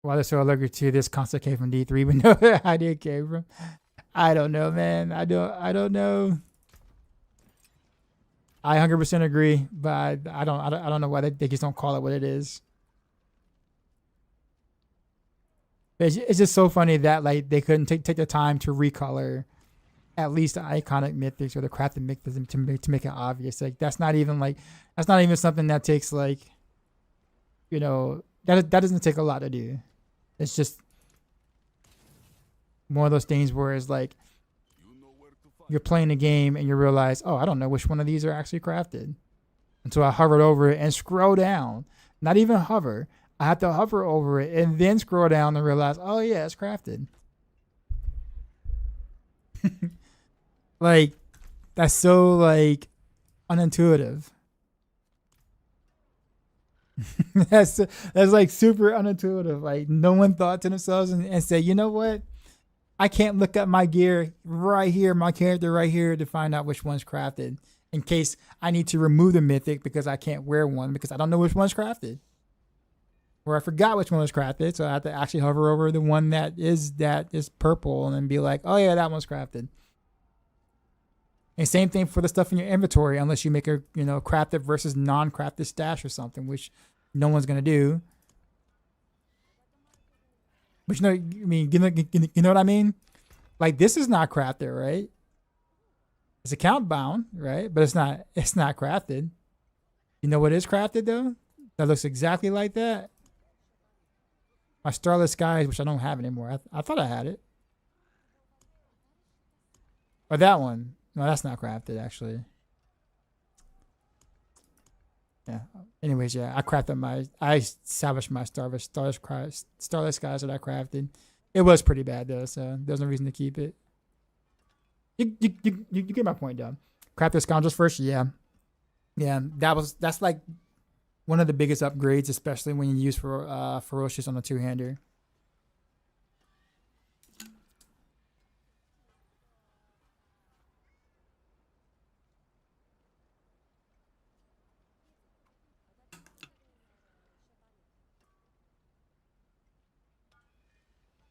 Why they're so allergic to this constant came from D3, but no the idea came from. I don't know, man. I don't know. I 100% agree, but I don't know why they just don't call it what it is. But it's just so funny that like they couldn't take the time to recolor at least the iconic mythics or the crafted mythics to make it obvious. Like that's not even something that takes like, you know, that doesn't take a lot to do. It's just one of those things where it's like you're playing a game and you realize, oh, I don't know which one of these are actually crafted. Until I hovered over it and scroll down. Not even hover. I have to hover over it and then scroll down and realize, oh yeah, it's crafted. Like, that's so like unintuitive. that's like super unintuitive. Like no one thought to themselves and said, you know what? I can't look up my gear right here, my character right here, to find out which one's crafted. In case I need to remove the mythic because I can't wear one because I don't know which one's crafted. Or I forgot which one was crafted, so I have to actually hover over the one that is purple and then be like, oh yeah, that one's crafted. And same thing for the stuff in your inventory, unless you make a crafted versus non-crafted stash or something, which no one's gonna do. But I mean, you know what I mean? Like, this is not crafted, right? It's account bound, right? But it's not crafted. You know what is crafted though? That looks exactly like that. My Starless Skies, which I don't have anymore. I thought I had it. Or that one. No, that's not crafted actually. Yeah. Anyways, yeah, I salvaged my Starless Skies that I crafted. It was pretty bad though, so there's no reason to keep it. You get my point, though. Crafted Scoundrels first, yeah. That's like one of the biggest upgrades, especially when you use Ferocious on a two-hander.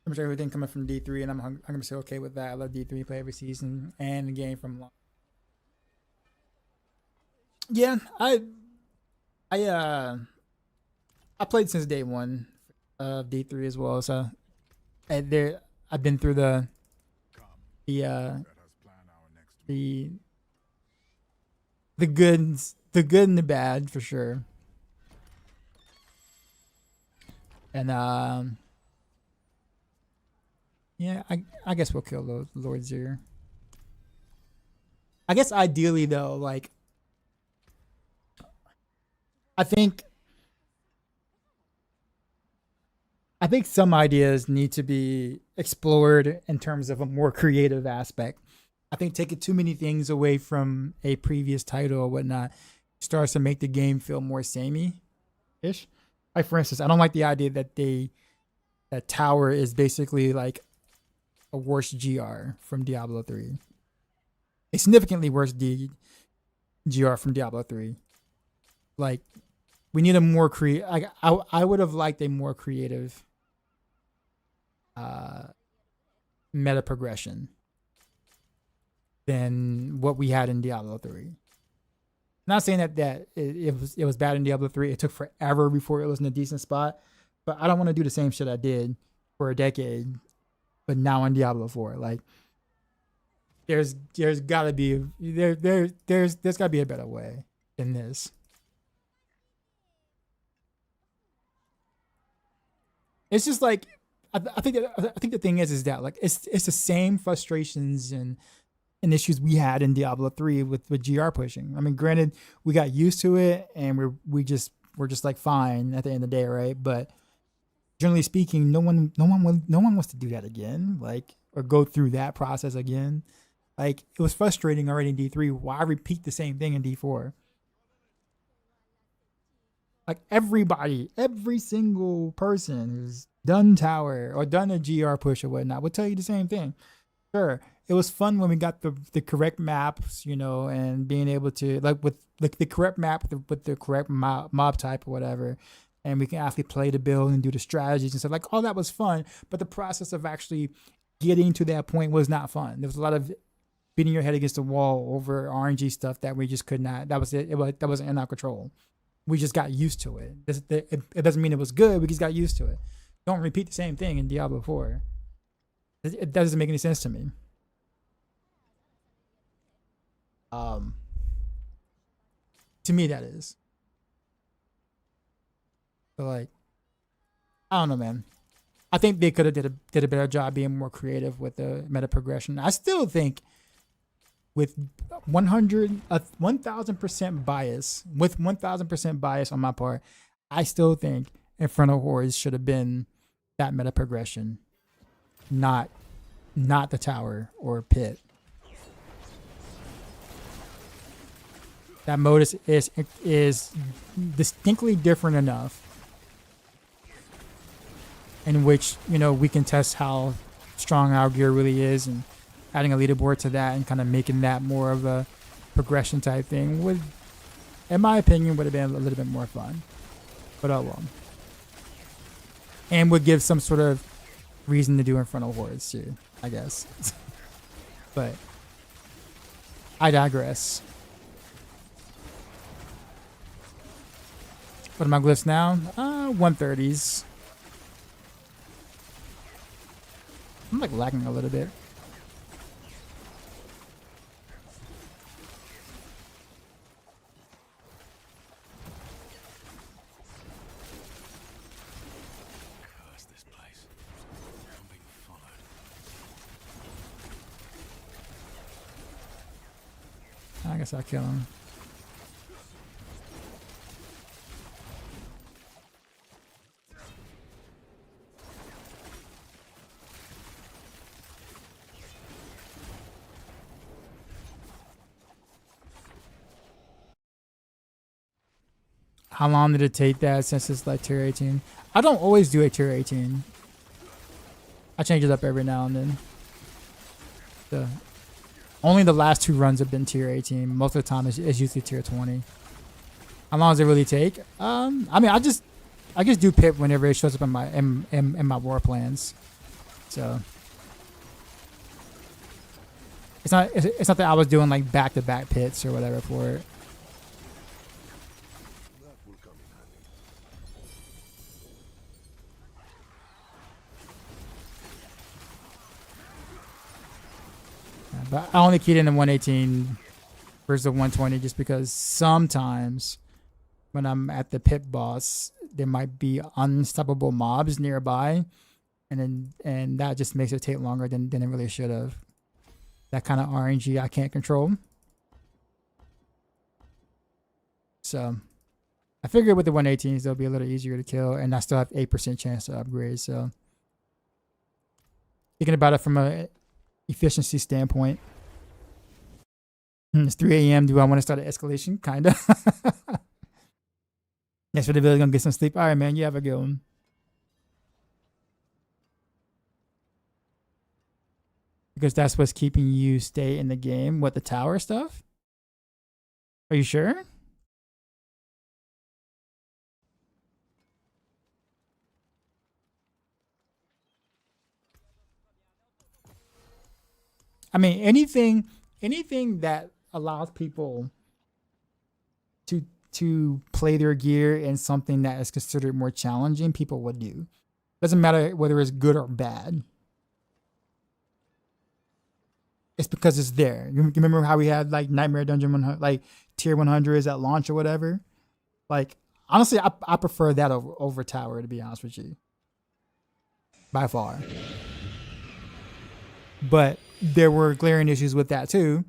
I'm sure everything coming from D3, and I'm gonna say okay with that. I love D3, play every season and the game from long. Yeah, I played since day one of D3 as well, so I've been through the good and the bad for sure. And yeah, I guess we'll kill Lord Zir. I guess ideally though, like, I think some ideas need to be explored in terms of a more creative aspect. I think taking too many things away from a previous title or whatnot starts to make the game feel more samey-ish. Like, for instance, I don't like the idea that Tower is basically like a worse GR from Diablo 3. A significantly worse GR from Diablo 3. Like, we need a more I would have liked a more creative meta progression than what we had in Diablo 3. Not saying that it was bad in Diablo 3. It took forever before it was in a decent spot, but I don't want to do the same shit I did for a decade, but now in Diablo 4. Like, there's gotta be there's gotta be a better way than this. It's just like I think the thing is that like it's the same frustrations and issues we had in Diablo 3 with GR pushing. I mean, granted, we got used to it and we're just like fine at the end of the day, right? But generally speaking, no one wants to do that again, like, or go through that process again. Like, it was frustrating already in D3. Why repeat the same thing in D4? Like, every single person who's done Tower or done a GR push or whatnot will tell you the same thing. Sure, it was fun when we got the correct maps, and being able to, like, with the correct map with the correct mob type or whatever, and we can actually play the build and do the strategies and stuff. Like, all that was fun, but the process of actually getting to that point was not fun. There was a lot of beating your head against the wall over RNG stuff that we just could not. That was it. That wasn't in our control. We just got used to it. It doesn't mean it was good. We just got used to it. Don't repeat the same thing in Diablo 4. It doesn't make any sense to me. To me, that is. So, like, I don't know, man. I think they could have did a better job being more creative with the meta progression. I still think with 1,000% bias, with 1,000% bias on my part, I still think Infernal Hordes should have been that meta progression, not the Tower or Pit. That mode is distinctly different enough in which we can test how strong our gear really is, and adding a leaderboard to that and kind of making that more of a progression type thing would, in my opinion, would have been a little bit more fun. But oh well. And would give some sort of reason to do Infernal Hordes too, I guess. But I digress. What are my glyphs now? 130s. I'm like lagging a little bit. Curse this place. I'm being followed. I guess I'll kill him. How long did it take that since it's like tier 18? I don't always do a tier 18. I change it up every now and then. Only the last 2 runs have been tier 18. Most of the time it's usually tier 20. How long does it really take? I mean, I just do pip whenever it shows up in my war plans. So it's not that I was doing like back-to-back pits or whatever for it. That will come in handy. But I only keyed in the 118 versus the 120 just because sometimes when I'm at the pit boss, there might be unstoppable mobs nearby, and that just makes it take longer than it really should have. That kind of RNG I can't control. So I figured with the 118s they'll be a little easier to kill, and I still have 8% chance to upgrade. So thinking about it from a efficiency standpoint. It's 3 a.m. Do I want to start an escalation? Kinda. Next for the video, gonna get some sleep. All right, man. You have a good one. Because that's what's keeping you stay in the game. What, the tower stuff? Are you sure? I mean, anything that allows people to play their gear in something that is considered more challenging, people would do. Doesn't matter whether it's good or bad. It's because it's there. You remember how we had like Nightmare Dungeon 100, like tier 100s at launch or whatever? Like, honestly, I prefer that over tower, to be honest with you. By far. But there were glaring issues with that too.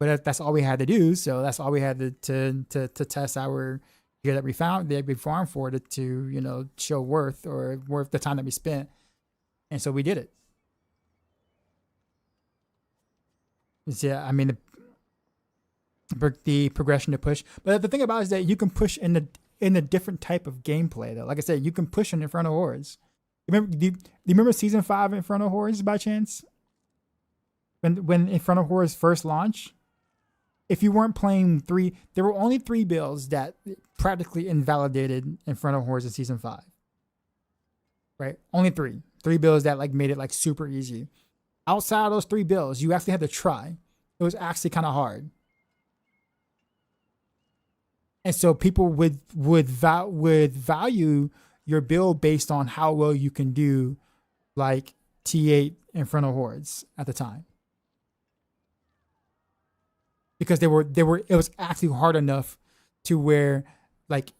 But that's all we had to do. So that's all we had to test our gear that we found, that we farmed for, to show worth the time that we spent. And so we did it. Yeah, I mean the progression to push. But the thing about it is that you can push in a different type of gameplay though. Like I said, you can push in Infernal Hordes. Do you remember season 5 Infernal Hordes by chance? When Infernal Hordes first launched, if you weren't playing 3, there were only 3 builds that practically invalidated Infernal Hordes in season 5. Right? Only 3 builds that like made it like super easy. Outside of those 3 builds, you actually had to try. It was actually kind of hard. And so people would value your build based on how well you can do like T8 Infernal Hordes at the time. Because it was actually hard enough to where like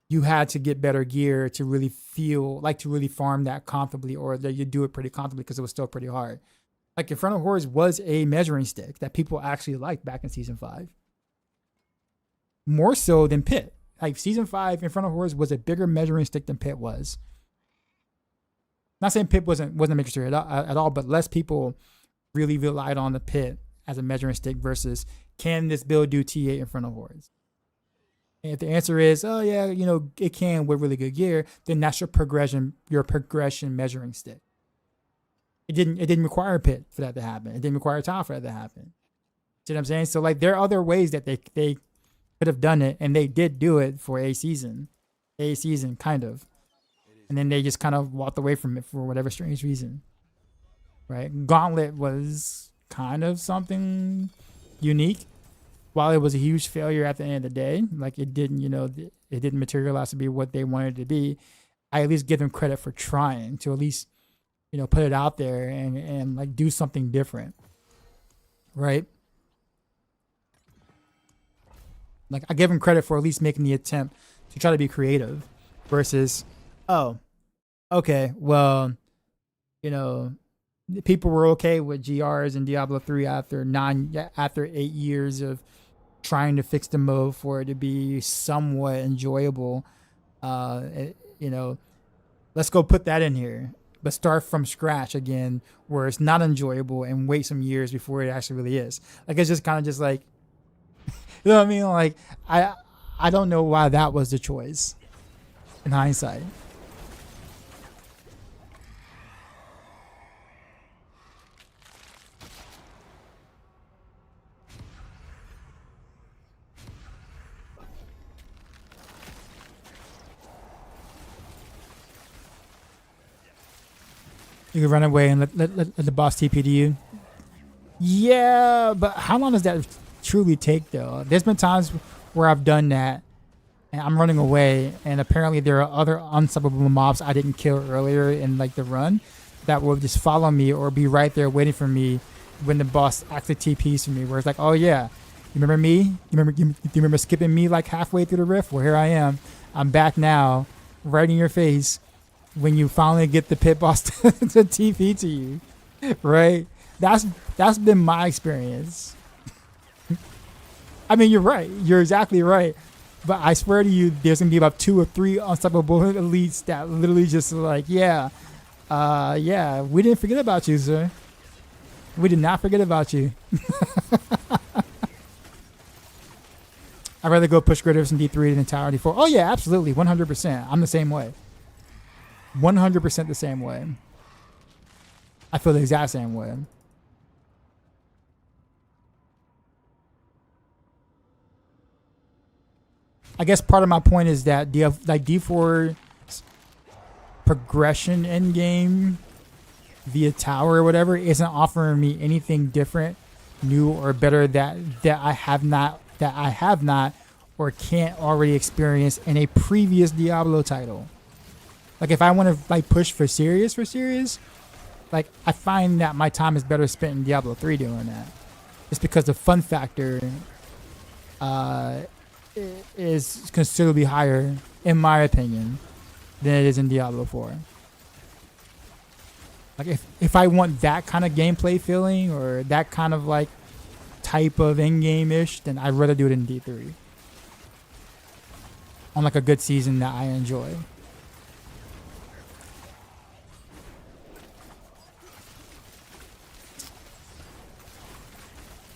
you had to get better gear to really farm that comfortably, or that you do it pretty comfortably because it was still pretty hard. Like Infernal Hordes was a measuring stick that people actually liked back in season 5. More so than Pit. Like season 5, Infernal Hordes was a bigger measuring stick than Pit was. Not saying Pit wasn't a measuring stick at all, but less people really relied on the Pit as a measuring stick versus, can this build do T8 Infernal Hordes? And if the answer is, oh yeah, it can with really good gear, then that's your progression measuring stick. It didn't require a pit for that to happen. It didn't require a tile for that to happen. See what I'm saying? So like there are other ways that they could have done it, and they did do it for a season kind of, and then they just kind of walked away from it for whatever strange reason. Right? Gauntlet was kind of something unique. While it was a huge failure at the end of the day, like it didn't, it didn't materialize to be what they wanted it to be. I at least give them credit for trying to at least, put it out there and like do something different. Right? Like I give them credit for at least making the attempt to try to be creative versus, oh, okay, well, people were okay with GRs in Diablo 3 after 8 years of trying to fix the mode for it to be somewhat enjoyable. Let's go put that in here, but start from scratch again where it's not enjoyable and wait some years before it actually really is. Like it's just kind of just like, you know what I mean? Like I don't know why that was the choice in hindsight. You can run away and let the boss TP to you. Yeah, but how long does that truly take though? There's been times where I've done that and I'm running away, and apparently there are other unstoppable mobs I didn't kill earlier in like the run that will just follow me or be right there waiting for me when the boss actually TPs for me. Where it's like, oh yeah, you remember me? You remember skipping me like halfway through the rift? Well, here I am. I'm back now, right in your face. When you finally get the pit boss to TP to you, right? That's been my experience. I mean, you're right. You're exactly right. But I swear to you, there's gonna be about 2 or 3 unstoppable elites that literally just like, yeah, we didn't forget about you, sir. We did not forget about you. I'd rather go push Greater in D3 than Tower D4. Oh yeah, absolutely, 100%. I'm the same way. 100% the same way. I feel the exact same way. I guess part of my point is that D4 progression end game via tower or whatever isn't offering me anything different, new or better that I have not or can't already experience in a previous Diablo title. Like if I want to like push for serious, like I find that my time is better spent in Diablo 3 doing that. It's because the fun factor is considerably higher, in my opinion, than it is in Diablo 4. Like if I want that kind of gameplay feeling or that kind of like type of in-game-ish, then I'd rather do it in D3. On like a good season that I enjoy.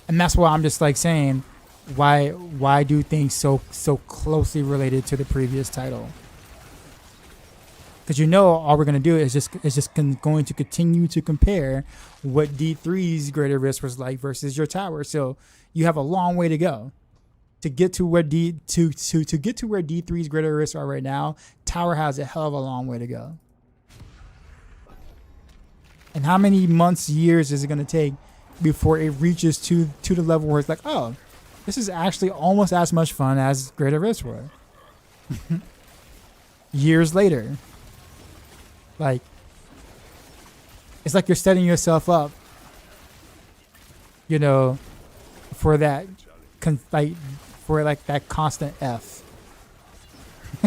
And that's why I'm just like saying, why do things so closely related to the previous title? Because all we're gonna do is going to continue to compare what D3's Greater Risk was like versus your tower. So you have a long way to go to get to where to get to where D3's Greater Risks are right now. Tower has a hell of a long way to go. And how many months, years is it gonna take before it reaches to the level where it's like, oh, this is actually almost as much fun as Greater Risk were. Years later. Like, it's like you're setting yourself up, for that, for like that constant F.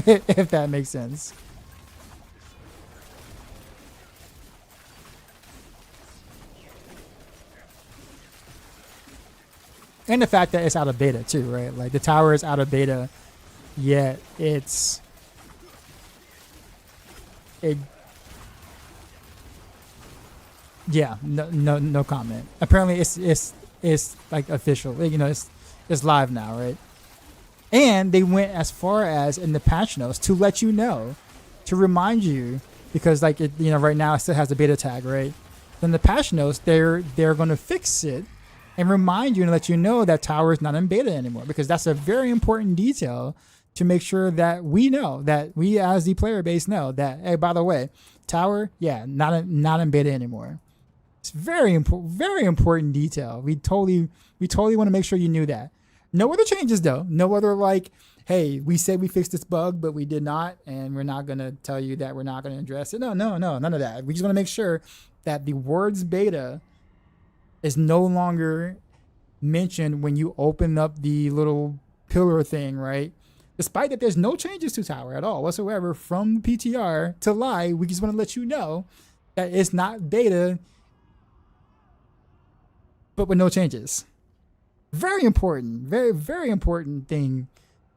If that makes sense. And the fact that it's out of beta too, right? Like the tower is out of beta, yet no comment. Apparently it's like official. It's live now, right? And they went as far as in the patch notes to let you know, to remind you, because right now it still has the beta tag, right? then the patch notes they're going to fix it and remind you and let you know that tower is not in beta anymore, because that's a very important detail to make sure that we know, that we as the player base know that, hey, by the way, tower, yeah, not in beta anymore. It's very important detail. We totally want to make sure you knew that. No other changes though. No other like, hey, we said we fixed this bug, but we did not, and we're not gonna tell you that we're not gonna address it. No, none of that. We just want to make sure that the words beta is no longer mentioned when you open up the little pillar thing, right? Despite that there's no changes to tower at all whatsoever from PTR to live, we just want to let you know that it's not beta, but with no changes. Very important, very important thing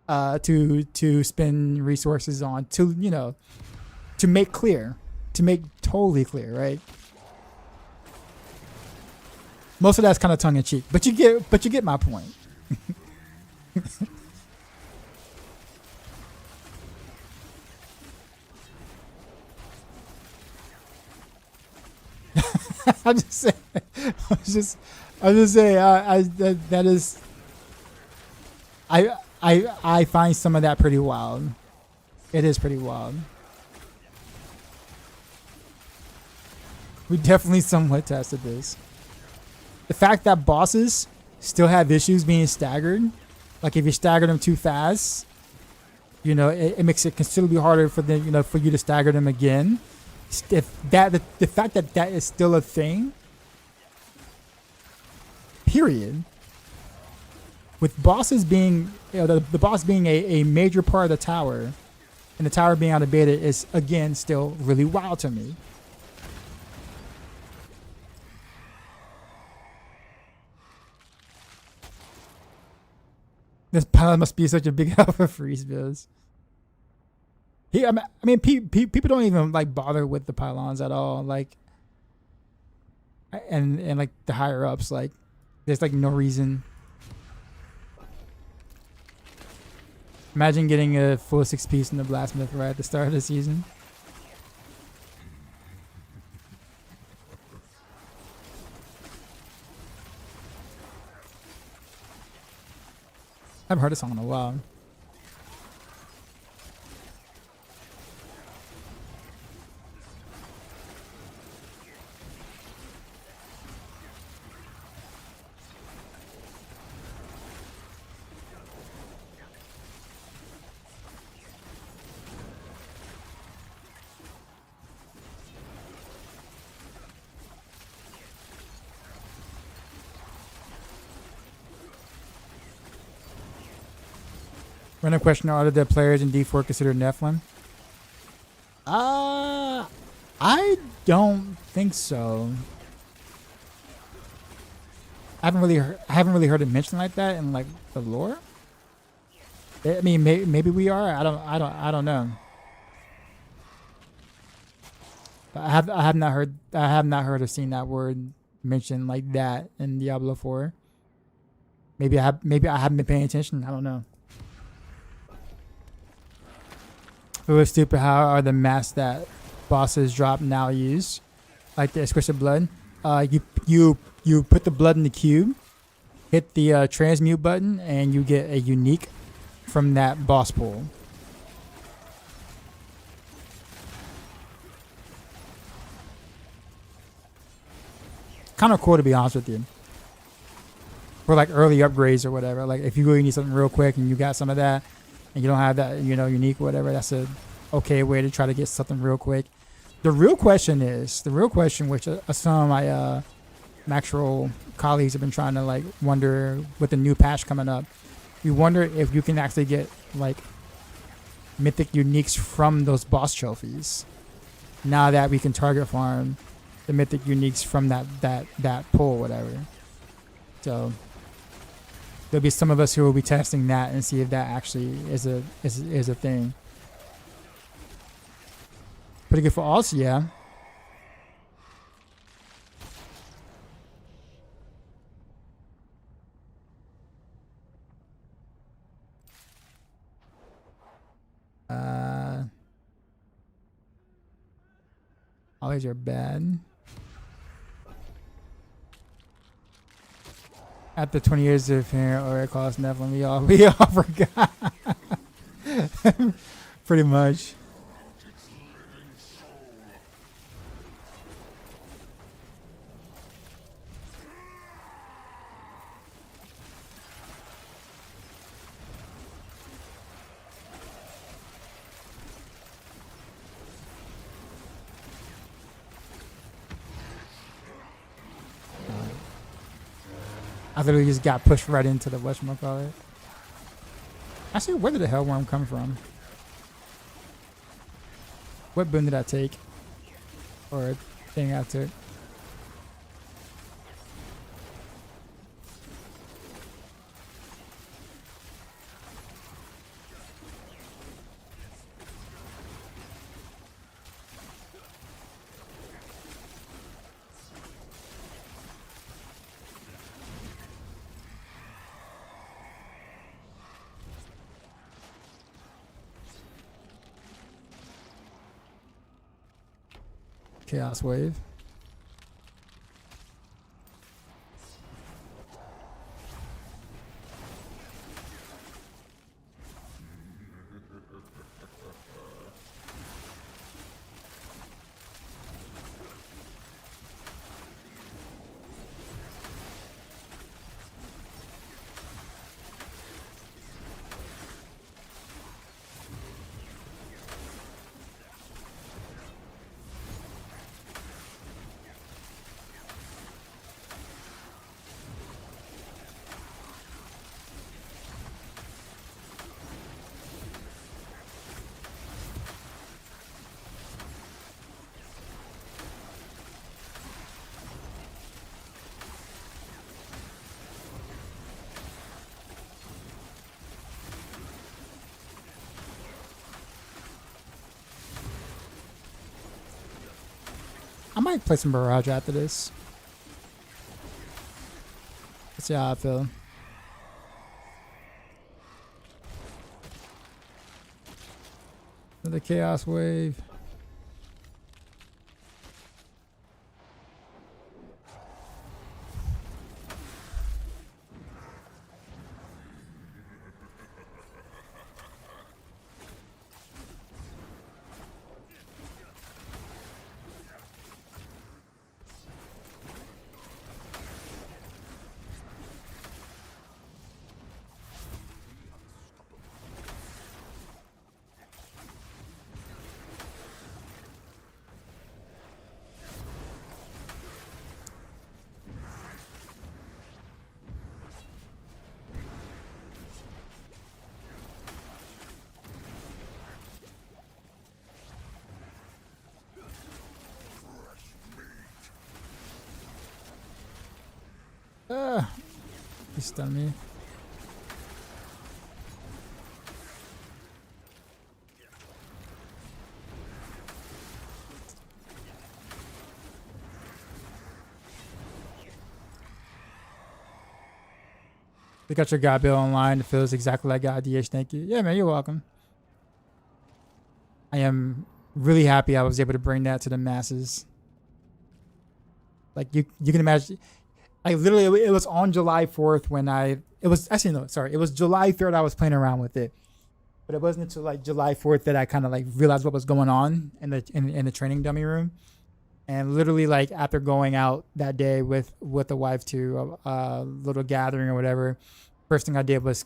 to spend resources on, to, you know, to make clear, to make totally clear, right? Most of that's kind of tongue in cheek, but you get my point. I'm just saying. I'm just saying. That is. I find some of that pretty wild. It is pretty wild. We definitely somewhat tested this. The fact that bosses still have issues being staggered, like if you stagger them too fast, you know, it makes it considerably harder for them, you know, for you to stagger them again. If that the fact that that is still a thing, period. With bosses being, you know, the boss being a major part of the tower, and the tower being out of beta is again still really wild to me. This pilot must be such a big help for freeze bills. I mean, people don't even like bother with the pylons at all. Like, and like the higher ups, like, there's like no reason. Imagine getting a full 6 piece in the Blasphemous right at the start of the season. I haven't heard a song in a while. Random question: are the players in D4 considered Nephilim? I don't think so. I haven't really heard it mentioned like that in like the lore. I mean, maybe we are. I don't know. I have not heard or seen that word mentioned like that in Diablo 4. Maybe I haven't been paying attention. I don't know. It was stupid. How are the masks that bosses drop now used? Like the Exquisite Blood. You put the blood in the cube, hit the transmute button, and you get a unique from that boss pool. Kind of cool, to be honest with you. For like early upgrades or whatever. Like if you really need something real quick and you got some of that, and you don't have that, you know, unique or whatever, that's a okay way to try to get something real quick. The real question, which some of my actual colleagues have been trying to like wonder with the new patch coming up, you wonder if you can actually get like mythic uniques from those boss trophies. Now that we can target farm the mythic uniques from that pull, whatever. So there'll be some of us who will be testing that and see if that actually is a thing. Pretty good for us, yeah. Always are bad. After 20 years of hearing Aura calls Nephilim, we all forgot. Pretty much. I literally just got pushed right into the whatchamacallit. Actually, where did the Hellworm come from? What boon did I take? Or thing I took? Chaos Wave. I might play some Barrage after this. Let's see how I feel. Another Chaos Wave. He stunned me. We got your God Bill online. It feels exactly like God DH. Thank you. Yeah, man, you're welcome. I am really happy I was able to bring that to the masses. Like you can imagine. Like literally, it was on July 4th when it was July 3rd I was playing around with it, but it wasn't until like July 4th that I kind of like realized what was going on in the training dummy room, and literally like after going out that day with the wife to a little gathering or whatever, first thing I did was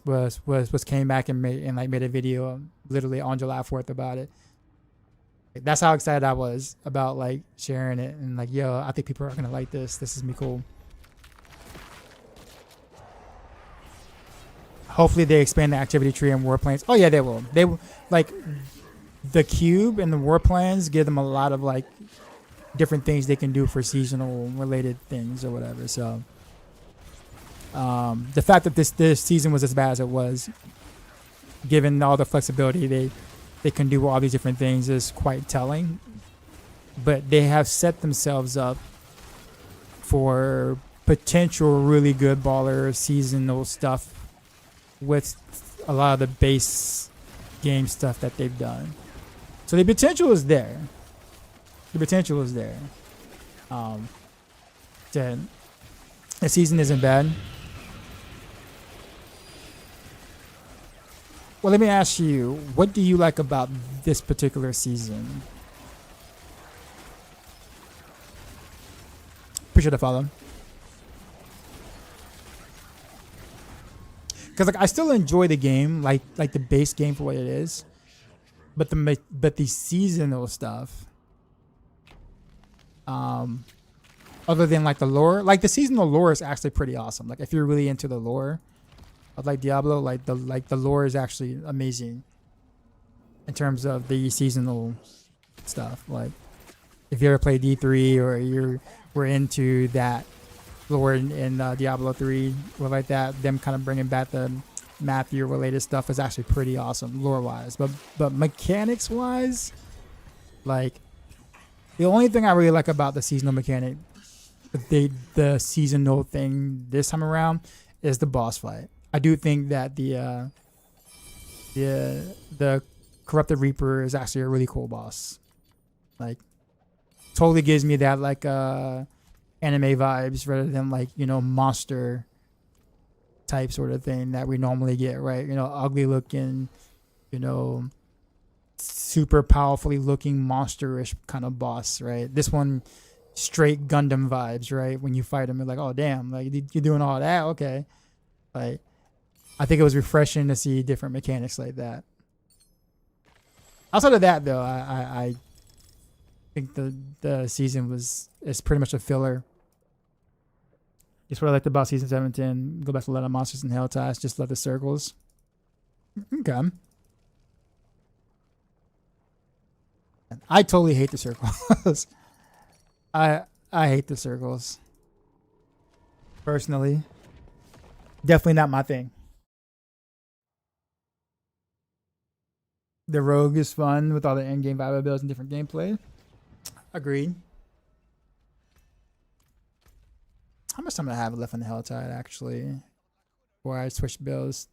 came back and made a video literally on July 4th about it. Like, that's how excited I was about like sharing it and like, yo, I think people are gonna like this. This is me cool. Hopefully they expand the activity tree and war plans. Oh yeah, they will. They will, like the cube and the war plans give them a lot of like different things they can do for seasonal related things or whatever. So the fact that this season was as bad as it was, given all the flexibility they can do all these different things, is quite telling. But they have set themselves up for potential really good baller seasonal stuff with a lot of the base game stuff that they've done. So the potential is there. The season isn't bad. Well, let me ask you, what do you like about this particular season? Appreciate the follow. Because like I still enjoy the game, like the base game for what it is, but the seasonal stuff, other than like the lore, like the seasonal lore is actually pretty awesome. Like if you're really into the lore of like Diablo, like the lore is actually amazing in terms of the seasonal stuff. Like if you ever played D3 or were into that lore in Diablo 3 or like that, them kind of bringing back the Matthew related stuff is actually pretty awesome lore wise. But mechanics wise, like the only thing I really like about the seasonal mechanic, the seasonal thing this time around, is the boss fight. I do think that the Corrupted Reaper is actually a really cool boss. Like totally gives me that like anime vibes rather than like, you know, monster type sort of thing that we normally get, right? You know, ugly looking, you know, super powerfully looking monsterish kind of boss, right? This one straight Gundam vibes, right? When you fight him, you're like, oh damn, like you're doing all that, okay. Like I think it was refreshing to see different mechanics like that. Outside of that though, I think the season is pretty much a filler. It's what I liked about season 17. Go back to a lot of monsters and hell ties, just love the circles. Okay. I totally hate the circles. I hate the circles. Personally. Definitely not my thing. The rogue is fun with all the in-game vibe builds and different gameplay. Agreed. How much time do I have left on the Helltide actually? Before I switch builds?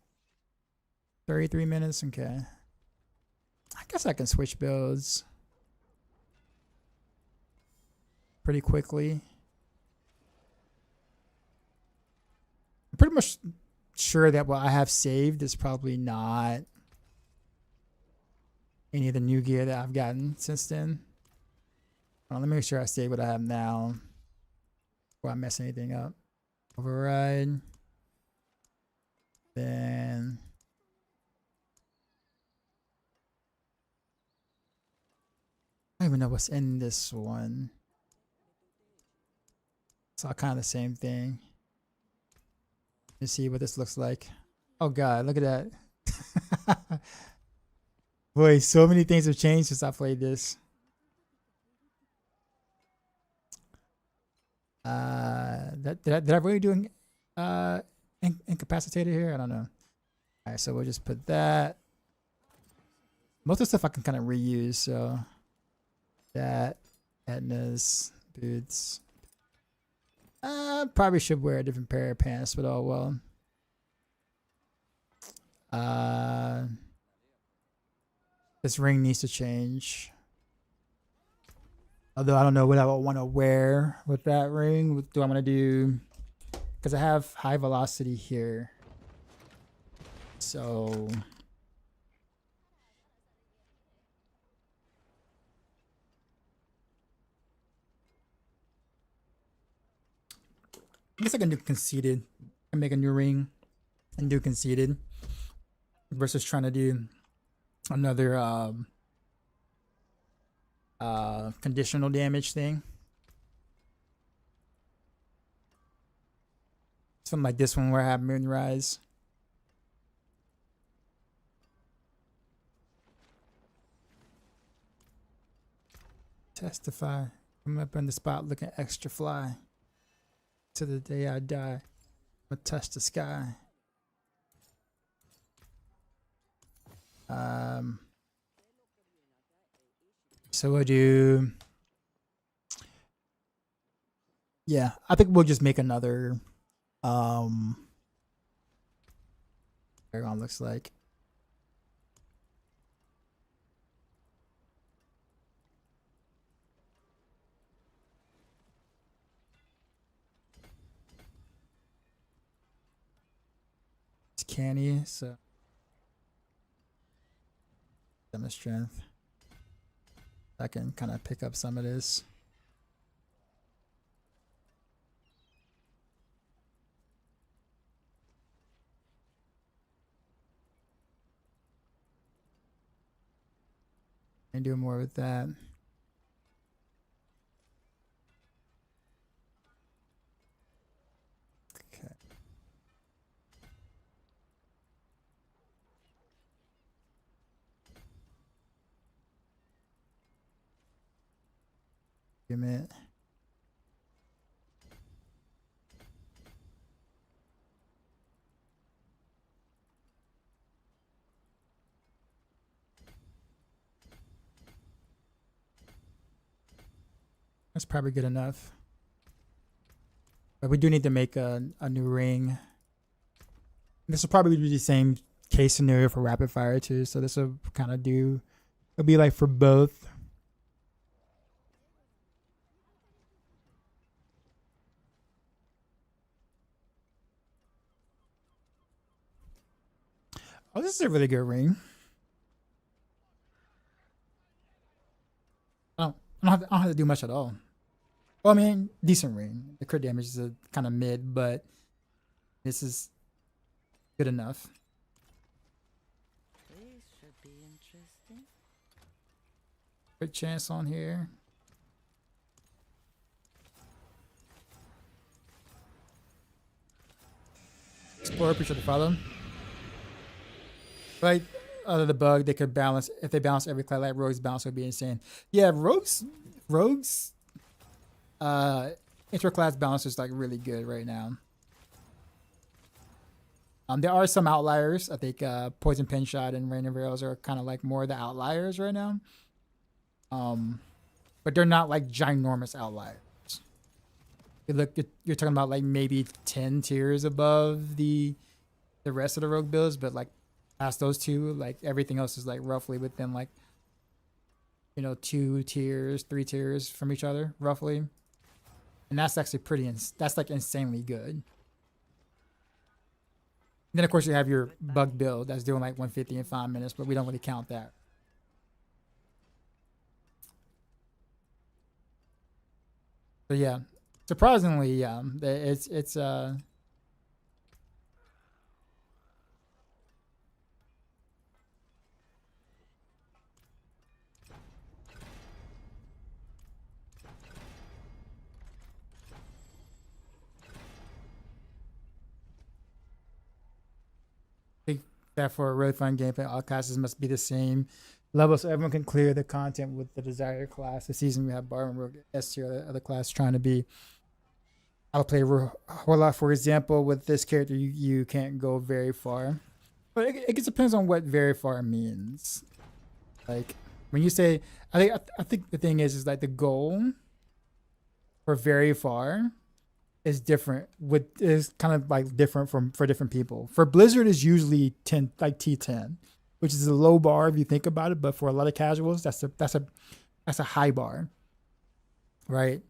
33 minutes? Okay. I guess I can switch builds pretty quickly. I'm pretty much sure that what I have saved is probably not any of the new gear that I've gotten since then. Let me make sure I save what I have now before I mess anything up. Override. Then I don't even know what's in this one. It's all kind of the same thing. Let's see what this looks like. Oh god, look at that. Boy, so many things have changed since I played this. Did I really do incapacitated here? I don't know. Alright, so we'll just put that. Most of the stuff I can kind of reuse, so that, Etna's, boots. Probably should wear a different pair of pants, but oh well. This ring needs to change. Although I don't know what I would want to wear with that ring. What do I want to do? Because I have high velocity here. So I guess I can do conceited and make a new ring and do conceited versus trying to do another conditional damage thing. Something like this one where I have Moonrise. Testify. I'm up in the spot looking extra fly. To the day I die, I'ma touch the sky. So we'll do. Yeah, I think we'll just make another. Paragon looks like. It's canny, so 7 strength. I can kind of pick up some of this. And do more with that. Okay. Give me it. That's probably good enough. But we do need to make a new ring. This will probably be the same case scenario for rapid fire too. So this will kind of do, it'll be like for both. Oh, this is a really good ring. I don't have to do much at all. Well, I mean, decent ring. The crit damage is a kind of mid, but this is good enough. This should be interesting. Good chance on here. Explorer, appreciate the follow. Right, the bug, they could balance, if they balance every class like Rogue's balance would be insane. Yeah, Rogue's interclass balance is like really good right now. There are some outliers. I think Poison Pen Shot and Rain of Arrows are kind of like more the outliers right now. But they're not like ginormous outliers. You look, you're talking about like maybe 10 tiers above the rest of the Rogue builds, but like past those two, like everything else is like roughly within like, you know, 2 tiers, 3 tiers from each other, roughly. And that's actually pretty, that's like insanely good. And then of course you have your bug build that's doing like 150 in 5 minutes, but we don't really count that. But yeah, surprisingly, yeah, it's that for a really fun gameplay, all classes must be the same level so everyone can clear the content with the desired class. This season we have Barbara, Rogue, S tier, the other class trying to be. I'll play Warlock, for example. With this character, you can't go very far. But it just depends on what very far means. Like, when you say, I think the thing is like the goal for very far is different, is kind of like different for different people. For Blizzard is usually 10, like T10, which is a low bar if you think about it, but for a lot of casuals that's a high bar, right?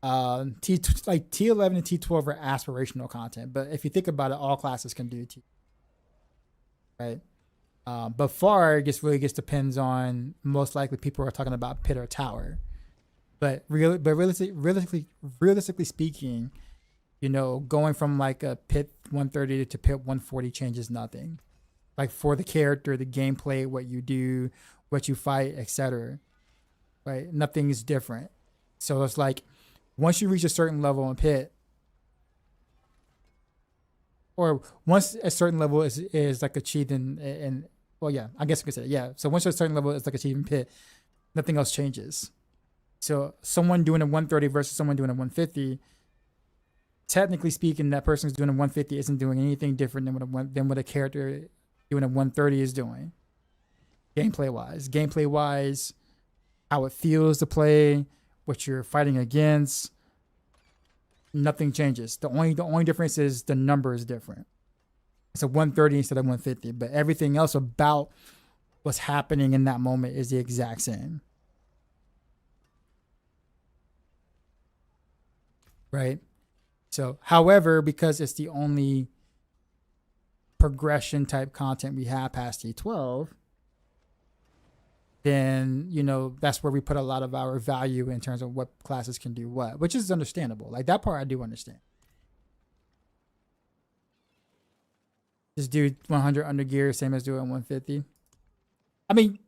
Like T11 and T12 are aspirational content, but if you think about it, all classes can do T, right? But far it really depends on, most likely people are talking about pit or tower, but realistically speaking, you know, going from like a pit 130 to pit 140 changes nothing. Like for the character, the gameplay, what you do, what you fight, etc. Right? Nothing is different. So it's like once you reach a certain level in pit, or once a certain level is like achieved in well, yeah, I guess you could say, yeah. So once a certain level is like achieved in pit, nothing else changes. So someone doing a 130 versus someone doing a 150, technically speaking, that person's doing a 150 isn't doing anything different than what a character doing a 130 is doing. Gameplay wise, how it feels to play, what you're fighting against, nothing changes. The only difference is the number is different. It's a 130 instead of 150, but everything else about what's happening in that moment is the exact same. Right? So, however, because it's the only progression type content we have past T12, then that's where we put a lot of our value in terms of what classes can do what, which is understandable. Like that part I do understand. Just do 100 under gear, same as doing 150. I mean,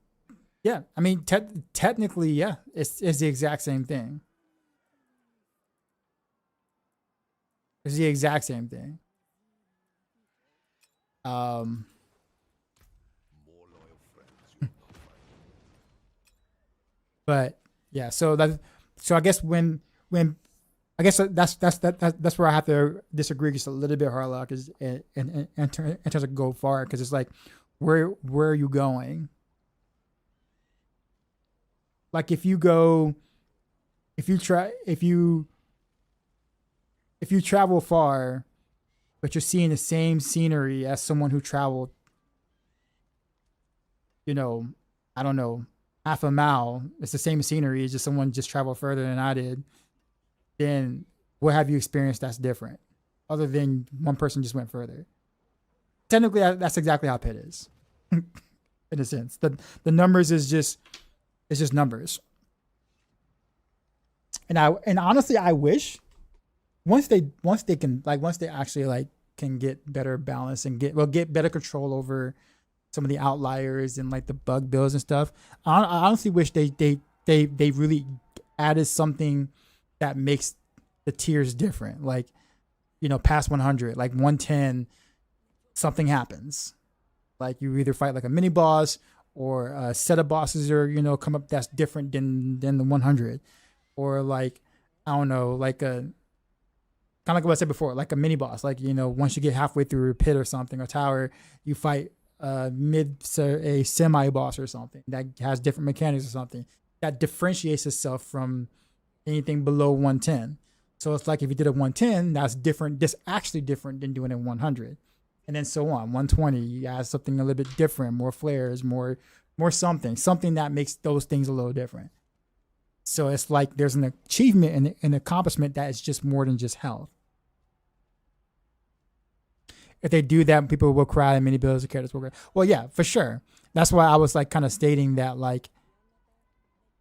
yeah. I mean, technically, yeah, it's the exact same thing. It's the exact same thing. But yeah, so I guess when I guess that's where I have to disagree just a little bit, Harlock, is in terms of go far, because it's like where are you going? Like if you travel far, but you're seeing the same scenery as someone who traveled, I don't know, half a mile. It's the same scenery. It's just someone just traveled further than I did. Then what have you experienced that's different, other than one person just went further? Technically, that's exactly how Pit is, in a sense. The numbers is just numbers. And honestly, I wish once they actually can get better balance and get better control over some of the outliers and like the bug builds and stuff. I honestly wish they really added something that makes the tiers different. Like, past 100, like 110, something happens. Like you either fight like a mini boss or a set of bosses or come up that's different than the 100, or like I don't know, like a kind of like what I said before, like a mini boss. Like once you get halfway through a pit or something, or tower, you fight a semi boss or something that has different mechanics or something that differentiates itself from anything below 110. So it's like if you did a 110, that's different. That's actually different than doing it 100, and then so on. 120, you add something a little bit different, more flares, more something that makes those things a little different. So it's like there's an achievement and an accomplishment that is just more than just health. If they do that, people will cry and many builders and characters will cry. Well, yeah, for sure. That's why I was like kind of stating that, like,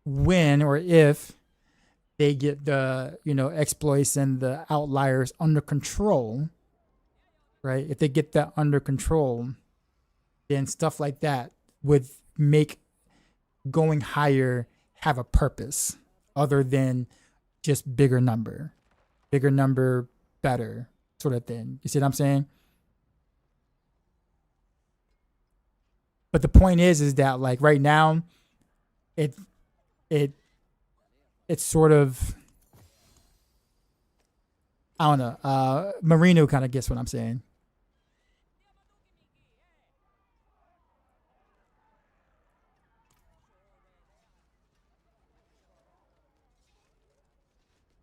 when or if they get the exploits and the outliers under control, right? If they get that under control, then stuff like that would make going higher have a purpose other than just bigger number, better sort of thing. You see what I'm saying? But the point is that like right now, it's sort of, I don't know. Marino kind of gets what I'm saying.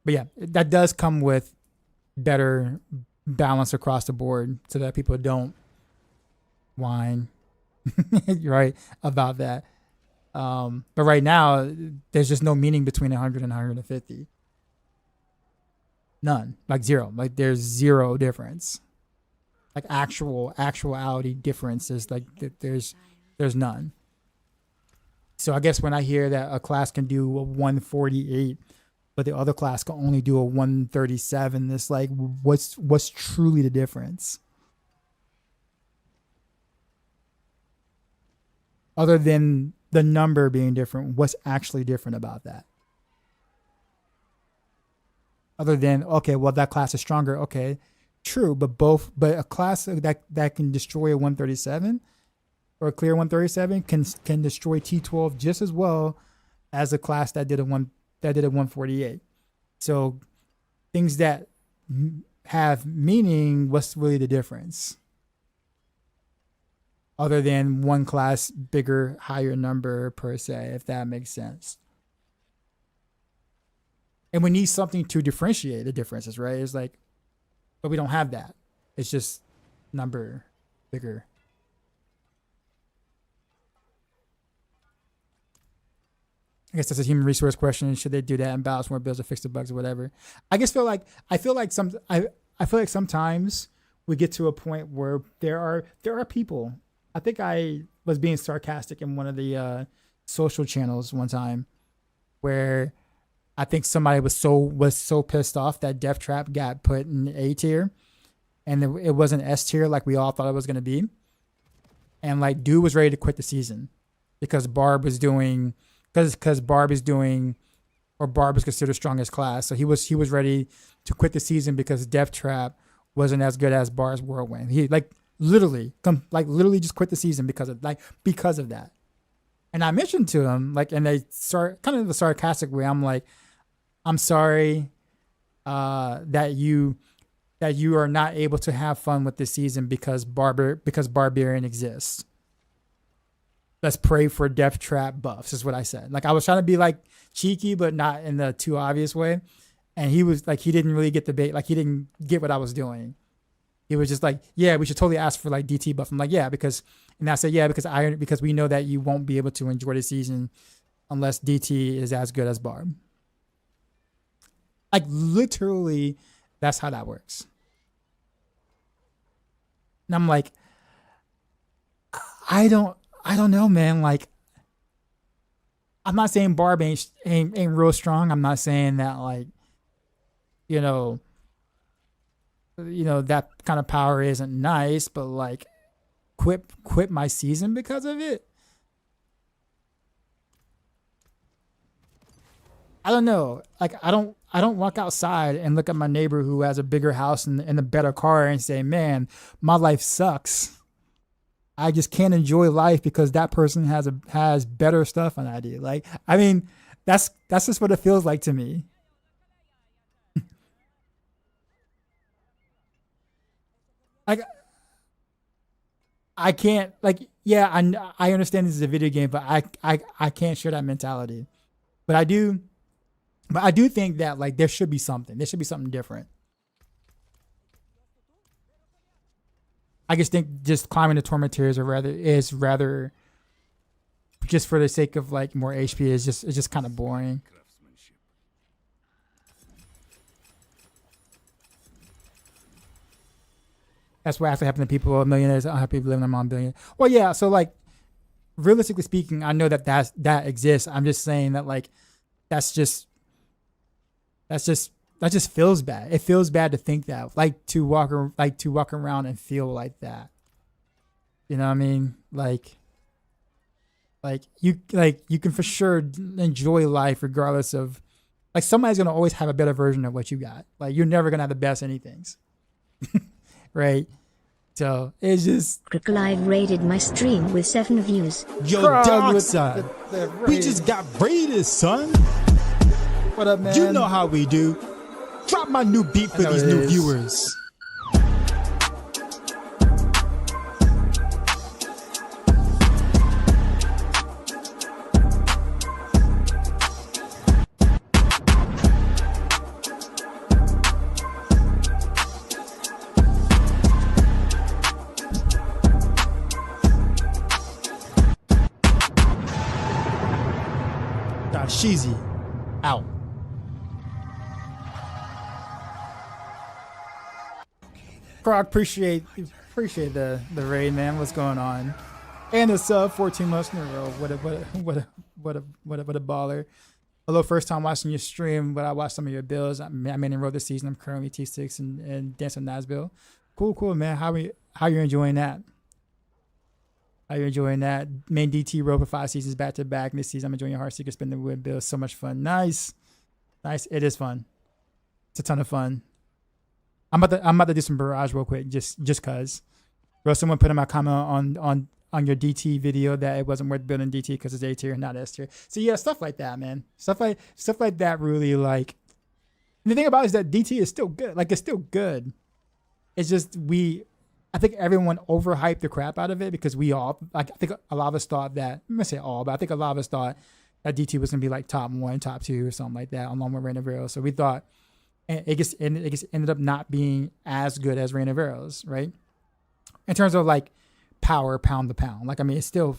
But yeah, that does come with better balance across the board so that people don't whine right about that. But right now, there's just no meaning between 100 and 150. None. Like zero. Like there's zero difference. Like actuality differences. Like there's none. So I guess when I hear that a class can do a 148, but the other class can only do a 137, it's like, what's truly the difference? Other than the number being different, what's actually different about that? Other than, okay, well, that class is stronger. Okay, true, but a class that can destroy a 137 or clear 137 can destroy T12 just as well as a class that did a 148. So things that have meaning, what's really the difference? Other than one class, bigger, higher number per se, if that makes sense. And we need something to differentiate the differences, right? It's like, but we don't have that. It's just number bigger. I guess that's a human resource question. Should they do that and balance more builds or fix the bugs or whatever? I feel like sometimes we get to a point where there are people. I think I was being sarcastic in one of the social channels one time where I think somebody was so pissed off that Death Trap got put in A tier, and it wasn't S tier like we all thought it was gonna be. And like, dude was ready to quit the season because Barb was doing, because Barb is doing, or Barb is considered strongest class. So he was ready to quit the season because Death Trap wasn't as good as Barb's Whirlwind. He like literally just quit the season because of that. And I mentioned to him, like, and they start kind of the sarcastic way. I'm like, I'm sorry that you are not able to have fun with this season because Barbarian exists. Let's pray for Death Trap buffs, is what I said. Like, I was trying to be like cheeky, but not in the too obvious way. And he was like, he didn't really get the bait. Like, he didn't get what I was doing. He was just like, yeah, we should totally ask for like DT buff. I'm like, yeah, and I said, yeah, because we know that you won't be able to enjoy the season unless DT is as good as Barb. Like, literally, that's how that works. And I'm like, I don't know, man. Like, I'm not saying Barb ain't real strong. I'm not saying that, like, you know, that kind of power isn't nice, but like, quit my season because of it. I don't know. Like, I don't walk outside and look at my neighbor who has a bigger house and a better car and say, man, my life sucks. I just can't enjoy life because that person has better stuff than I do. Like, I mean, that's just what it feels like to me. Like, I can't, like, yeah, I understand this is a video game, but I can't share that mentality. But I do think that, like, there should be something different. I just think just climbing the torment tiers is rather just for the sake of like more HP is just kind of boring. Craftsmanship. That's what actually happened to people, millionaires, unhappy living among billion. Well, yeah. So like, realistically speaking, I know that exists. I'm just saying that like, that just feels bad. It feels bad to think that, like, to walk around and feel like that. You know what I mean? Like you can for sure enjoy life regardless of, like, somebody's gonna always have a better version of what you got. Like, you're never gonna have the best anythings, right? So it's just Crocolive raided my stream with 7 views. Yo, Crowd Dark with Side, the we raid. just got raided, son. What up, man? You know how we do. Drop my new beat for know these it new is. viewers. Sheezy out. Croc, appreciate the raid, man. What's going on? And a sub 14 months in a row. What a baller. Although first time watching your stream, but I watched some of your builds. I made enroll this season. I'm currently T6 and dancing Nazbil. Cool, man. How you enjoying that? How you enjoying that? Main DT row for 5 seasons back to back. This season I'm enjoying your Heartseeker spin the win build. So much fun. Nice. It is fun. It's a ton of fun. I'm about to do some barrage real quick, just cause. Bro, someone put in my comment on your DT video that it wasn't worth building DT because it's A tier, not S tier. So yeah, stuff like that, man. Stuff like that really, like. And the thing about it is that DT is still good. Like, it's still good. It's just I think everyone overhyped the crap out of it because we all, like, I think a lot of us thought that, I'm gonna say all, but I think a lot of us thought that DT was gonna be like top 1, top 2 or something like that, along with Reign of Arrows. So we thought, and it just ended up not being as good as Reign of Arrows, right? In terms of like power, pound to pound. Like, I mean, it's still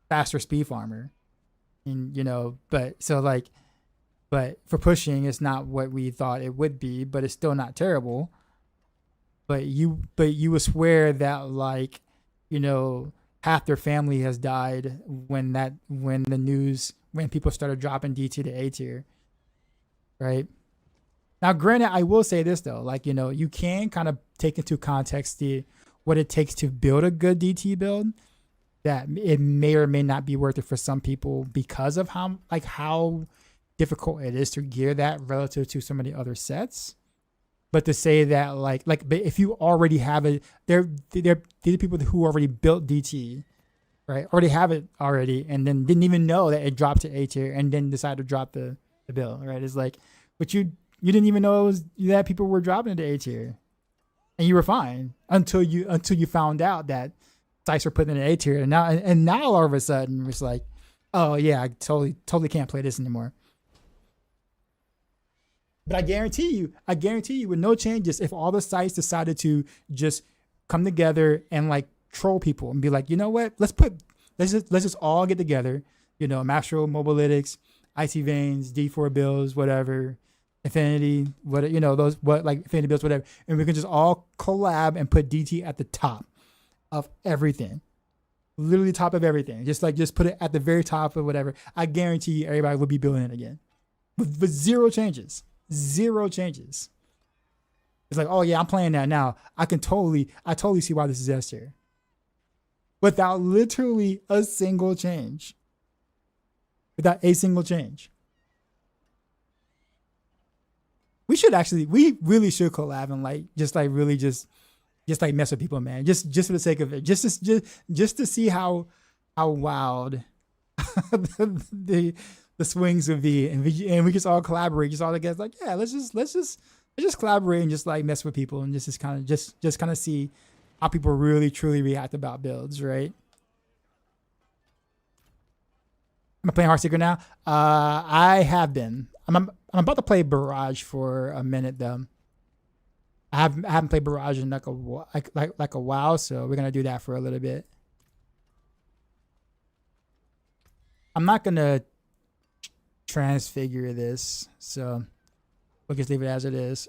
faster speed farmer, and but for pushing, it's not what we thought it would be, but it's still not terrible. But you would swear that, like, half their family has died when people started dropping DT to A tier, right? Now, granted, I will say this though, like, you know, you can kind of take into context what it takes to build a good DT build. That it may or may not be worth it for some people because of how difficult it is to gear that relative to some of the other sets. But to say that but if you already have it, these are people who already built DT, right? Already have it already, and then didn't even know that it dropped to A tier, and then decided to drop the build, right? It's like, but you didn't even know that people were dropping it to A tier, and you were fine until you found out that Dice are putting it in A tier, and now all of a sudden it's like, oh yeah, I totally can't play this anymore. But I guarantee you, with no changes, if all the sites decided to just come together and like troll people and be like, you know what, let's just all get together, you know, Mastro, Mobalytics, Icy Veins, D4 Bills, whatever, Infinity, what, you know, those, what, like Infinity Bills, whatever, and we can just all collab and put DT at the top of everything, literally top of everything, just put it at the very top of whatever. I guarantee you everybody will be building it again with zero changes. It's like, oh yeah, I'm playing that now. I totally see why this is S tier without literally a single change. We really should collab and just mess with people, man. Just for the sake of it. Just to see how wild the swings would be, and we just all collaborate, just all together. Like, yeah, let's just collaborate and just like mess with people and just kind of see how people really truly react about builds, right? Am I playing Heartseeker now? I have been. I'm about to play Barrage for a minute though. I haven't played Barrage in like a while, so we're gonna do that for a little bit. I'm not gonna transfigure this, so we'll just leave it as it is.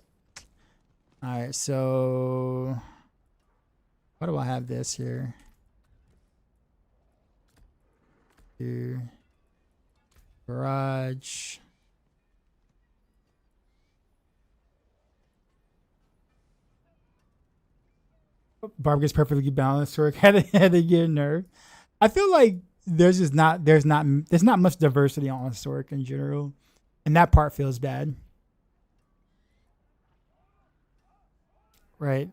All right, so why do I have this here? Barrage. Barb gets perfectly balanced. Sork had to get nerfed. I feel like there's not much diversity on Sork in general, and that part feels bad. Right.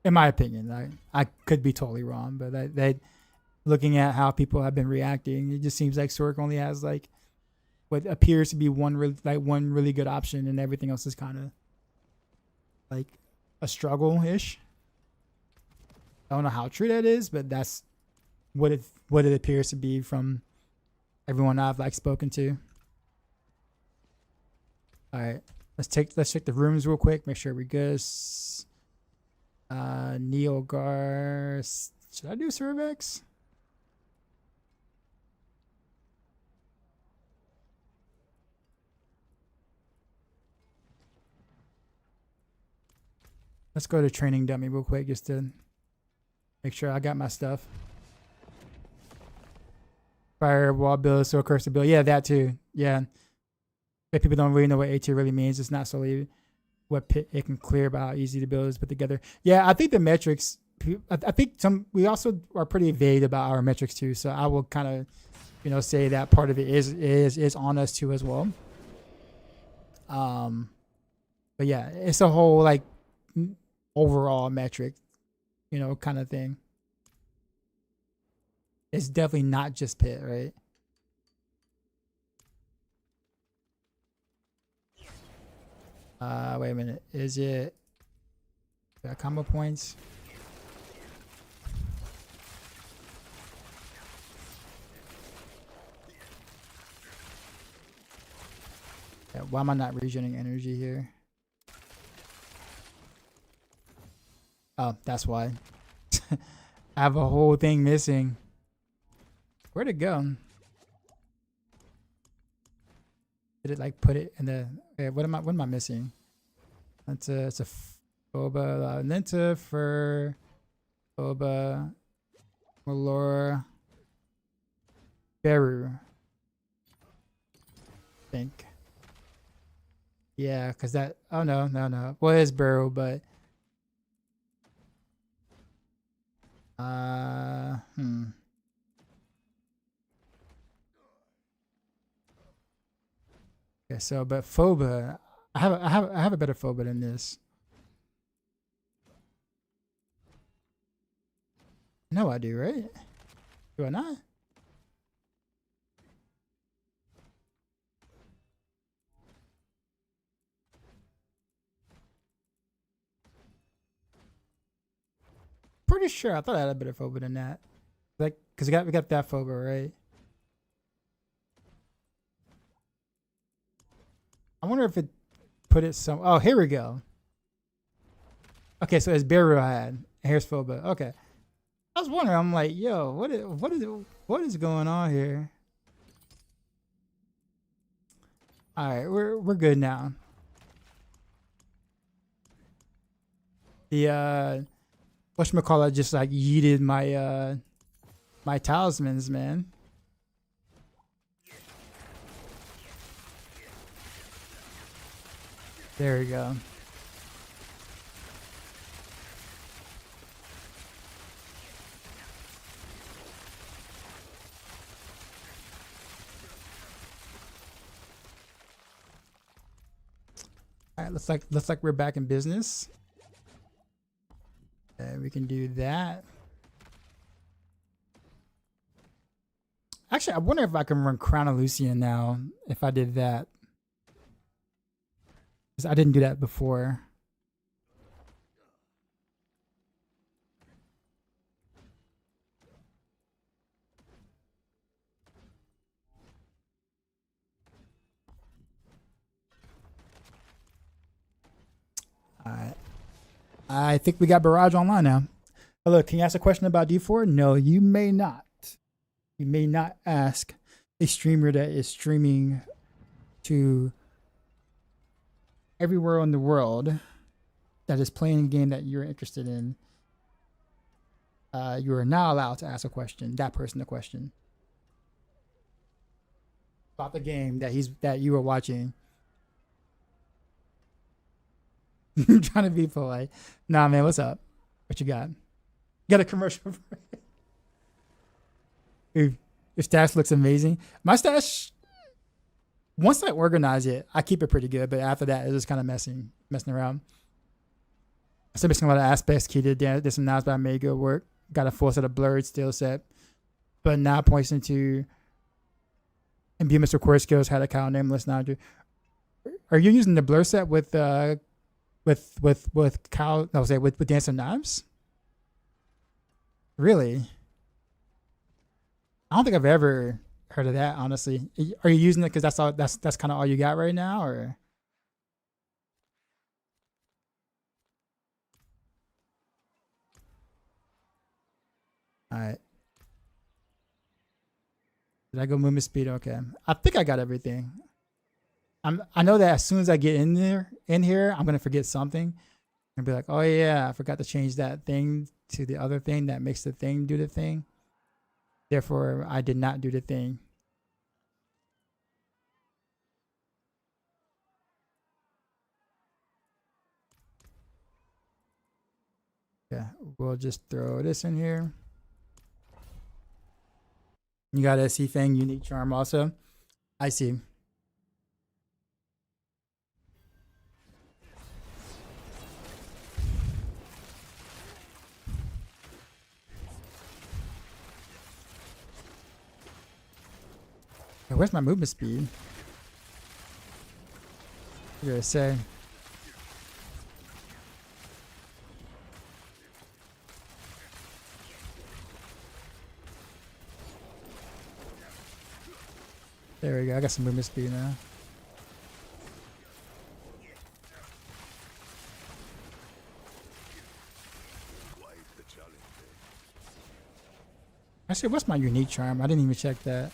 In my opinion, I could be totally wrong, but that looking at how people have been reacting, it just seems like Sork only has like what appears to be one really good option, and everything else is kind of like a struggle-ish. I don't know how true that is, but that's what it appears to be from everyone I've like spoken to. All right, let's check the rooms real quick, make sure we're good. Neogar, should I do Cervex? Let's go to training dummy real quick just to make sure I got my stuff. Firewall build, so curse build. Yeah, that too. Yeah. If people don't really know what A2 really means, it's not solely what pit it can clear, but how easy the build is put together. Yeah, I think the metrics, I think we also are pretty vague about our metrics too. So I will kind of, say that part of it is on us too as well. But yeah, it's a whole like overall metric, kind of thing. It's definitely not just pit, right? Wait a minute. Is it combo points? Yeah, why am I not regenerating energy here? Oh, that's why. I have a whole thing missing. Where'd it go? Did it like put it in the? Okay, what am I missing? It's a Boba Lenta for Boba, Melora, Beru. I think. Yeah, because that. Oh, no, no, no. Well, it's Beru, but. Hmm. Okay, so, but Phoba. I have a better Phoba than this. No, I do, right? Do I not? Pretty sure I thought I had a better Phoba than that. Like, cause we got that Phoba, right? I wonder if it put it some. Oh, here we go. Okay, so it's Beru I had. Here's Phoba. Okay, I was wondering. I'm like, yo, what is going on here? All right, we're good now. The whatchamacallit just like yeeted my my talismans, man. There we go. All right, looks like we're back in business. And we can do that. Actually, I wonder if I can run Crown of Lucian now if I did that. 'Cause I didn't do that before. Alright. I think we got Barrage online now. Hello, can you ask a question about D4? No, you may not. You may not ask a streamer that is streaming to everywhere in the world that is playing a game that you're interested in. You are not allowed to ask a question, that person a question about the game that you are watching. Trying to be polite. Nah, man, what's up? What you got? You got a commercial for it? Your stash looks amazing. My stash, once I organize it, I keep it pretty good, but after that, it's just kind of messing around. So missing a lot of aspects. Key did some knives, but I made good work. Got a full set of blurred steel set, but now points into imbue Mr. Core skills. Had a cow nameless now. Are you using the blur set with cow? No, say with dancing knives. Really? I don't think I've ever heard of that. Honestly, are you using it because that's all? That's kind of all you got right now, or? All right. Did I go movement speed? Okay. I think I got everything. I know that as soon as I get in here, I'm gonna forget something and be like, oh yeah, I forgot to change that thing to the other thing that makes the thing do the thing. Therefore, I did not do the thing. Yeah, we'll just throw this in here. You got a Sea Fang unique charm also. I see. Hey, where's my movement speed? What did I say? There we go. I got some movement speed now. Actually, what's my unique charm? I didn't even check that.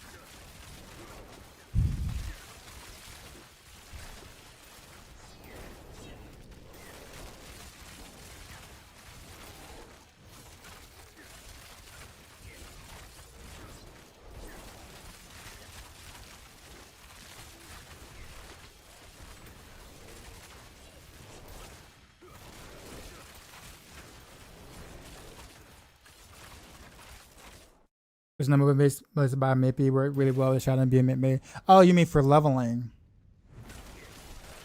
There's no movement based by Mippy work really well with Shadow and being mid. Oh, you mean for leveling?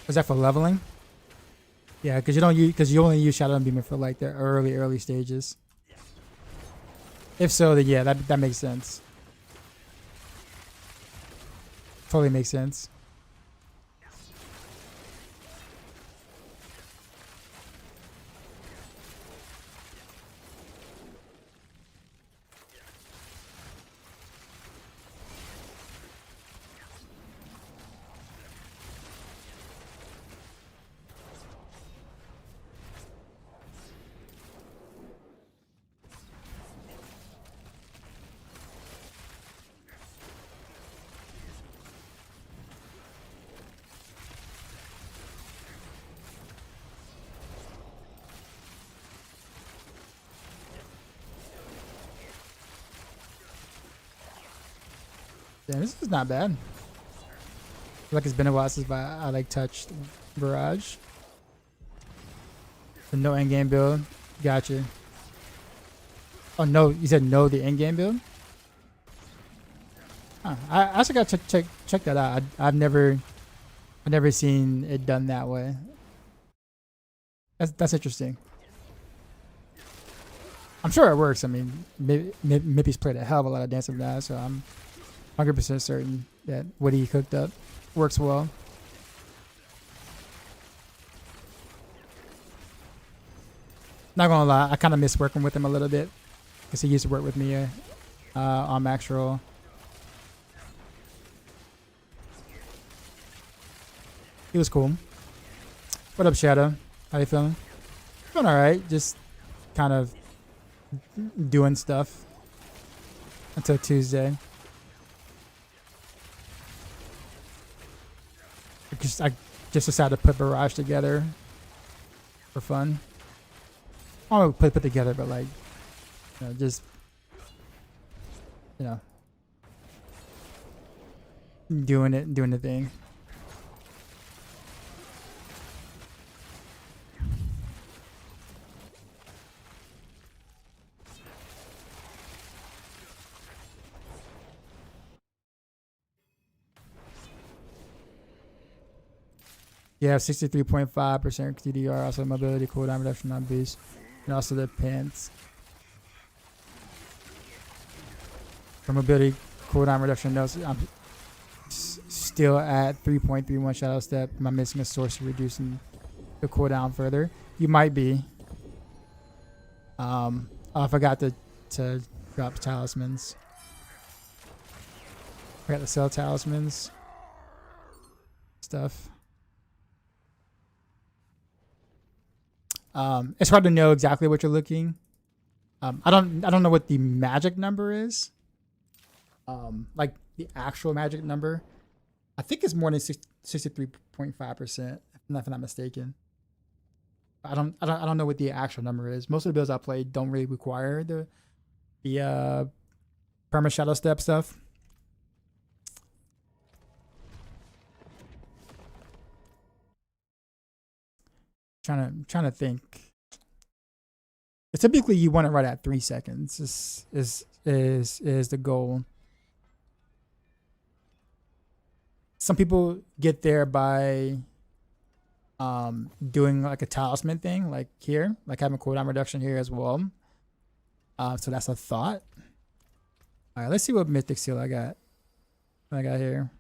Is that for leveling? Yeah, because you only use Shadow and Beam for like the early stages. If so, then yeah, that makes sense. Totally makes sense. Yeah, this is not bad. I feel like it's been a while since I like touched Barrage. The no endgame build. Gotcha. Oh no, you said no the endgame build? Huh. I actually gotta check that out. I've never seen it done that way. That's interesting. I'm sure it works. I mean, Mippy's played a hell of a lot of Dance of that, so I'm 100% certain that what he cooked up works well. Not gonna lie, I kind of miss working with him a little bit because he used to work with me on Max Roll. He was cool. What up, Shadow? How you feeling? Feeling alright. Just kind of doing stuff until Tuesday. I just decided to put Barrage together for fun. I don't know, put together, but like, you know, just, you know, doing the thing. Yeah, 63.5% TDR, also mobility cooldown reduction on boost, and also the pants. For mobility cooldown reduction, notes, I'm still at 3.31 Shadow Step. Am I missing a source of reducing the cooldown further? You might be. I forgot to drop talismans. I got to sell talismans stuff. It's hard to know exactly what you're looking. I don't know what the magic number is. Like the actual magic number. I think it's more than 63.5%, if I'm not mistaken. I don't know what the actual number is. Most of the builds I played don't really require the perma shadow step stuff. Trying to think. Typically, you want it right at 3 seconds. Is the goal. Some people get there by doing like a talisman thing, like here, like having cooldown reduction here as well. So that's a thought. All right, let's see what Mythic Seal I got. What I got here.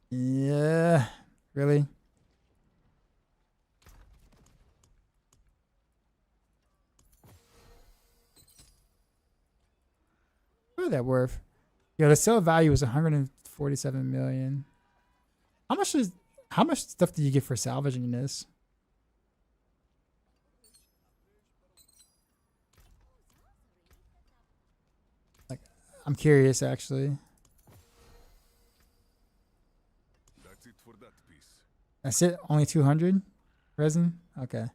Yeah, really. What is that worth? Yeah, the sale value is 147 million. How much stuff did you get for salvaging this? Like, I'm curious actually. That's it for that piece. That's it? Only 200 resin? Okay.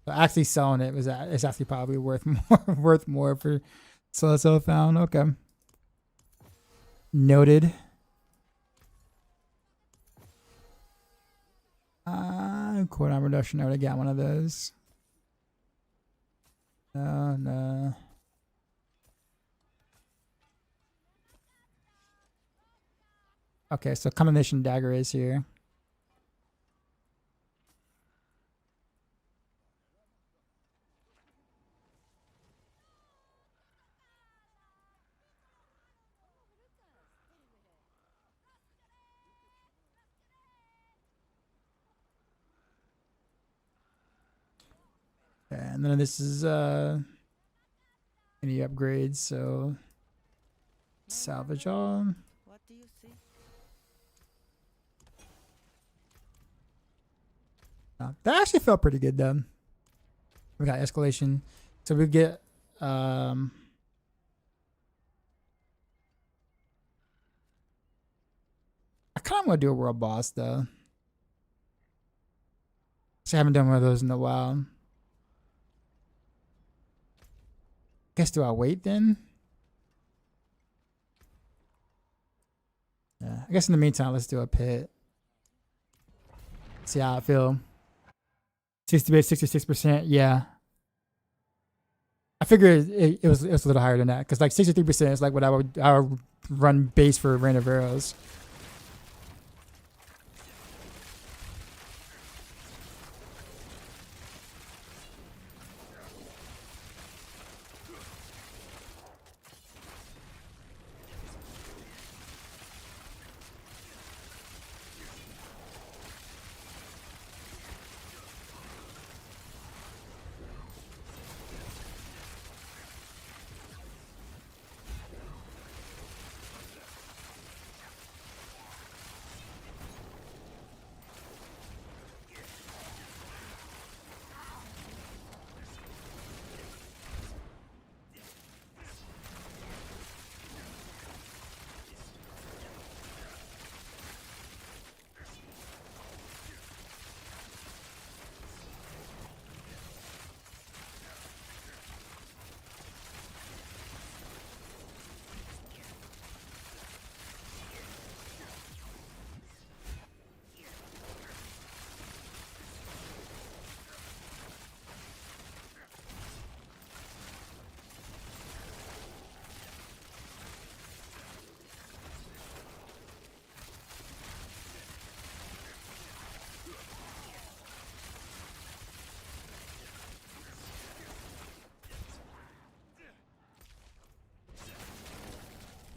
So actually selling it is actually probably worth more for so found. Okay. Noted. Cooldown reduction. I already got one of those. No. Okay, so combination dagger is here. And none of this is any upgrades, so salvage all. What do you see? That actually felt pretty good though. We got escalation. So we get I kinda wanna do a world boss though. So I haven't done one of those in a while. Guess do I wait then? Yeah, I guess in the meantime, let's do a pit. See how I feel. 66%. Yeah, I figured it was a little higher than that because like 63% is like what I would run base for Rain of Arrows.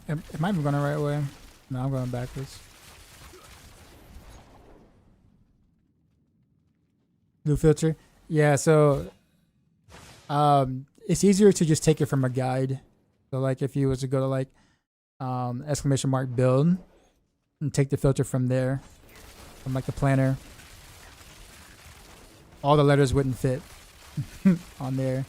Am I even going the right way? No, I'm going backwards. Blue filter. Yeah, so it's easier to just take it from a guide. So like if you was to go to like exclamation mark build and take the filter from there, from like the planner, all the letters wouldn't fit on there.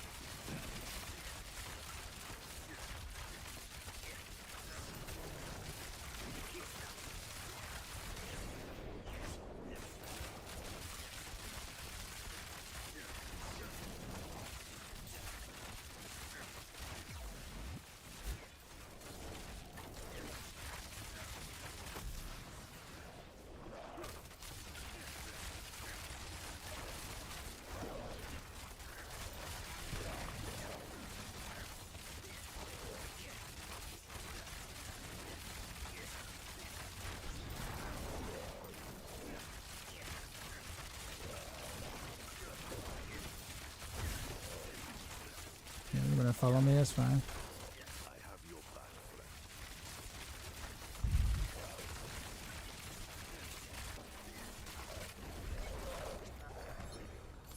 Yeah, you're gonna follow me, that's fine.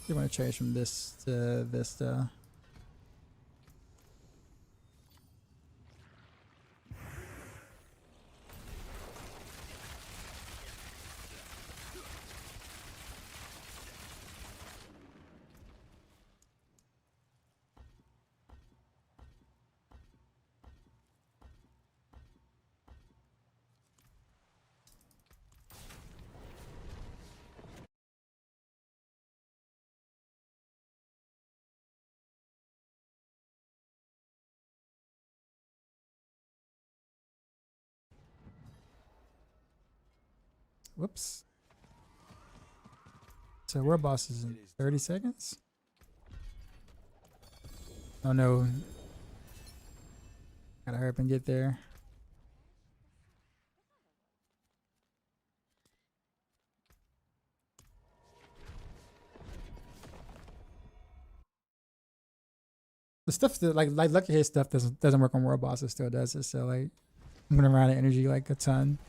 You want to change from this to Vista. Whoops. So we're bosses in 30 seconds? Oh no. Gotta hurry up and get there. The stuff that like lucky hit stuff doesn't work on world bosses, still does it. So like I'm gonna run out of energy like a ton.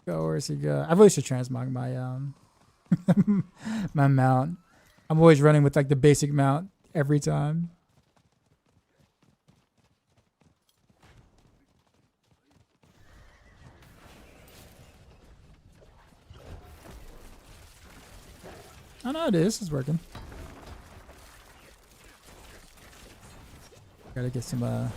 Go, where's he go? I really should transmog my my mount. I'm always running with like the basic mount every time. Oh no, this is working. Gotta get some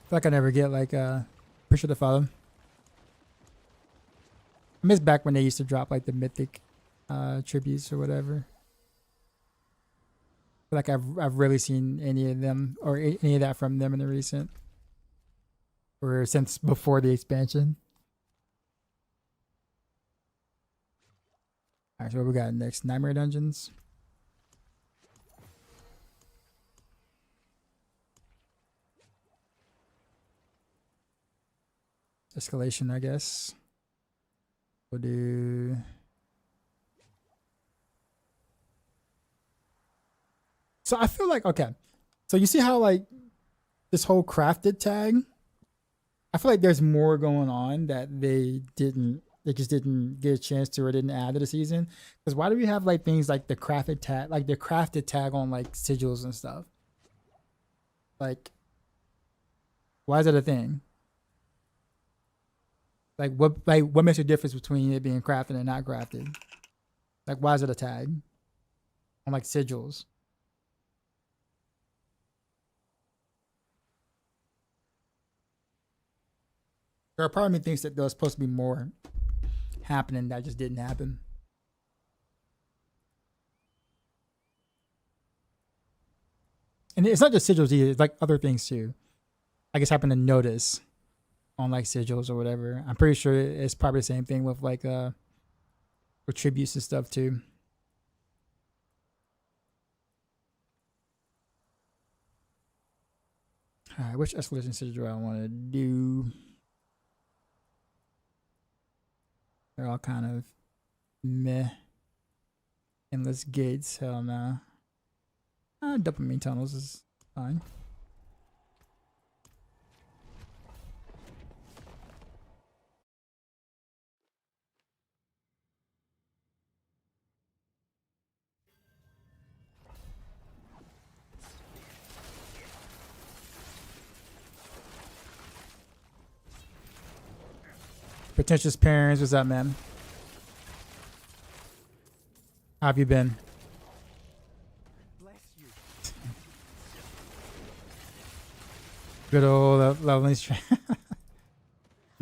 feel like I never get like push to follow. I miss back when they used to drop like the mythic tributes or whatever. Feel like I've rarely seen any of them or any of that from them in the recent or since before the expansion. Alright, so what we got next? Nightmare Dungeons. Escalation, I guess. We'll do. So I feel like, okay. So you see how like this whole crafted tag, I feel like there's more going on that they just didn't get a chance to or didn't add to the season. Because why do we have like things like the crafted tag on like sigils and stuff? Like, why is that a thing? Like what makes a difference between it being crafted and not crafted? Like why is it a tag on like sigils? There are part of me thinks that there was supposed to be more happening that just didn't happen. And it's not just sigils either, it's like other things too. I just happen to notice on like sigils or whatever. I'm pretty sure it's probably the same thing with like with tributes and stuff too. Alright, which escalation sigil I want to do? They're all kind of meh. Endless gates, hell no. Dopamine tunnels is fine. Pretentious parents, what's up, man? How have you been? Bless you. Good old lovely stream.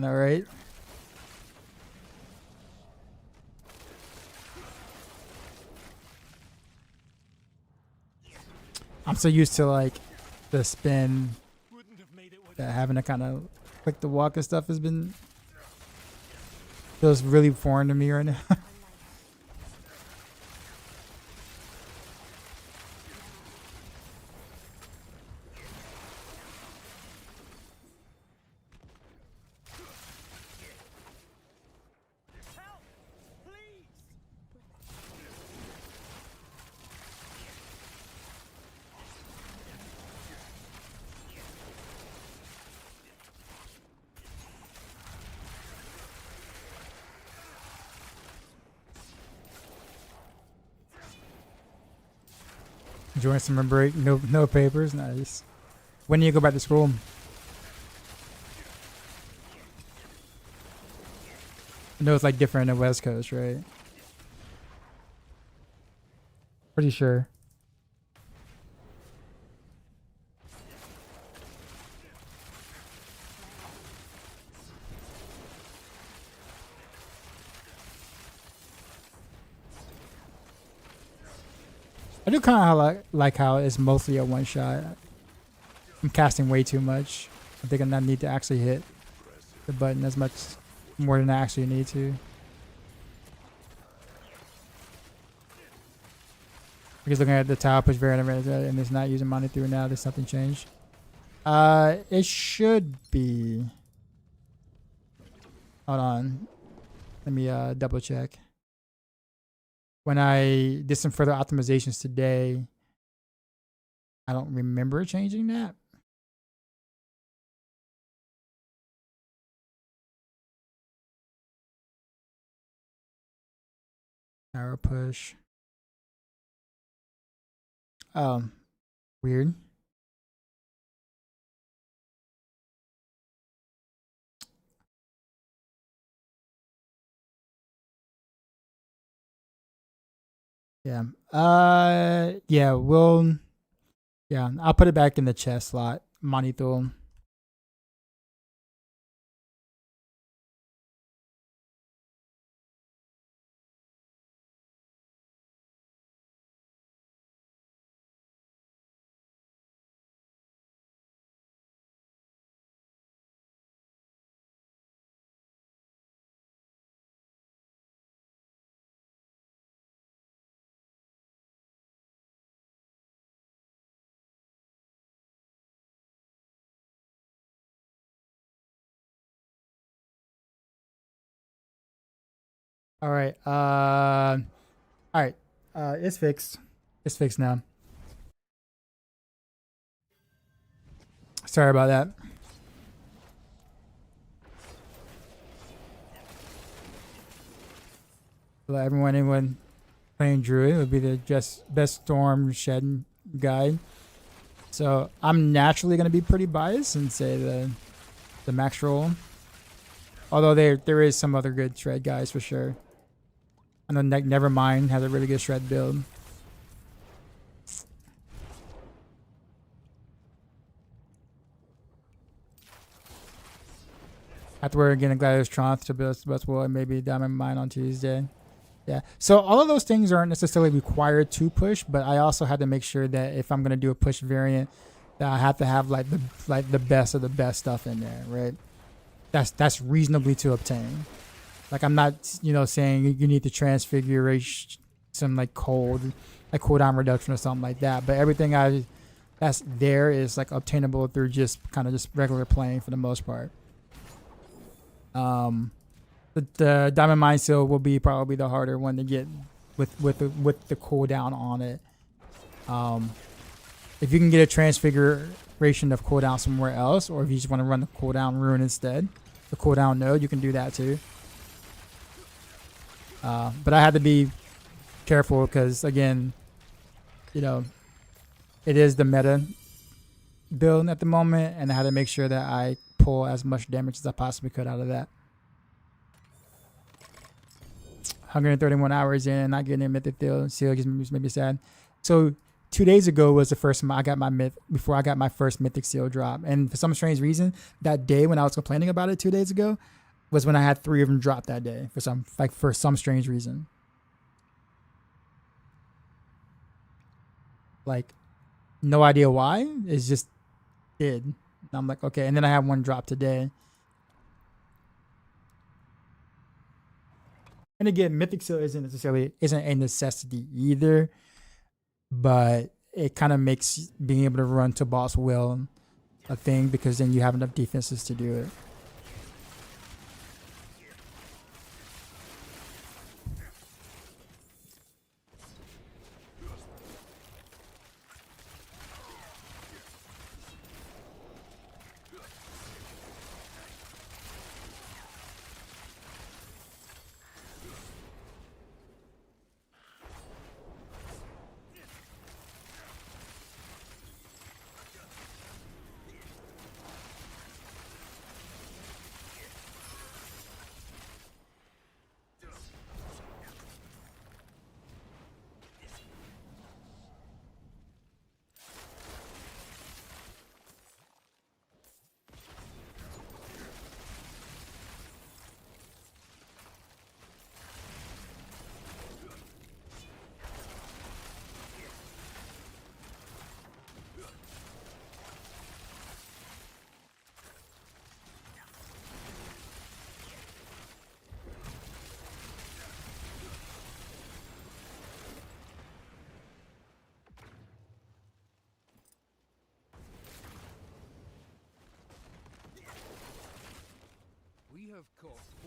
All right. I'm so used to like the spin Wouldn't have made it with that having to kind of click the walk and stuff has been feels really foreign to me right now. Enjoying summer break. No papers. Nice. When do you go back to school? I know it's like different in the West Coast, right? Pretty sure. I do kind of like how it's mostly a one shot. I'm casting way too much. I think I not need to actually hit the button as much more than I actually need to. Because looking at the tile push variant and it's not using money through now. There's something changed. It should be. Hold on. Let me double check. When I did some further optimizations today, I don't remember changing that. Arrow push. Weird. Yeah. Yeah, I'll put it back in the chest slot. Monito. All right. All right. It's fixed. It's fixed now. Sorry about that. Let anyone playing Druid would be the best Storm Shed guide. So I'm naturally going to be pretty biased and say the max roll. Although there is some other good shred guys for sure. I know Nevermind has a really good shred build. After we're getting Gladius Tronth to build well and maybe Diamond Mine on Tuesday. Yeah. So all of those things aren't necessarily required to push, but I also had to make sure that if I'm gonna do a push variant, that I have to have like the best of the best stuff in there, right? That's reasonably to obtain. Like I'm not, saying you need to transfiguration, some like cooldown reduction or something like that. But everything that's there is like obtainable through just kind of just regular playing for the most part. The Diamond Mine Seal will be probably the harder one to get with the cooldown on it. If you can get a transfiguration of cooldown somewhere else, or if you just want to run the cooldown rune instead, the cooldown node, you can do that too. But I had to be careful because, again, it is the meta build at the moment, and I had to make sure that I pull as much damage as I possibly could out of that. 131 hours in, not getting a mythic seal made me sad. So 2 days ago was the first time I got before I got my first mythic seal drop, and for some strange reason, that day when I was complaining about it 2 days ago was when I had 3 of them drop that day for some strange reason. Like, no idea why. It's just did. And I'm like, okay. And then I had one drop today. And again, mythic seal isn't a necessity either, but it kind of makes being able to run to boss will a thing, because then you have enough defenses to do it.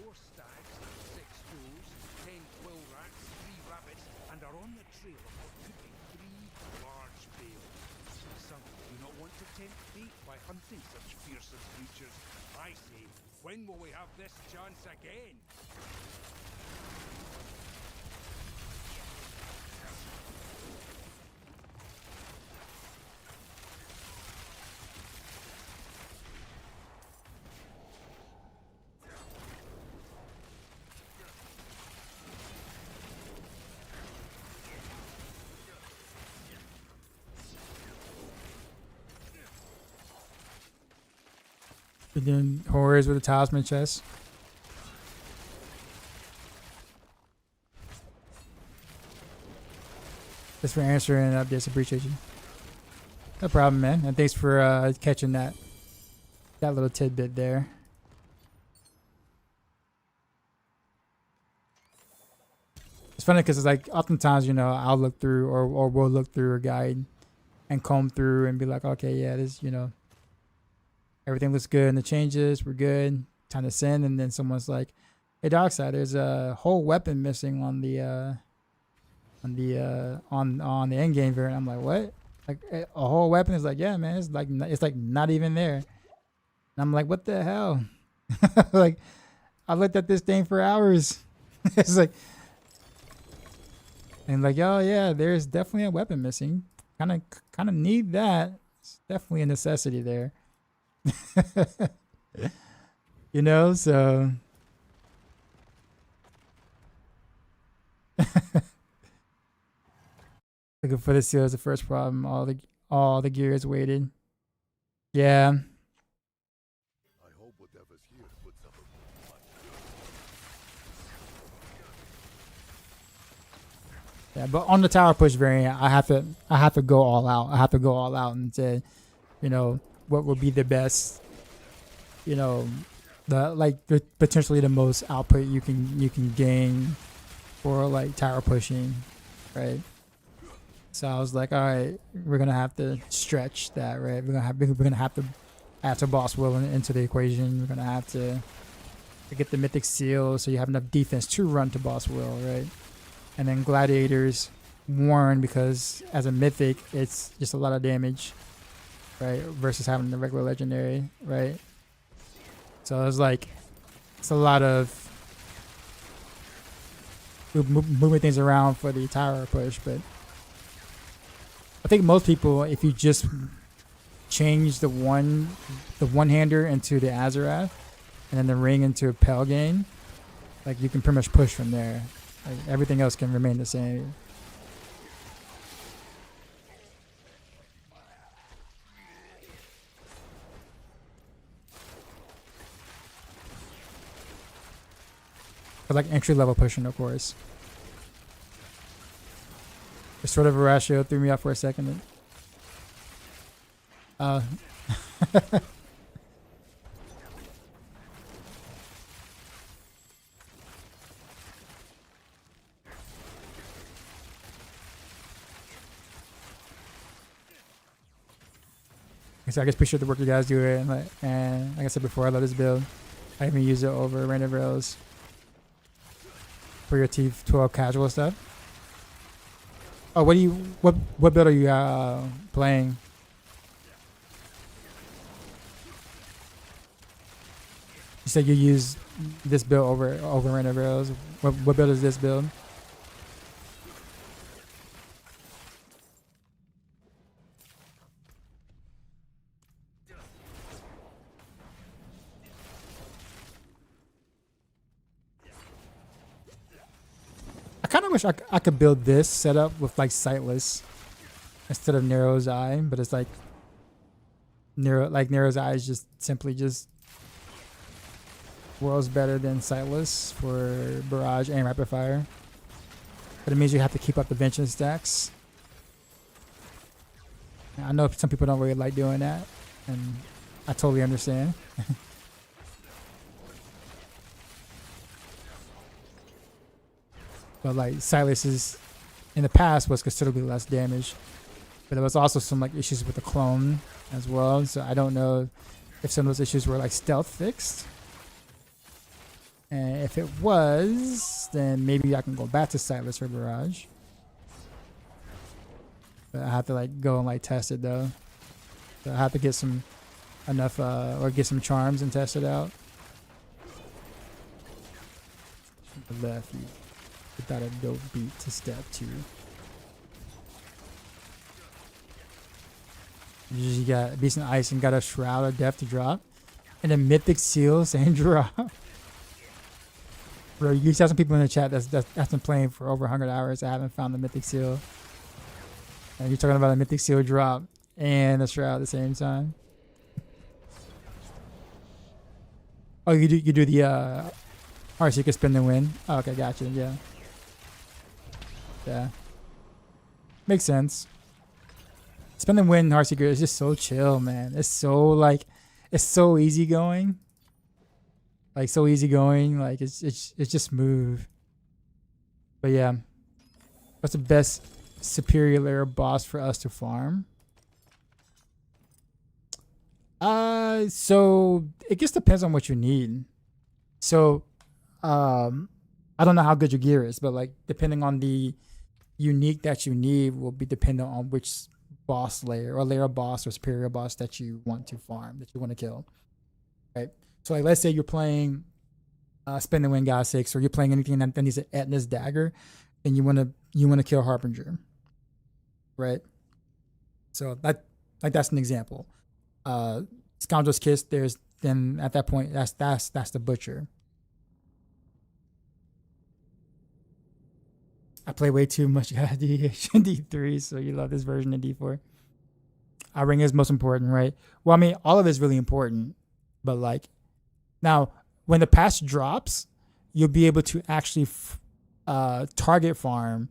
4 stags, 6 does, 10 quill rats, 3 rabbits, and are on the trail of what could be 3 large bears. Some do not want to tempt fate by hunting such fearsome creatures. I say, when will we have this chance again? We're doing horrors with a talisman chest. Thanks for answering updates. Appreciate you. No problem, man. And thanks for catching that little tidbit there. It's funny because it's like oftentimes, you know, I'll look through or we'll look through a guide and comb through and be like, okay, yeah, this, you know, everything looks good in the changes. We're good. Time to send. And then someone's like, hey, Darkside, there's a whole weapon missing on the end game variant. I'm like, what? Like a whole weapon? Is like, yeah, man. It's like not even there. And I'm like, what the hell? Like, I looked at this thing for hours. It's like, and like, oh yeah, there's definitely a weapon missing. Kind of need that. It's definitely a necessity there. You know, so looking for the seal is the first problem. All the gear is weighted. Yeah. I hope whatever's here puts up Yeah, but on the tower push variant, I have to go all out. I have to go all out and say, you know, what would be the best, you know, potentially the most output you can gain for like tower pushing, right? So I was like, all right, we're gonna have to stretch that, right? We're gonna have to add to boss will into the equation. We're gonna have to get the mythic seal so you have enough defense to run to boss will, right? And then gladiators warn because as a mythic, it's just a lot of damage, right? Versus having the regular legendary, right? So it's like, it's a lot of moving things around for the tower push, but I think most people, if you just change the one-hander into the Azarath and then the ring into a Pelgain, like you can pretty much push from there. Like everything else can remain the same. But like entry level pushing, of course. It's sort of a ratio threw me off for a second. So I guess appreciate the work you guys do it, and like I said before, I love this build. I even use it over Random Rails for your T12 casual stuff. Oh, what build are you playing? You said you use this build over Random Rails. What build is this build? I kind of wish I could build this setup with like Sightless instead of Narrow's Eye, but it's like Narrow's Eye is just simply worlds better than Sightless for Barrage and Rapid Fire. But it means you have to keep up the vengeance stacks. I know some people don't really like doing that, and I totally understand. But like Silas is in the past was considerably less damage, but there was also some like issues with the clone as well. So I don't know if some of those issues were like stealth fixed, And if it was, then maybe I can go back to Sightless for Barrage. But I have to like go and like test it though. So I have to get some enough or get some charms and test it out. The left, you without a dope beat to step 2. You got Beast and Ice and got a Shroud of Death to drop. And a Mythic Seal same drop. Bro, you have some people in the chat that's been playing for over 100 hours. I haven't found the Mythic Seal. And you're talking about a Mythic Seal drop and a Shroud at the same time. Oh, you do the Heartseeker spin and win. Oh, okay, gotcha. Yeah. Yeah. Makes sense. Spin and win Heartseeker is just so chill, man. It's so like it's so easygoing. Like so easygoing. Like it's just smooth. But yeah. What's the best superior layer boss for us to farm? So it just depends on what you need. So I don't know how good your gear is, but like depending on the unique that you need will be dependent on which boss layer or layer boss or superior boss that you want to farm, that you want to kill. Right? So like let's say you're playing Spin and Win God 6, or you're playing anything that needs an Etna's Dagger, and you wanna kill Harbinger. Right? So that's an example. Scoundrel's Kiss, then at that point that's the Butcher. I play way too much DH and D3, so you love this version of D4. Ring is most important, right? Well, I mean, all of it is really important, but like now when the patch drops, you'll be able to actually target farm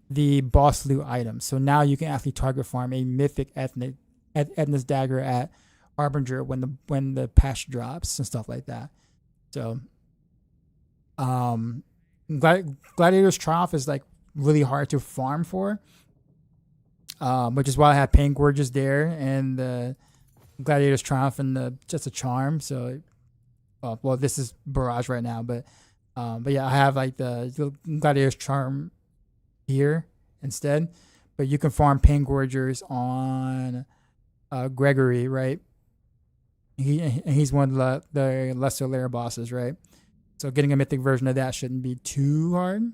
the boss loot items. So now you can actually target farm a mythic Etna's Dagger at Harbinger when the patch drops and stuff like that. So Gladiator's Triumph is like really hard to farm for, which is why I have Pain Gorges there and the Gladiator's Triumph and just a charm. So, well, this is Barrage right now, but yeah, I have like the Gladiator's Charm here instead. But you can farm Pain Gorgers on Gregory, right? He's one of the lesser layer bosses, right? So getting a mythic version of that shouldn't be too hard.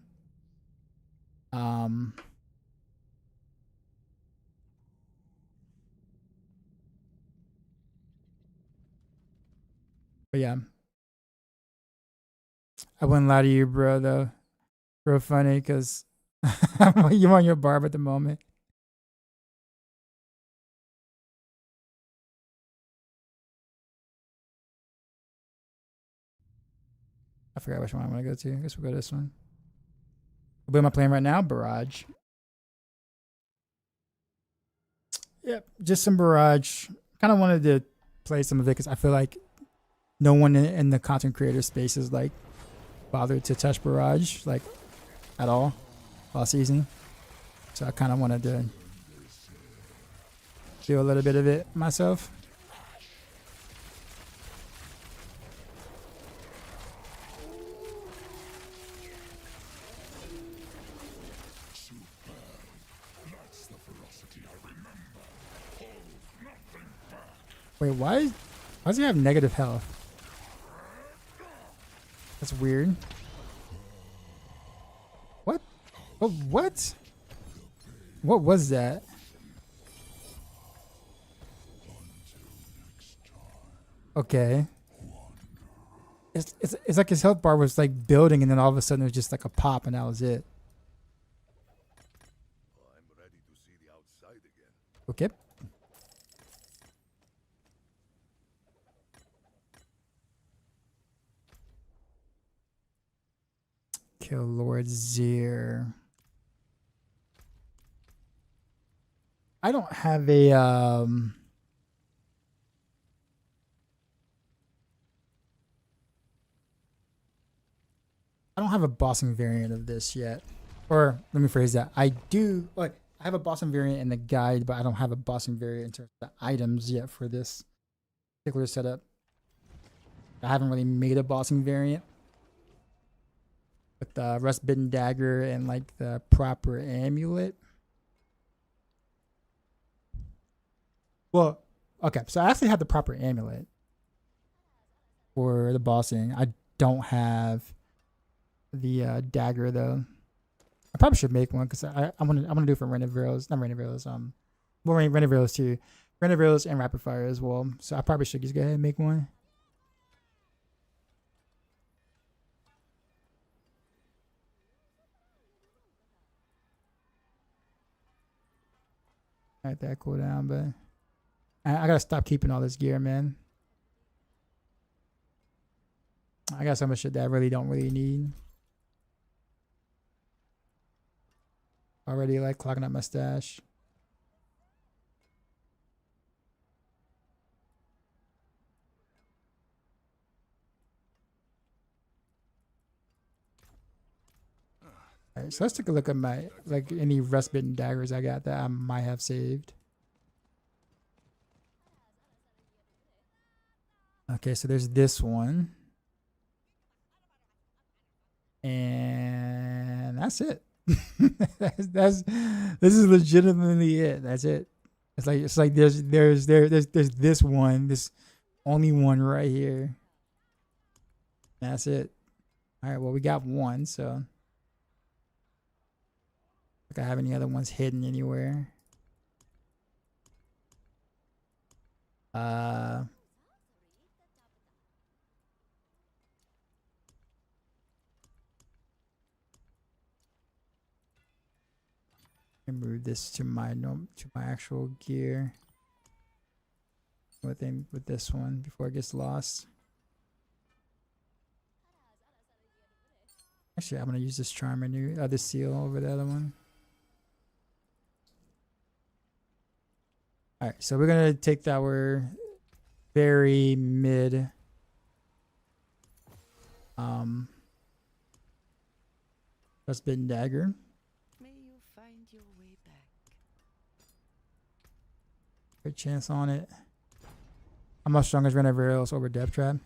But yeah. I wouldn't lie to you, bro, though. Real funny, because you're on your barb at the moment. I forgot which one I'm going to go to. I guess we'll go to this one. What am I playing right now? Barrage. Yep, just some Barrage. Kind of wanted to play some of it because I feel like no one in the content creator space is like bothered to touch Barrage like at all last season. So I kind of wanted to do a little bit of it myself. Wait, why does he have negative health? That's weird. What? Oh, what? What was that? Okay. It's like his health bar was like building, and then all of a sudden it was just like a pop, and that was it. I'm ready to see the outside again. Okay. Kill Lord Zir. I don't have a I don't have a bossing variant of this yet. Or let me phrase that. I do, like, I have a bossing variant in the guide, but I don't have a bossing variant in terms of the items yet for this particular setup. I haven't really made a bossing variant. with the rust bitten dagger and like the proper amulet. Well, okay, so I actually have the proper amulet for the bossing. I don't have the dagger though. I probably should make one because I'm gonna do it for Renovaros, not Renovaros. Well, Renovaros too, Renovaros and Rapid Fire as well. So I probably should just go ahead and make one. Let that cool down, but I gotta stop keeping all this gear, man. I got so much shit that I really don't really need. Already like clogging up my stash. Alright, so let's take a look at my like any rust bitten daggers I got that I might have saved. Okay, so there's this one. And that's it. that's this is legitimately it. That's it. It's like there's this one, this only one right here. That's it. All right, well we got one, so like I have any other ones hidden anywhere. Move this to my actual gear with this one before it gets lost. Actually, I'm gonna use this charm this seal over the other one. All right, so we're gonna take our very mid rust bitten dagger. May you find your way back. Good chance on it. I'm as strong as Renovaros over Death Trap.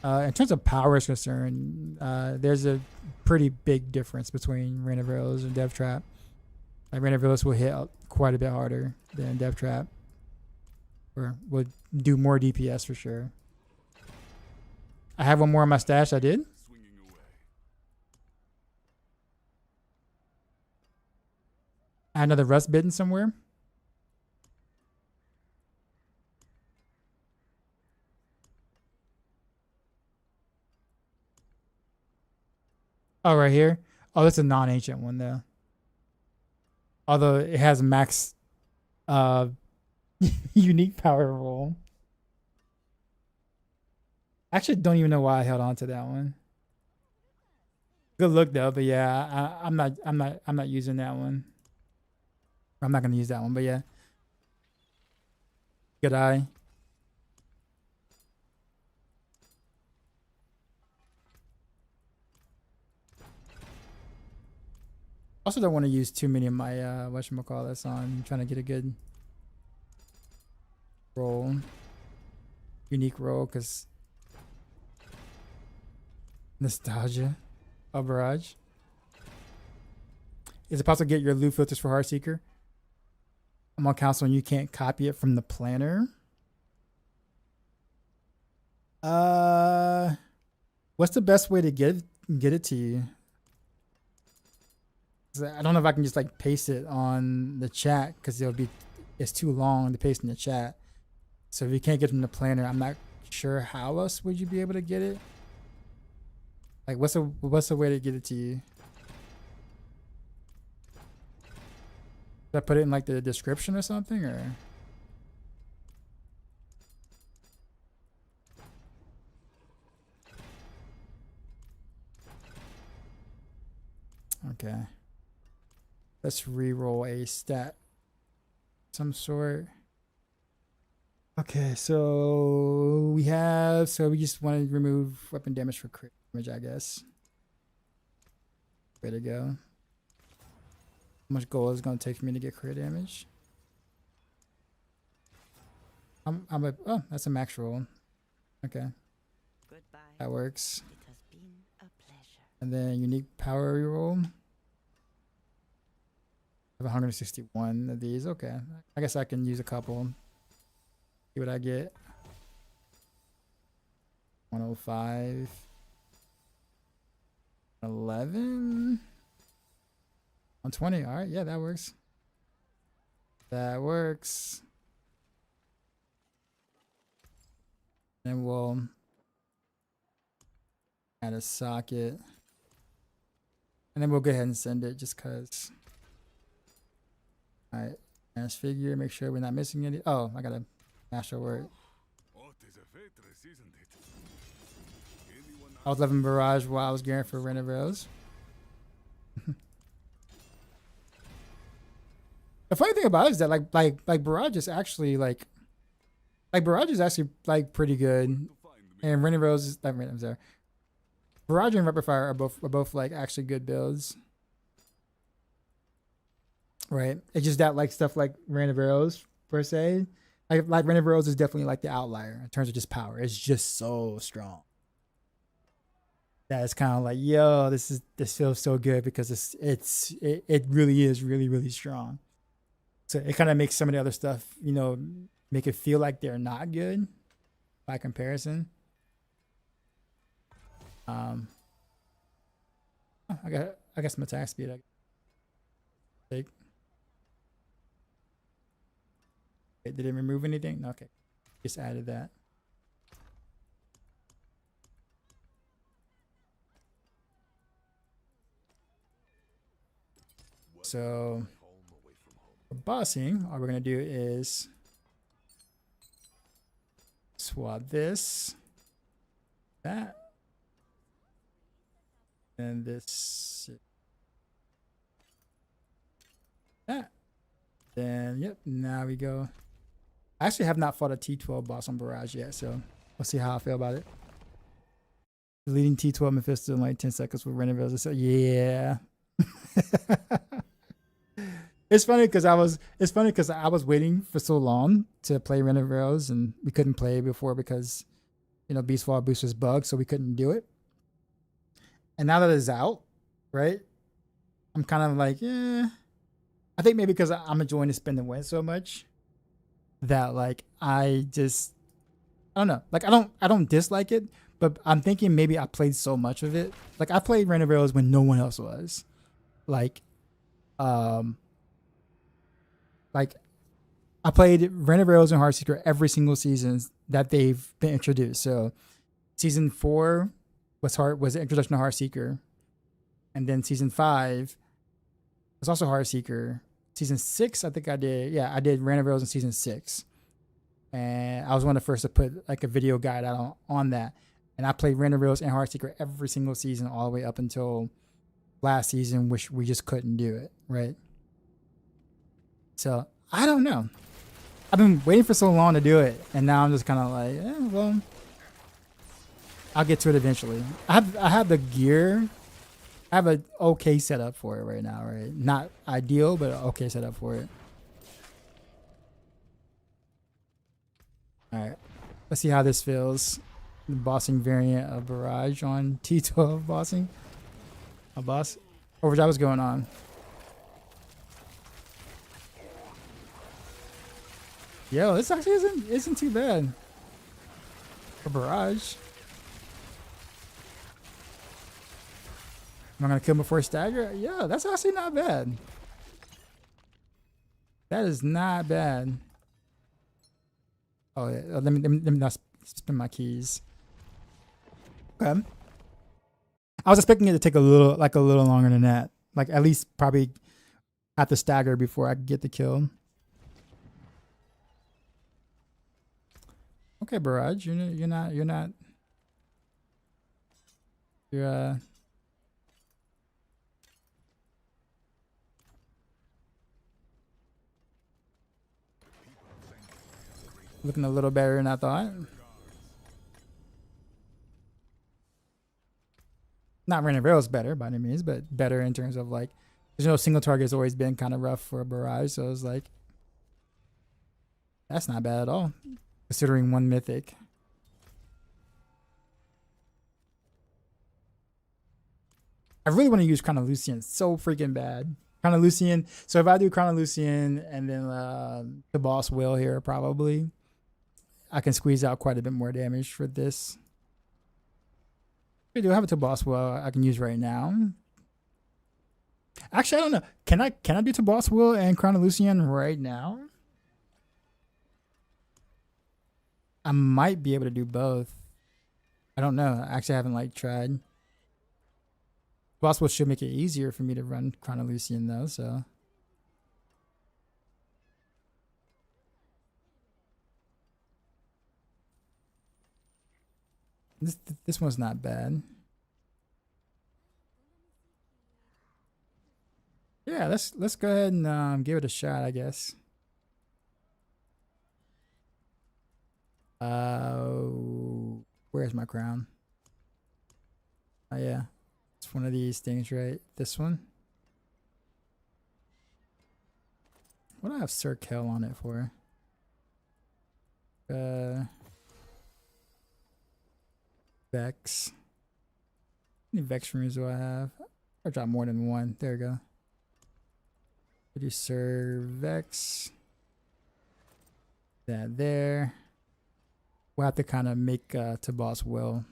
In terms of power is concerned, there's a pretty big difference between Renovaros and Death Trap. Like Renovaros will hit quite a bit harder than Death Trap, or would do more DPS for sure. I have one more on my stash. I did. Swinging away. I had another rust bitten somewhere. Oh, right here. Oh, that's a non-ancient one though. Although it has max unique power roll. I actually don't even know why I held on to that one. Good look though, but yeah, I'm not using that one. I'm not gonna use that one, but yeah. Good eye. Also don't want to use too many of my whatchamacallits on. I'm trying to get a good roll. Unique roll, because nostalgia of Barrage. Is it possible to get your loot filters for Heartseeker? I'm on council and you can't copy it from the planner. What's the best way to get it to you? I don't know if I can just like paste it on the chat because it's too long to paste in the chat. So if you can't get it from the planner, I'm not sure how else would you be able to get it. Like what's the way to get it to you? Should I put it in like the description or something, or? Okay. Let's re-roll a stat of some sort. Okay, so we just want to remove weapon damage for crit damage, I guess. Way to go. How much gold is it going to take for me to get crit damage? Oh, that's a max roll. Okay, Goodbye. that works. It has been a pleasure. And then unique power reroll. I have 161 of these. Okay. I guess I can use a couple. See what I get. 105. 11. 120. All right. Yeah, that works. That works. Then we'll add a socket. And then we'll go ahead and send it just because. All right. Transfigure. Make sure we're not missing any. Oh, I got a master word. What is a Ventress, isn't it? Anyone I was loving Barrage while I was gearing for Renovails. The funny thing about it is that like Barrage is actually like Barrage is actually like pretty good, to find me? and Renovails is I'm sorry. Barrage and Rapid Fire are both like actually good builds. Right. It's just that like stuff like Renovails per se. Like Renovails is definitely like the outlier in terms of just power. It's just so strong. That it's kind of like, yo, this feels so good because it really is really, really strong. So it kind of makes some of the other stuff, you know, make it feel like they're not good by comparison. I got some attack speed. I take. Wait, did it remove anything? No, okay, just added that. So for bossing, all we're gonna do is swap this, that, and this, that. Then yep, now we go. I actually have not fought a T12 boss on Barrage yet, so we'll see how I feel about it. Deleting T12 Mephisto in like 10 seconds with Renovails. So yeah. It's funny because I was waiting for so long to play Renovails and we couldn't play before because, you know, Beast Fall Boost was bugged, so we couldn't do it. And now that it's out, right? I'm kind of like, yeah. I think maybe because I'm enjoying the spin and win so much that like I don't know. Like I don't dislike it, but I'm thinking maybe I played so much of it. Like I played Renovails when no one else was. Like I played Renovails and Heartseeker every single season that they've been introduced. So season 4 was the introduction to Heartseeker, and then season 5 was also Heartseeker. Season 6, I think I did. Yeah, I did Renovails in season 6, and I was one of the first to put like a video guide out on that. And I played Renovails and Heartseeker every single season all the way up until last season, which we just couldn't do it, right? So I don't know. I've been waiting for so long to do it, and now I'm just kind of like, well, I'll get to it eventually. I have the gear. I have an okay setup for it right now, right? Not ideal, but an okay setup for it. All right, let's see how this feels. The bossing variant of Barrage on T12 bossing. A boss. Overdrive was going on. Yo, this actually isn't too bad for Barrage. Am I gonna kill him before stagger? Yeah, that's actually not bad. That is not bad. Oh yeah, let me not spin my keys. Okay. I was expecting it to take a little longer than that. Like at least probably have to stagger before I could get the kill. Okay, Barrage, you're looking a little better than I thought. Not Renovails better by any means, but better in terms of like, there's no single target has always been kind of rough for a Barrage, so it's like, that's not bad at all, considering one mythic. I really want to use Crown of Lucian so freaking bad. Crown of Lucian. So if I do Crown of Lucian and then the boss will here, probably I can squeeze out quite a bit more damage for this. I do have a boss will I can use right now. Actually, I don't know. Can I do boss will and Crown of Lucian right now? I might be able to do both. I don't know. Actually, I haven't like tried. Boss will should make it easier for me to run Crown of Lucian though, so. This one's not bad. Yeah, let's go ahead and give it a shot, I guess. Where's my crown? Oh yeah, it's one of these things, right? This one. What do I have Sir Kel on it for? Vex. How many Vex rooms do I have? I drop more than one. There we go. Producer Vex. That there. We'll have to kind of make to boss will.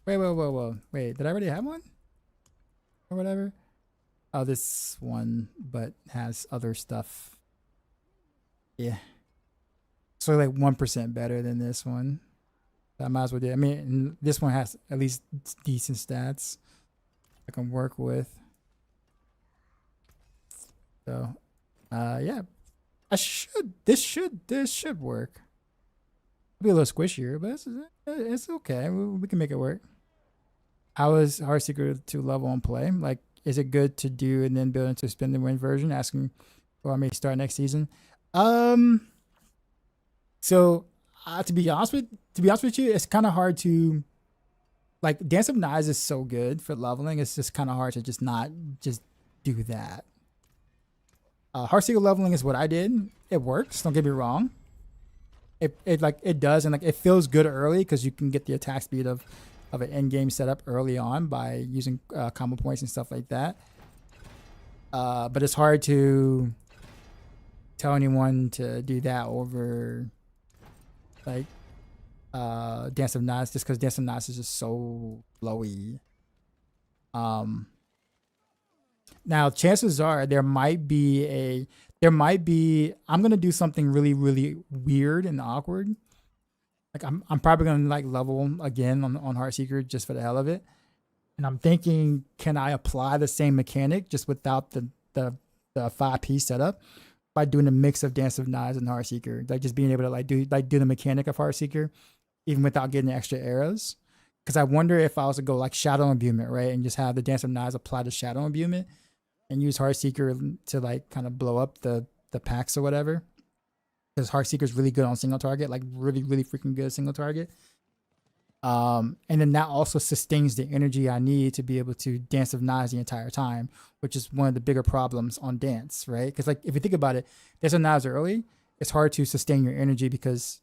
Wait, did I already have one? Or whatever? Oh, this one, but has other stuff. Yeah. So like 1% better than this one. I might as well do it. I mean, this one has at least decent stats I can work with. So, yeah, this should work. It'll be a little squishier, but it's okay. We can make it work. How is Heartseeker to level and play? Like, is it good to do and then build into a spin and win version? Asking, or I may start next season. So. To be honest with you, it's kind of hard to, like, Dance of Knives is so good for leveling. It's just kind of hard to just not just do that. Heartseeker leveling is what I did. It works. Don't get me wrong. It does, and like it feels good early because you can get the attack speed of an end game setup early on by using combo points and stuff like that. But it's hard to tell anyone to do that over. Like Dance of Knives, just because Dance of Knives is just so flowy. Now chances are there might be I'm gonna do something really, really weird and awkward. Like I'm probably gonna like level again on Heartseeker just for the hell of it. And I'm thinking, can I apply the same mechanic just without the 5-piece setup? By doing a mix of Dance of Knives and Heartseeker, like just being able to do the mechanic of Heartseeker, even without getting the extra arrows. Because I wonder if I was to go like Shadow Imbuement, right, and just have the Dance of Knives apply to Shadow Imbuement, and use Heartseeker to like kind of blow up the packs or whatever. Because Heartseeker is really good on single target, like really, really freaking good single target. And then that also sustains the energy I need to be able to Dance of Knives the entire time, which is one of the bigger problems on Dance, right? Because like if you think about it, Dance of Knives early, it's hard to sustain your energy because,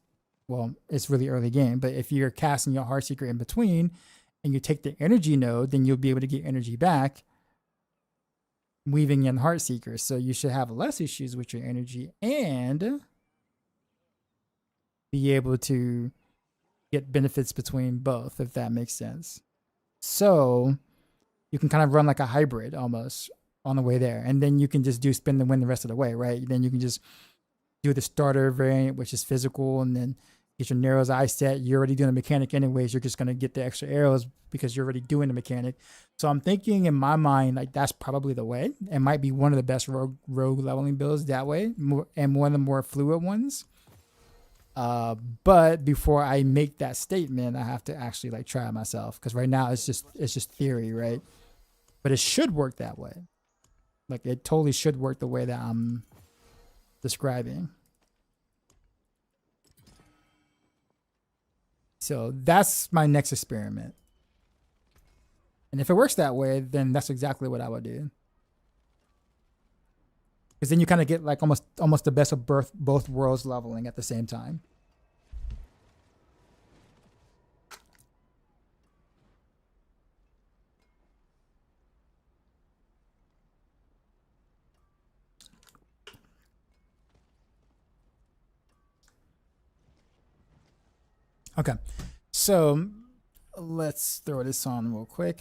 well, it's really early game. But if you're casting your Heartseeker in between and you take the energy node, then you'll be able to get energy back weaving in Heartseeker. So you should have less issues with your energy and be able to get benefits between both, if that makes sense. So you can kind of run like a hybrid almost on the way there, and then you can just do spin the win the rest of the way, right? Then you can just do the starter variant, which is physical, and then get your Narrow's Eye set. You're already doing a mechanic anyways. You're just going to get the extra arrows because you're already doing the mechanic. So I'm thinking in my mind, like that's probably the way. It might be one of the best rogue leveling builds that way, and one of the more fluid ones. But before I make that statement, I have to actually like try it myself, because right now it's just theory, right? But it should work that way. Like it totally should work the way that I'm describing. So that's my next experiment. And if it works that way, then that's exactly what I would do. Because then you kind of get like almost the best of both worlds leveling at the same time. Okay, so let's throw this on real quick.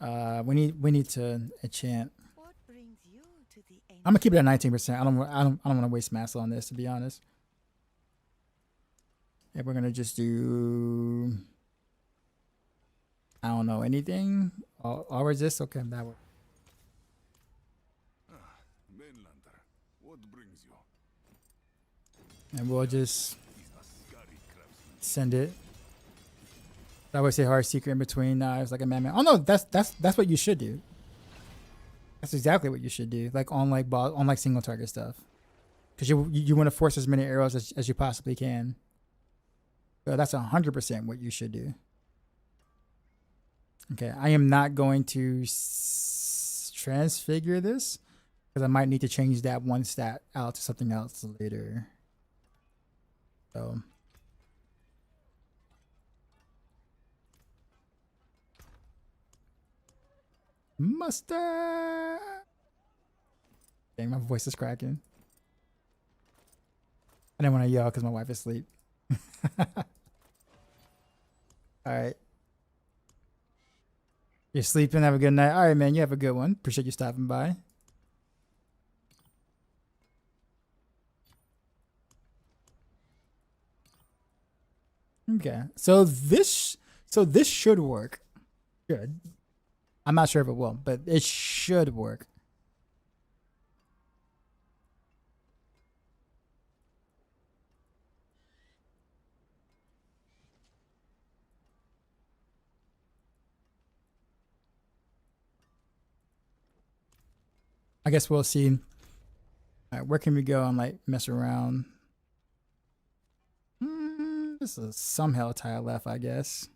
We need to enchant. What brings you to the end? I'm gonna keep it at 19%. I don't want to waste mass on this, to be honest. And we're gonna just do, I don't know, anything. All resist. Okay, that works. Mainlander, what brings you? And we'll just He's a scary craftsman. send it. I always say hard secret in between knives, like a man. Oh no, that's what you should do. That's exactly what you should do. Like on like boss, on like single target stuff, because you want to force as many arrows as you possibly can. So that's 100% what you should do. Okay, I am not going to transfigure this because I might need to change that one stat out to something else later. So. Mustard. Dang, my voice is cracking. I didn't want to yell because my wife is asleep. All right. You're sleeping. Have a good night. All right, man. You have a good one. Appreciate you stopping by. Okay. So this should work. Good. I'm not sure if it will, but it should work. I guess we'll see. All right, where can we go and like mess around? This is some hell tile left, I guess.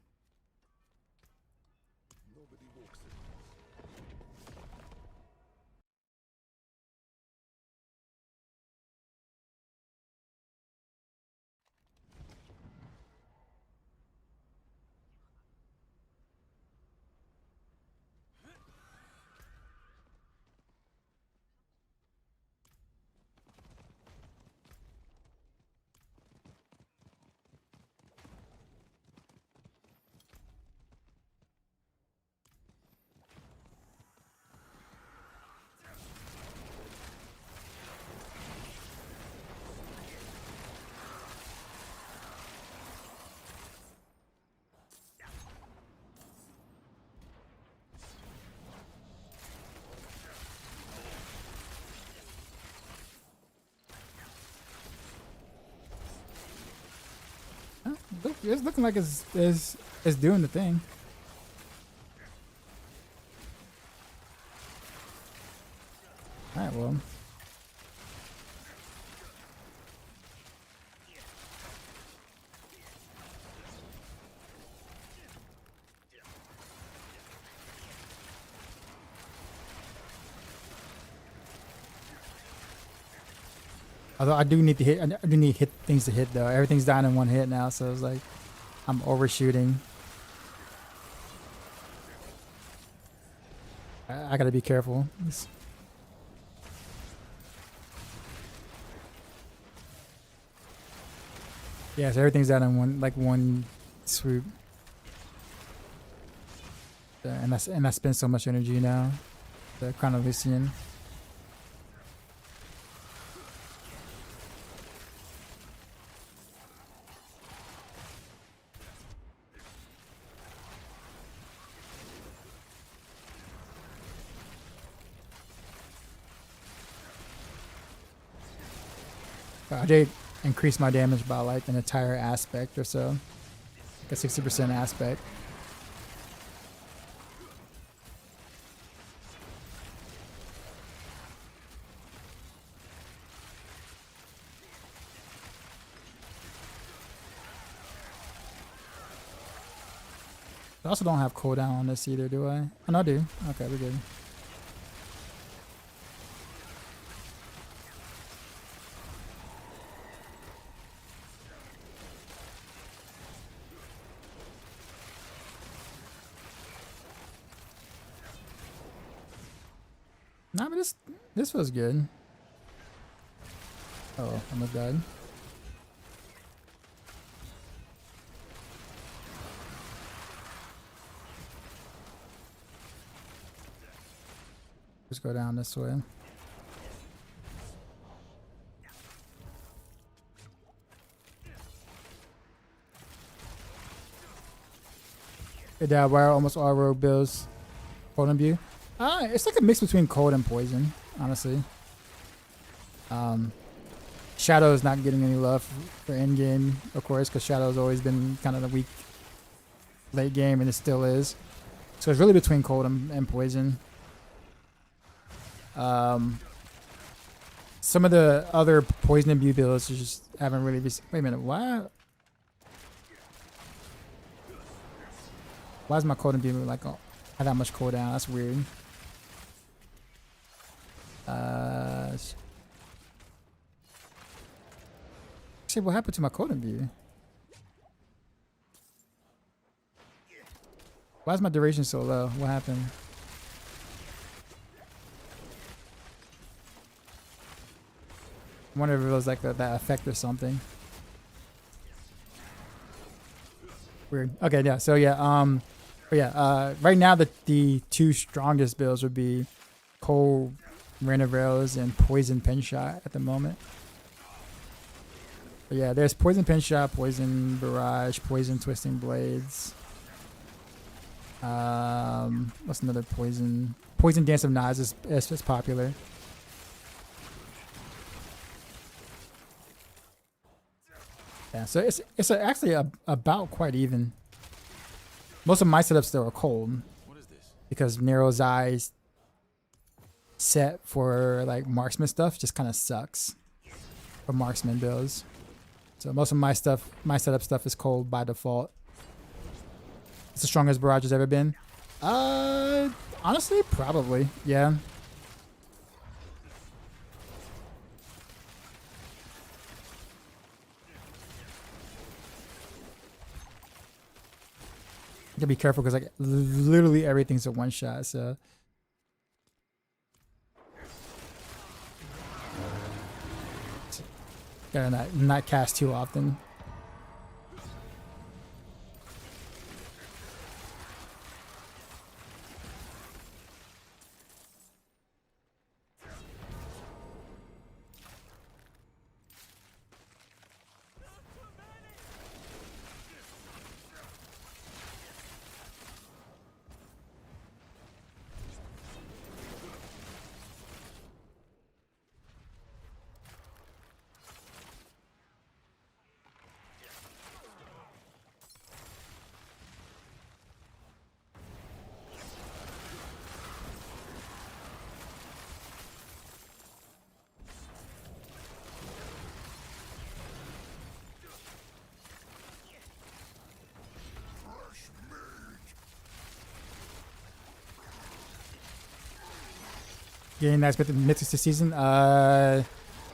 It's looking like it's doing the thing. All right, well. Although I do need to hit, I do need hit things to hit though. Everything's down in one hit now, so it's like I'm overshooting. I gotta be careful. Yeah, so everything's down in one swoop. And I spend so much energy now. The Crown of Lucian. I did increase my damage by like an entire aspect or so. Like a 60% aspect. I also don't have cooldown on this either, do I? Oh, no, I do. Okay, we're good. Nah, but this was good. Oh, almost died. Let's go down this way. Yeah, why are almost all rogue builds cold imbue? It's like a mix between cold and poison, honestly. Shadow is not getting any love for end game, of course, because Shadow's always been kind of the weak late game, and it still is. So it's really between cold and poison. Some of the other poison imbue builds just haven't really. Wait a minute, why? Why is my cold imbue like have that much cooldown? That's weird. Actually, what happened to my cold imbue? Why is my duration so low? What happened? I wonder if it was like that effect or something. Weird. Okay, yeah. So yeah, but yeah, right now the two strongest builds would be Cold Rain of Arrows and Poison Pinshot at the moment. But yeah, there's Poison Pinshot, Poison Barrage, Poison Twisting Blades. What's another poison? Poison Dance of Knives is popular. Yeah, so it's actually about quite even. Most of my setups though are cold. What is this? Because Nero's Eyes set for like marksman stuff just kind of sucks for marksman builds. So most of my setup stuff is cold by default. It's the strongest barrage has ever been. Honestly, probably, yeah. You gotta be careful because like literally everything's a one shot. So gotta not cast too often. Getting that with the mythics this season?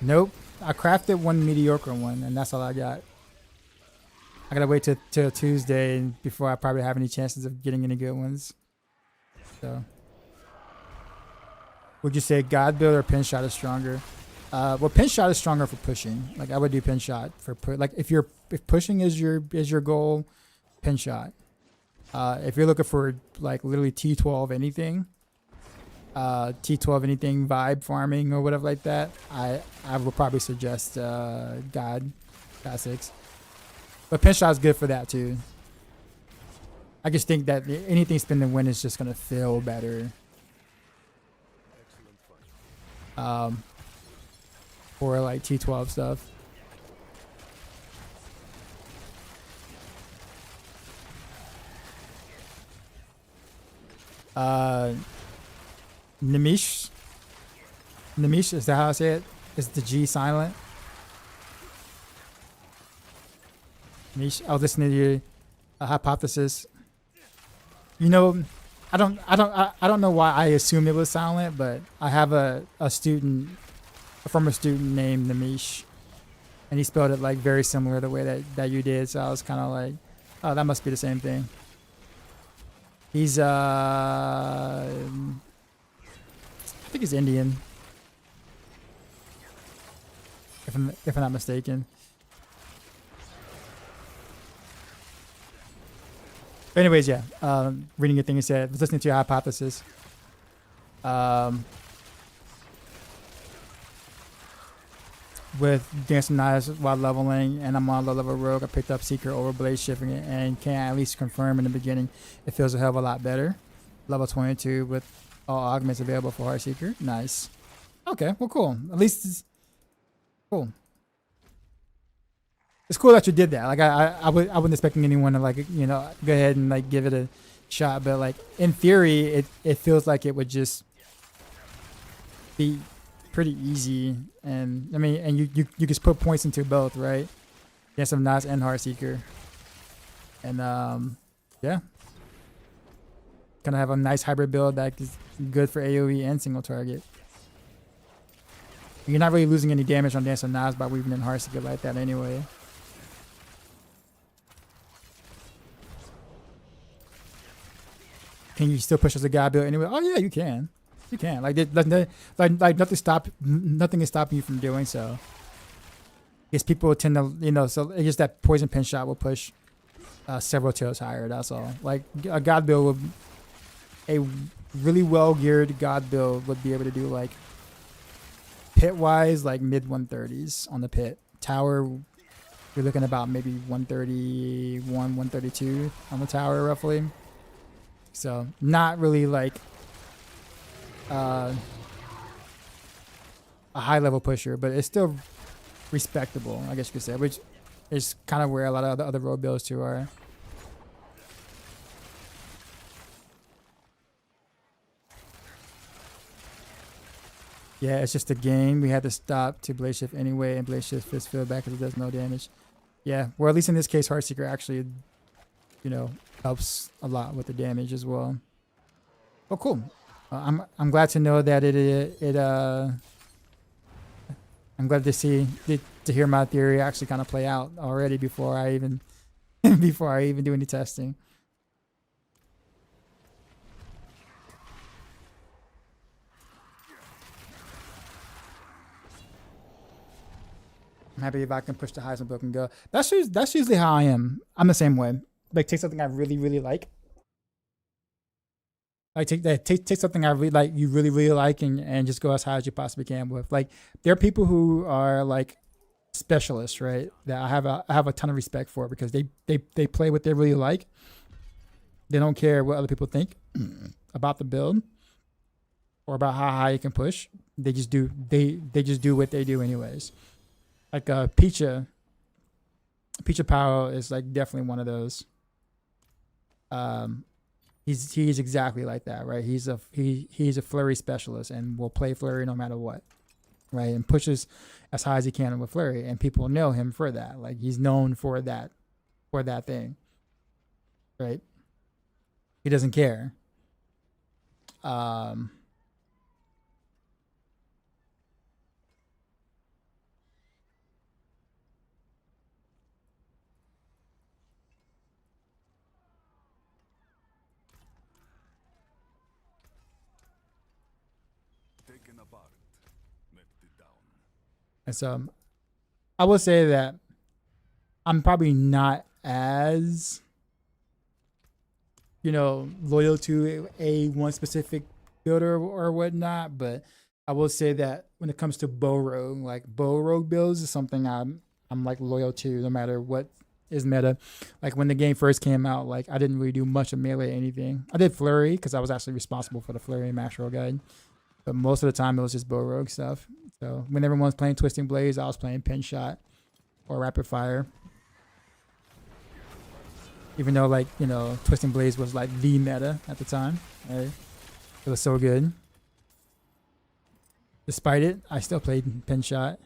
Nope. I crafted one mediocre one, and that's all I got. I gotta wait till Tuesday before I probably have any chances of getting any good ones. So, would you say God build or pin shot is stronger? Well, pin shot is stronger for pushing. Like I would do pin shot for like if pushing is your goal, pin shot. If you're looking for like literally T12 anything. T12 anything vibe farming or whatever like that, I would probably suggest God 6. But pinch shot is good for that too. I just think that anything spin and win is just gonna feel better. For like T12 stuff. Nimish, is that how I say it? Is the G silent? Nimish, I was listening to your hypothesis. You know, I don't know why I assumed it was silent, but I have a former student named Nimish, and he spelled it like very similar the way that you did. So I was kind of like, oh, that must be the same thing. He's I think he's Indian, if I'm not mistaken. Anyways, yeah. Reading your thing, you said, was listening to your hypothesis. with Dancing Knives while leveling, and I'm on low level rogue. I picked up Seeker over Blade Shifting, and can at least confirm in the beginning it feels a hell of a lot better. Level 22 with all augments available for Heartseeker. Nice. Okay, well, cool. At least it's cool. It's cool that you did that. Like I wasn't expecting anyone to like go ahead and like give it a shot, but like in theory, it feels like it would just be pretty easy. And I mean, and you just put points into both, right? Dancing Knives and Heartseeker, and yeah. Gonna have a nice hybrid build that is good for AoE and single target. You're not really losing any damage on Dancing Knives by weaving in Heartseeker like that anyway. Can you still push as a god build anyway? Oh yeah, you can. You can. Like nothing is stopping you from doing so. Because people tend to, so it's just that poison pin shot will push several tiers higher. That's all. Like a god build will. A really well geared god build would be able to do like pit wise like mid 130s on the pit. Tower, you're looking about maybe 131, 132 on the tower roughly. So not really like a high level pusher, but it's still respectable, I guess you could say, which is kind of where a lot of the other road builds too are. Yeah, it's just a game. We had to stop to Blade Shift anyway, and Blade Shift Fist Field back because it does no damage. Yeah, well, at least in this case, Heartseeker actually, helps a lot with the damage as well. Oh, cool. I'm glad to know that I'm glad to hear my theory actually kind of play out already before I even do any testing. I'm happy if I can push the highest my build can go. That's usually how I am. I'm the same way. Like take something I really, really like. Like take something I really like, you really, really like, and just go as high as you possibly can with. Like there are people who are like specialists, right? That I have a ton of respect for because they play what they really like. They don't care what other people think about the build or about how high you can push. They just do what they do anyways. Like Picha Powell is like definitely one of those. He's exactly like that, right? He's a flurry specialist and will play flurry no matter what, right? And pushes as high as he can with flurry, and people know him for that. Like he's known for that thing, right? He doesn't care. Taken apart, melted down. And so I will say that I'm probably not as loyal to a one specific builder or whatnot, but I will say that when it comes to bow rogue builds is something I'm like loyal to no matter what is meta. Like when the game first came out, like I didn't really do much of melee anything. I did flurry because I was actually responsible for the flurry and max roll guide, but most of the time it was just bow rogue stuff. So when everyone's playing Twisting Blades, I was playing Pin Shot or Rapid Fire. Even though Twisting Blades was like the meta at the time, right? It was so good. Despite it, I still played Pin Shot.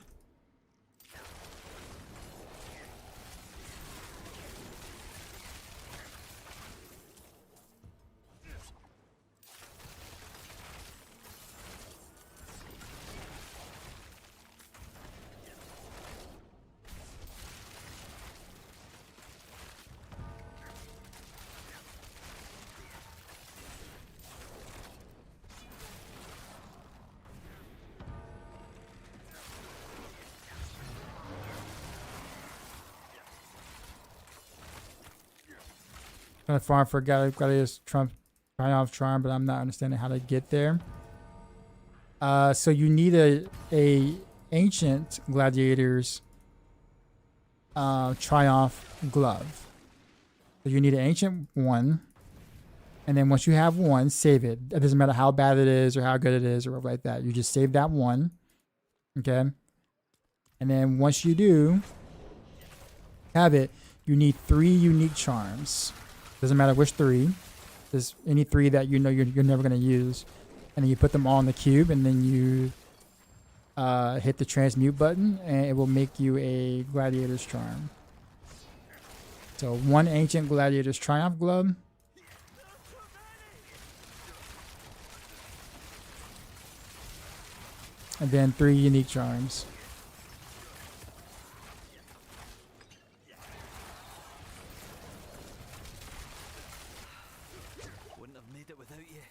Trying to farm for Gladius Triumph Charm, but I'm not understanding how to get there. So you need a ancient gladiators triumph glove. So you need an ancient one, and then once you have one, save it. It doesn't matter how bad it is or how good it is or whatever like that. You just save that one, okay? And then once you do have it, you need 3 unique charms. Doesn't matter which 3. Just any 3 that you know you're never gonna use, and then you put them all in the cube, and then you hit the transmute button, and it will make you a gladiator's charm. So 1 ancient gladiator's triumph glove, and then 3 unique charms. Wouldn't have made it without you.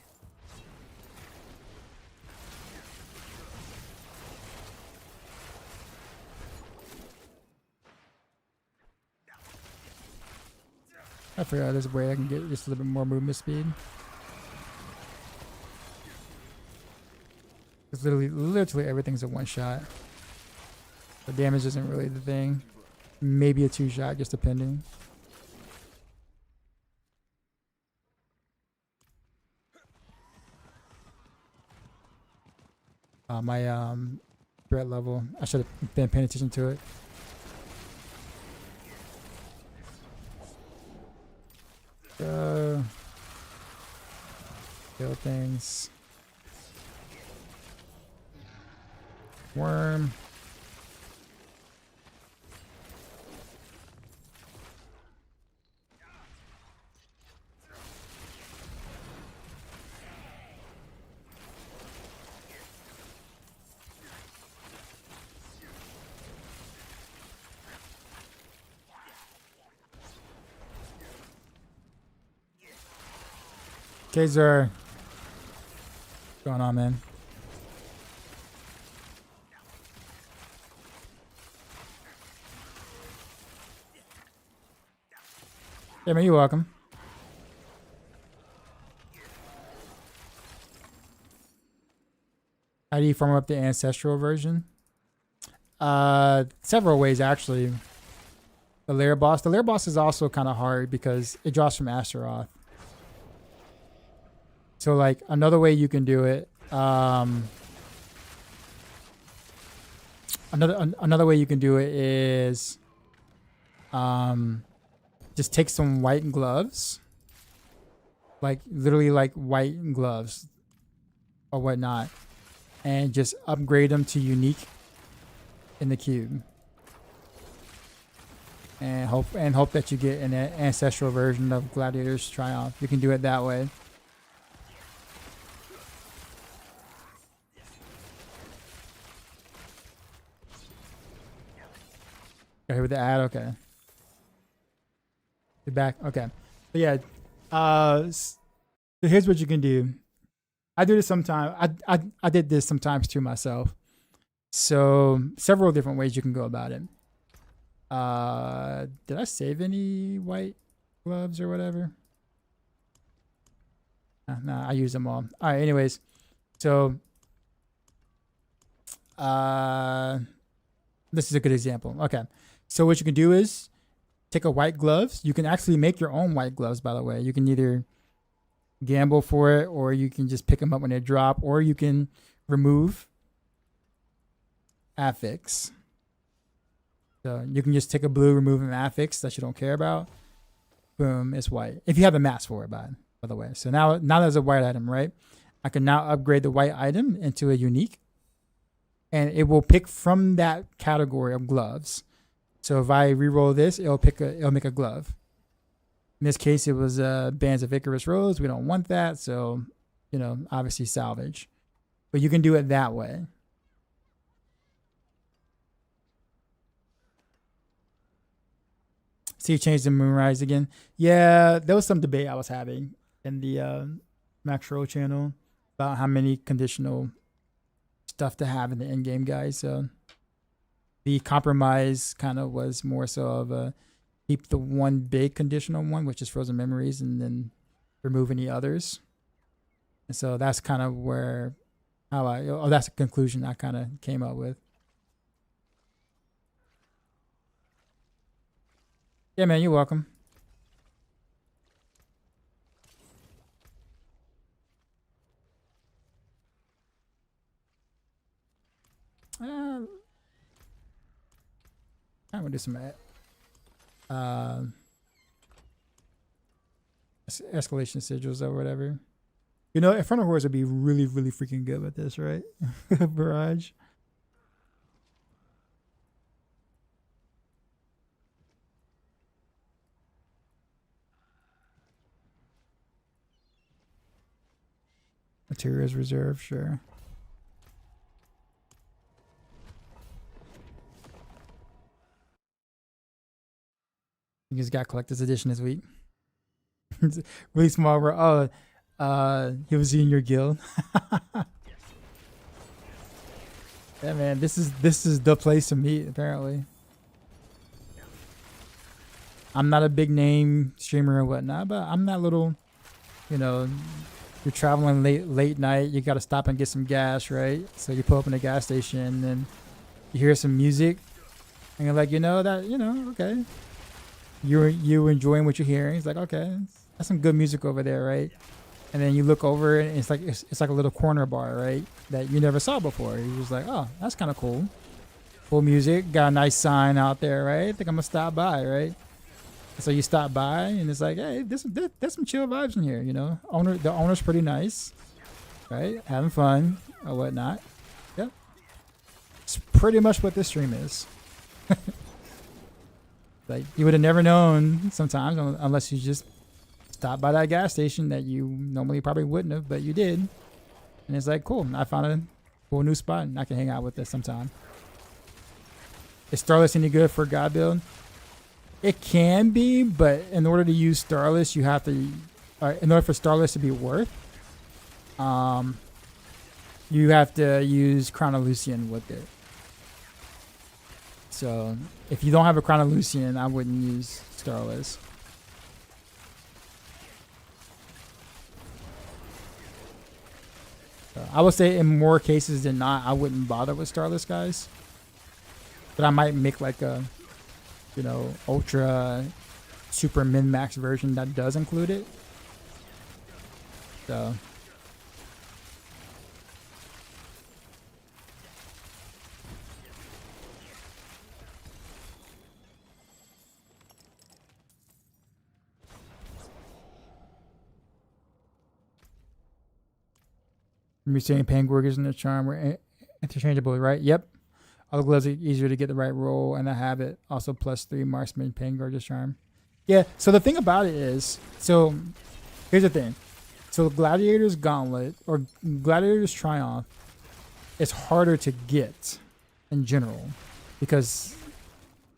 I forgot there's a way I can get just a little bit more movement speed. It's literally everything's a 1-shot. The damage isn't really the thing. Maybe a 2-shot, just depending. My threat level. I should have been paying attention to it. Kill things. Worm. Kaiser. What's going on, man? Yeah, man, you're welcome. How do you farm up the ancestral version? Several ways, actually. The lair boss. The lair boss is also kind of hard because it draws from Astaroth. So, like, another way you can do it, another way you can do it is, just take some white gloves, like literally like white gloves or whatnot, and just upgrade them to unique in the cube, and hope that you get an ancestral version of Gladiator's Triumph. You can do it that way. Got here with the ad, okay. You're back, okay. But yeah, so here's what you can do. I do this sometimes. I did this sometimes too myself. So several different ways you can go about it. Did I save any white gloves or whatever? Nah, I use them all. All right, anyways. So this is a good example. Okay. So what you can do is take a white gloves. You can actually make your own white gloves, by the way. You can either gamble for it, or you can just pick them up when they drop, or you can remove affix. So you can just take a blue, remove an affix that you don't care about. Boom, it's white. If you have a mask for it, by the way. So now there's a white item, right? I can now upgrade the white item into a unique, and it will pick from that category of gloves. So if I re-roll this, it'll make a glove. In this case, it was Bands of Icarus Rose. We don't want that, so obviously salvage. But you can do it that way. See, change the Moonrise again. Yeah, there was some debate I was having in the Max Roll channel about how many conditional stuff to have in the end game, guys. So the compromise kind of was more so of keep the one big conditional one, which is Frozen Memories, and then remove any others. And so that's kind of that's a conclusion I kind of came up with. Yeah, man, you're welcome. I'm gonna do some escalation sigils or whatever. You know, Infernal Hordes would be really, really freaking good with this, right? Barrage. Materials reserve, sure. You just got collector's edition this week. It's really small. He was in your guild. Yeah, man, this is the place to meet. Apparently, I'm not a big name streamer or whatnot, but I'm that little, you know. You're traveling late night. You got to stop and get some gas, right? So you pull up in a gas station and you hear some music, and you're like, okay. You enjoying what you're hearing. It's like, okay, that's some good music over there, right? And then you look over and it's like a little corner bar, right? That you never saw before. You're just like, oh, that's kind of cool. Cool music. Got a nice sign out there, right? I think I'm gonna stop by, right? So you stop by and it's like, hey, there's some chill vibes in here, you know. The owner's pretty nice, right? Having fun or whatnot. Yep. It's pretty much what this stream is. Like you would have never known sometimes unless you just stopped by that gas station that you normally probably wouldn't have, but you did. And it's like, cool, I found a cool new spot and I can hang out with this sometime. Is Starless any good for God build? It can be, but in order to use Starless, you have to, in order for Starless to be worth, you have to use Crown of Lucian with it. So if you don't have a Crown of Lucian, I wouldn't use Starless. I would say in more cases than not, I wouldn't bother with Starless, guys. But I might make like a, ultra super min-max version that does include it. So you're saying Pangorgers and the Charm were interchangeable, right? Yep. All the gloves are easier to get the right roll, and I have it. Also +3 Marksman, Pangorgers Charm. Yeah, so the thing about it is, so here's the thing. So Gladiator's Gauntlet, or Gladiator's Triumph, is harder to get in general. Because,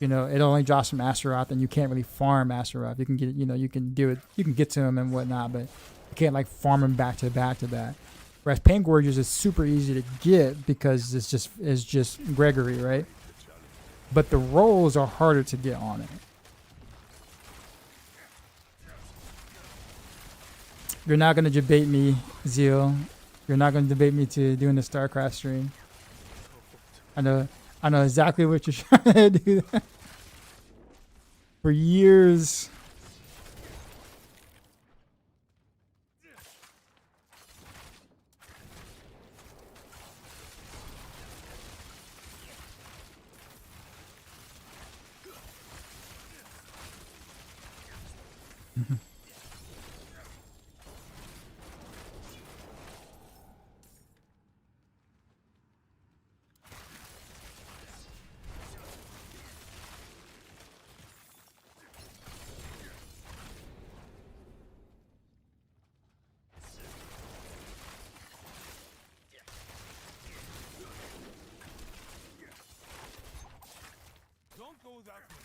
it only drops from Astaroth, and you can't really farm Astaroth. You can get, you can do it, you can get to him and whatnot, but you can't like farm him back to back to back. Whereas Pangorgers is super easy to get because it's just Gregory, right? But the rolls are harder to get on it. You're not gonna debate me, Zeal. You're not gonna debate me to doing the StarCraft stream. I know exactly what you're trying to do. For years. Don't go that way.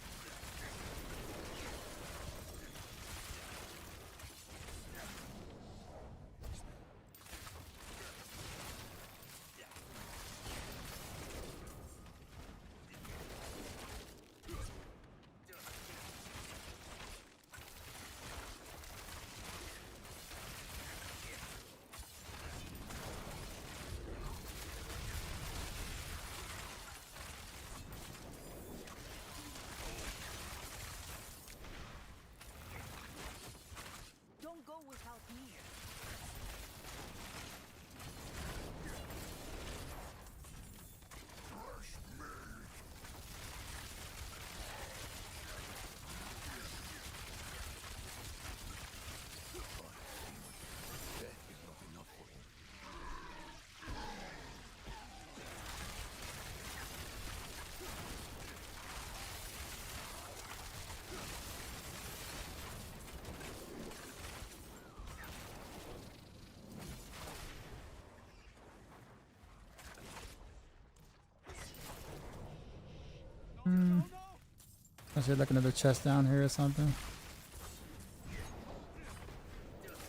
I should like another chest down here or something.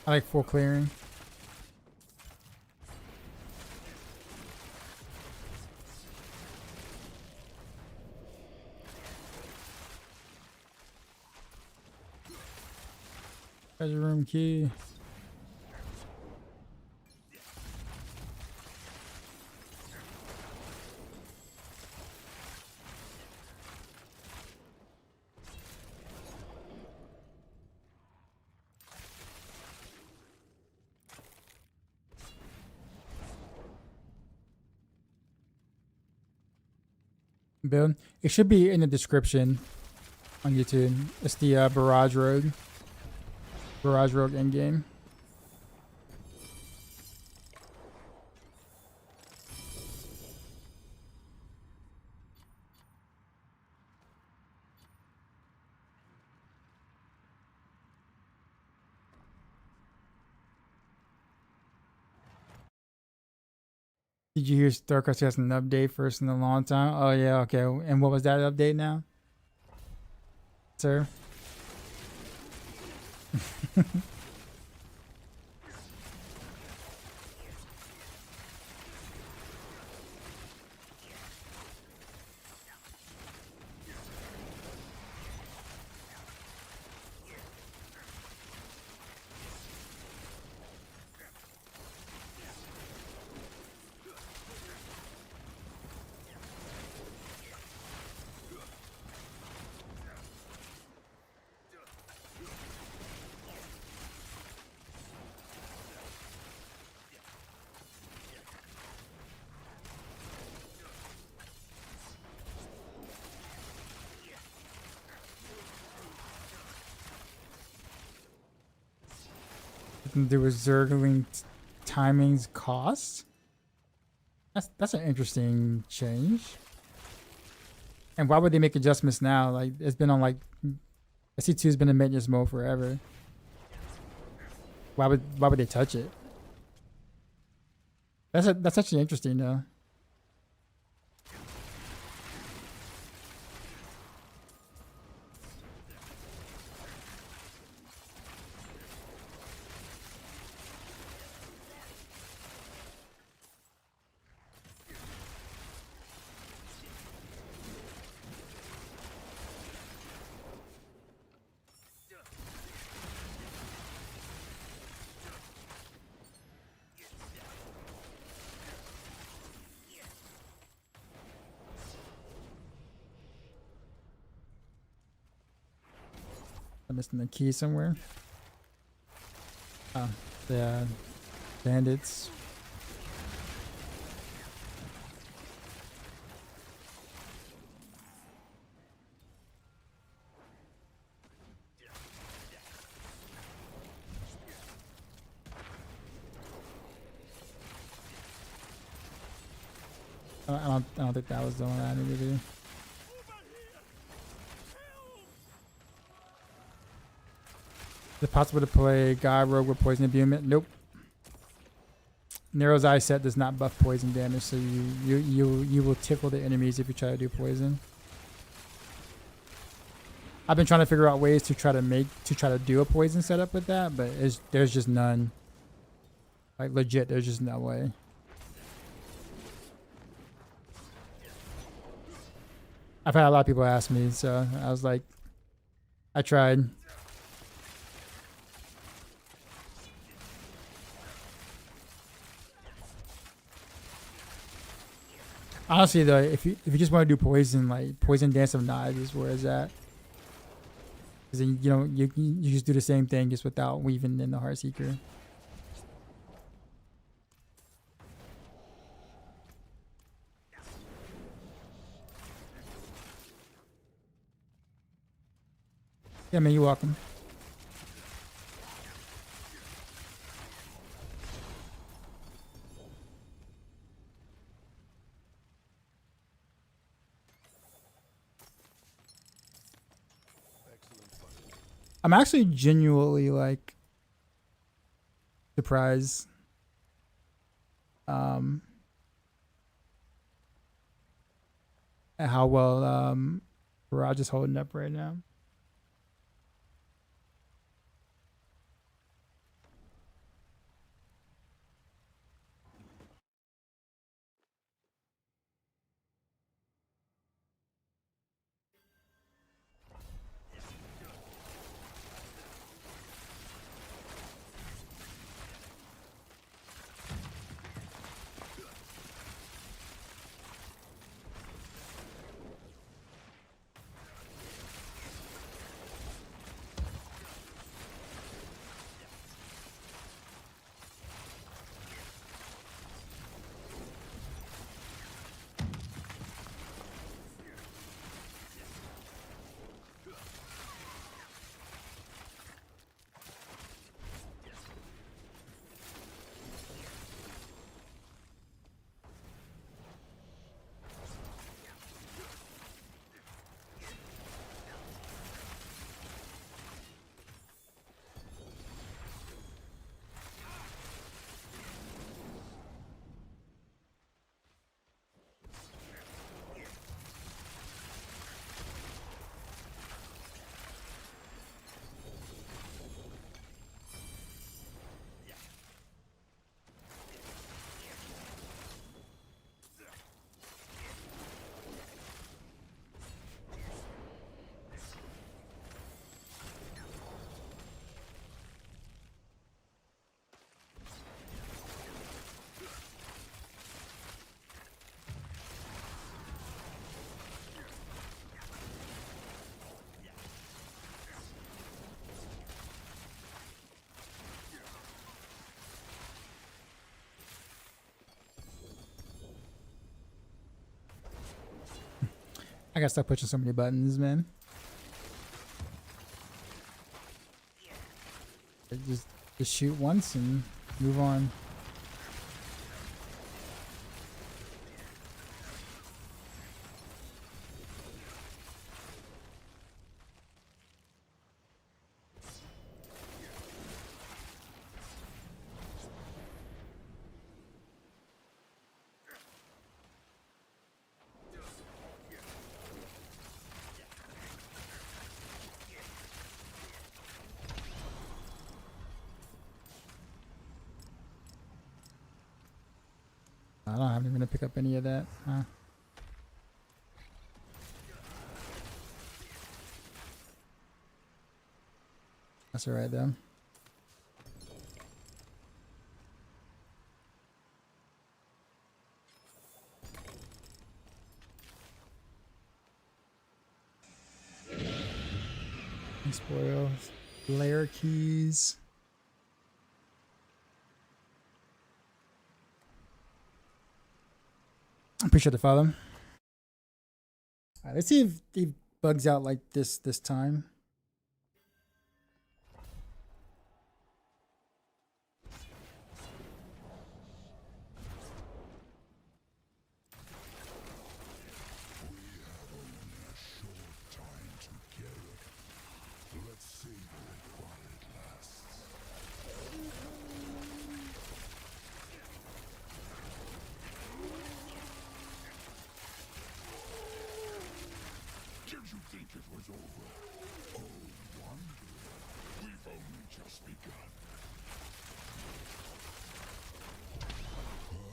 I like full clearing. Treasure room key. Build. It should be in the description on YouTube. It's the Barrage Rogue. Barrage Rogue endgame. Did you hear StarCraft has an update first in a long time? Oh yeah, okay. And what was that update now? Sir? There was Zergling timings cost. That's an interesting change. And why would they make adjustments now? Like it's been on like SC2 has been in maintenance mode forever. Why would they touch it? That's actually interesting though. I'm missing the key somewhere. Oh, the bandits. I don't think that was the one I needed to do. Is it possible to play God Rogue with Poison Imbuement? Nope. Nero's Eye set does not buff poison damage, so you will tickle the enemies if you try to do poison. I've been trying to figure out ways to try to do a poison setup with that, but there's just none. Like legit, there's just no way. I've had a lot of people ask me, so I was like, I tried. Honestly though, if you just want to do poison, like Poison Dance of Knives is where it's at. Because then you just do the same thing just without weaving in the Heartseeker. Yeah, man, you're welcome. I'm actually genuinely like surprised at how well Raj is holding up right now. I gotta stop pushing so many buttons, man. Just shoot once and move on. I don't have even to pick up any of that. Huh. That's alright though. Spoils. Layer keys. Appreciate the follow. Alright, let's see if he bugs out like this time.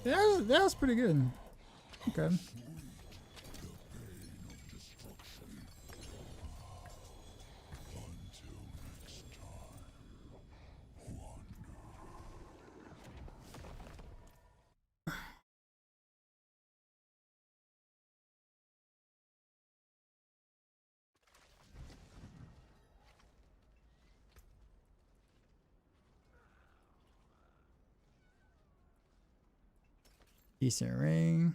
Yeah, that was pretty good. Okay. Decent ring.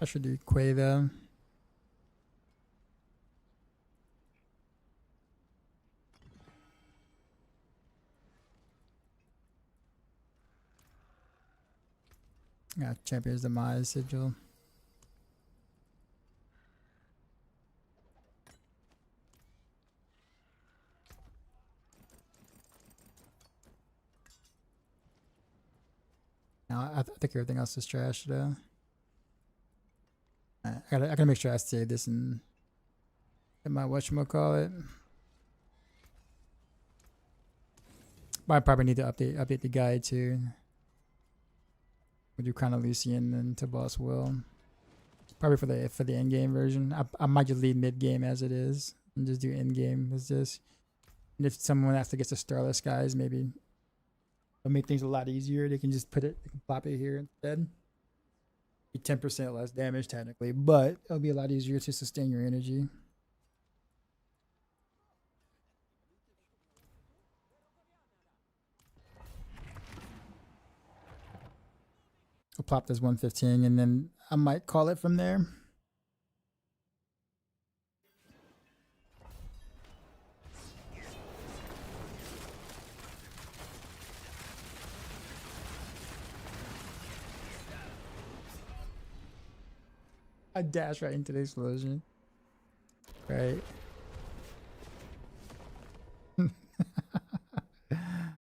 I should do Quay though. Yeah, Champion's Demise Sigil. No, I think everything else is trash though. I gotta make sure I save this and in my whatchamacallit. But I probably need to update the guide too. We'll do Crown of Lucian and to Boss Will. Probably for the end game version. I might just leave mid game as it is and just do end game as this. And if someone after gets the Starless Skies, maybe it'll make things a lot easier. They can just they can plop it here instead. Be 10% less damage technically, but it'll be a lot easier to sustain your energy. I'll plop this 115 and then I might call it from there. I dash right into the explosion. Right.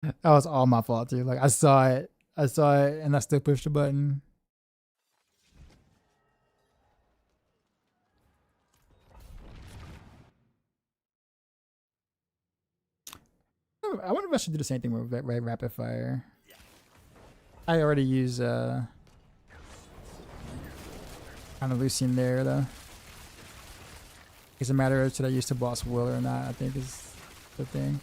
That was all my fault too. Like I saw it and I still pushed the button. I wonder if I should do the same thing with rapid fire. I already use kind of Lucian there though. It's a matter of should I use to Boss Will or not, I think is the thing.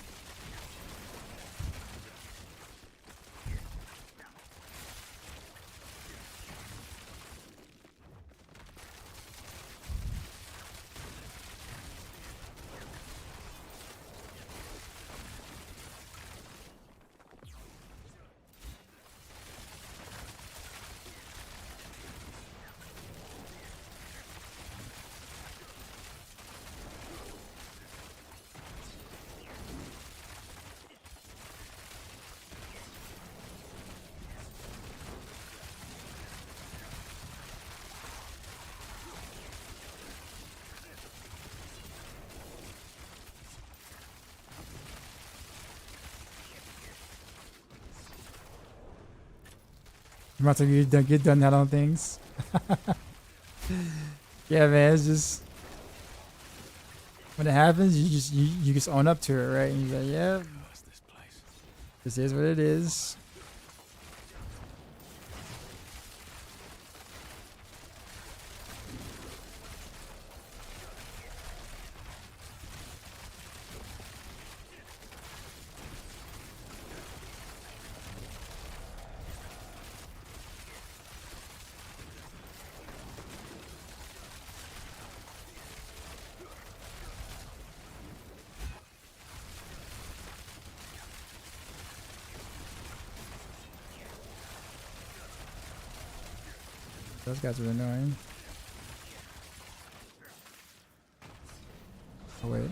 I'm about to get done that on things. Yeah, man, it's just when it happens, you just own up to it, right? And you're like, yeah, this is what it is. Those guys are annoying. Oh wait.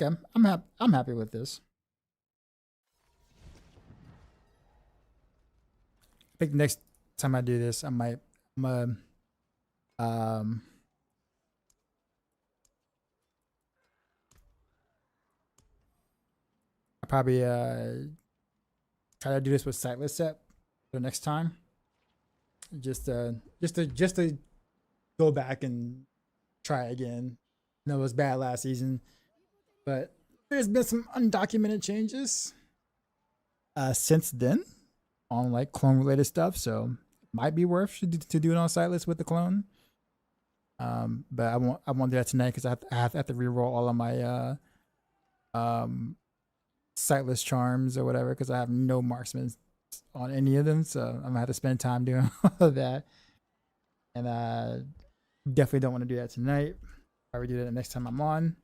Okay, I'm happy with this. I think next time I do this, um I probably try to do this with sightless set the next time. Just to go back and try again. I know it was bad last season, but there's been some undocumented changes since then on like clone related stuff, so might be worth to do it on sightless with the clone. But I won't do that tonight because I have to reroll all of my sightless charms or whatever because I have no marksman on any of them, so I'm gonna have to spend time doing all of that. And I definitely don't want to do that tonight. Probably do that the next time I'm on,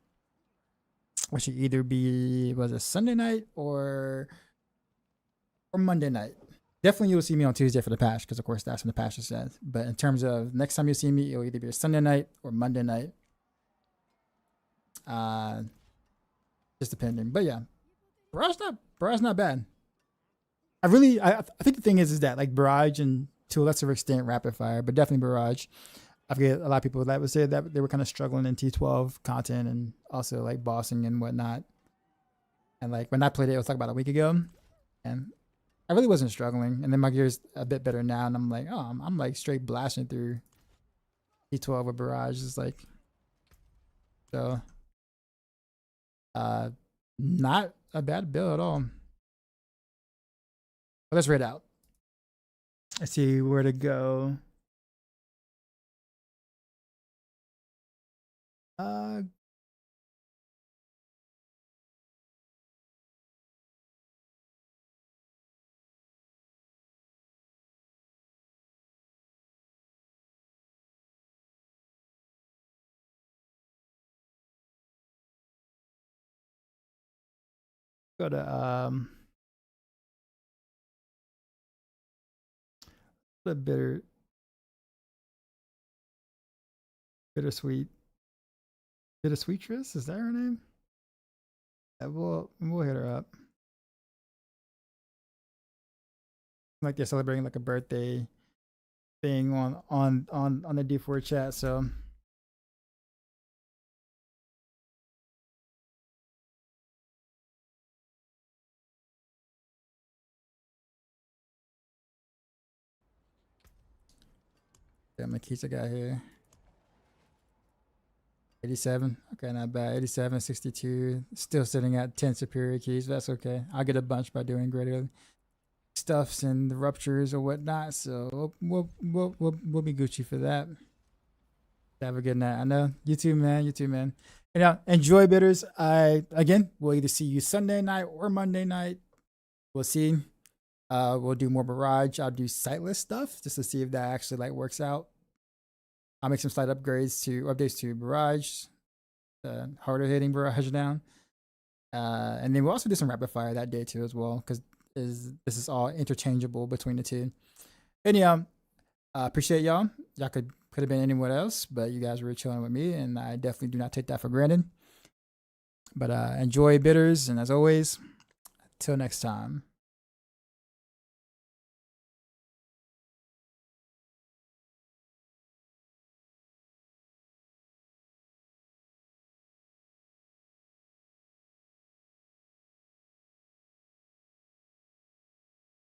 which should either be Sunday night or Monday night. Definitely you'll see me on Tuesday for the patch because of course that's when the patch is set. But in terms of next time you see me, it'll either be a Sunday night or Monday night. Just depending. But yeah, Barrage not bad. I think the thing is that like Barrage and to a lesser extent Rapid Fire, but definitely Barrage. I've got a lot of people that would say that they were kind of struggling in T12 content and also like bossing and whatnot. And like when I played it, it was like about a week ago, and I really wasn't struggling. And then my gear's a bit better now, and I'm like, oh, I'm like straight blasting through T12 with Barrage. It's like, so, not a bad build at all. But let's rate out. Let's see where to go. Go to the bittersweet Tris, is that her name? Yeah, we'll hit her up. Like they're celebrating like a birthday thing on the D4 chat, so yeah, Makita got here. 87. Okay, not bad. 87, 62. Still sitting at 10 superior keys. That's okay. I'll get a bunch by doing greater stuffs and the ruptures or whatnot. So we'll be Gucci for that. Have a good night. I know. You too, man. You too, man. You know, enjoy bitters. We'll either see you Sunday night or Monday night. We'll see. We'll do more Barrage. I'll do sightless stuff just to see if that actually like works out. I'll make some slight updates to Barrage, harder hitting Barrage down, and then we'll also do some Rapid Fire that day too as well because this is all interchangeable between the two. Anyhow, appreciate y'all. Y'all could have been anyone else, but you guys were chilling with me, and I definitely do not take that for granted. But enjoy bitters, and as always, till next time.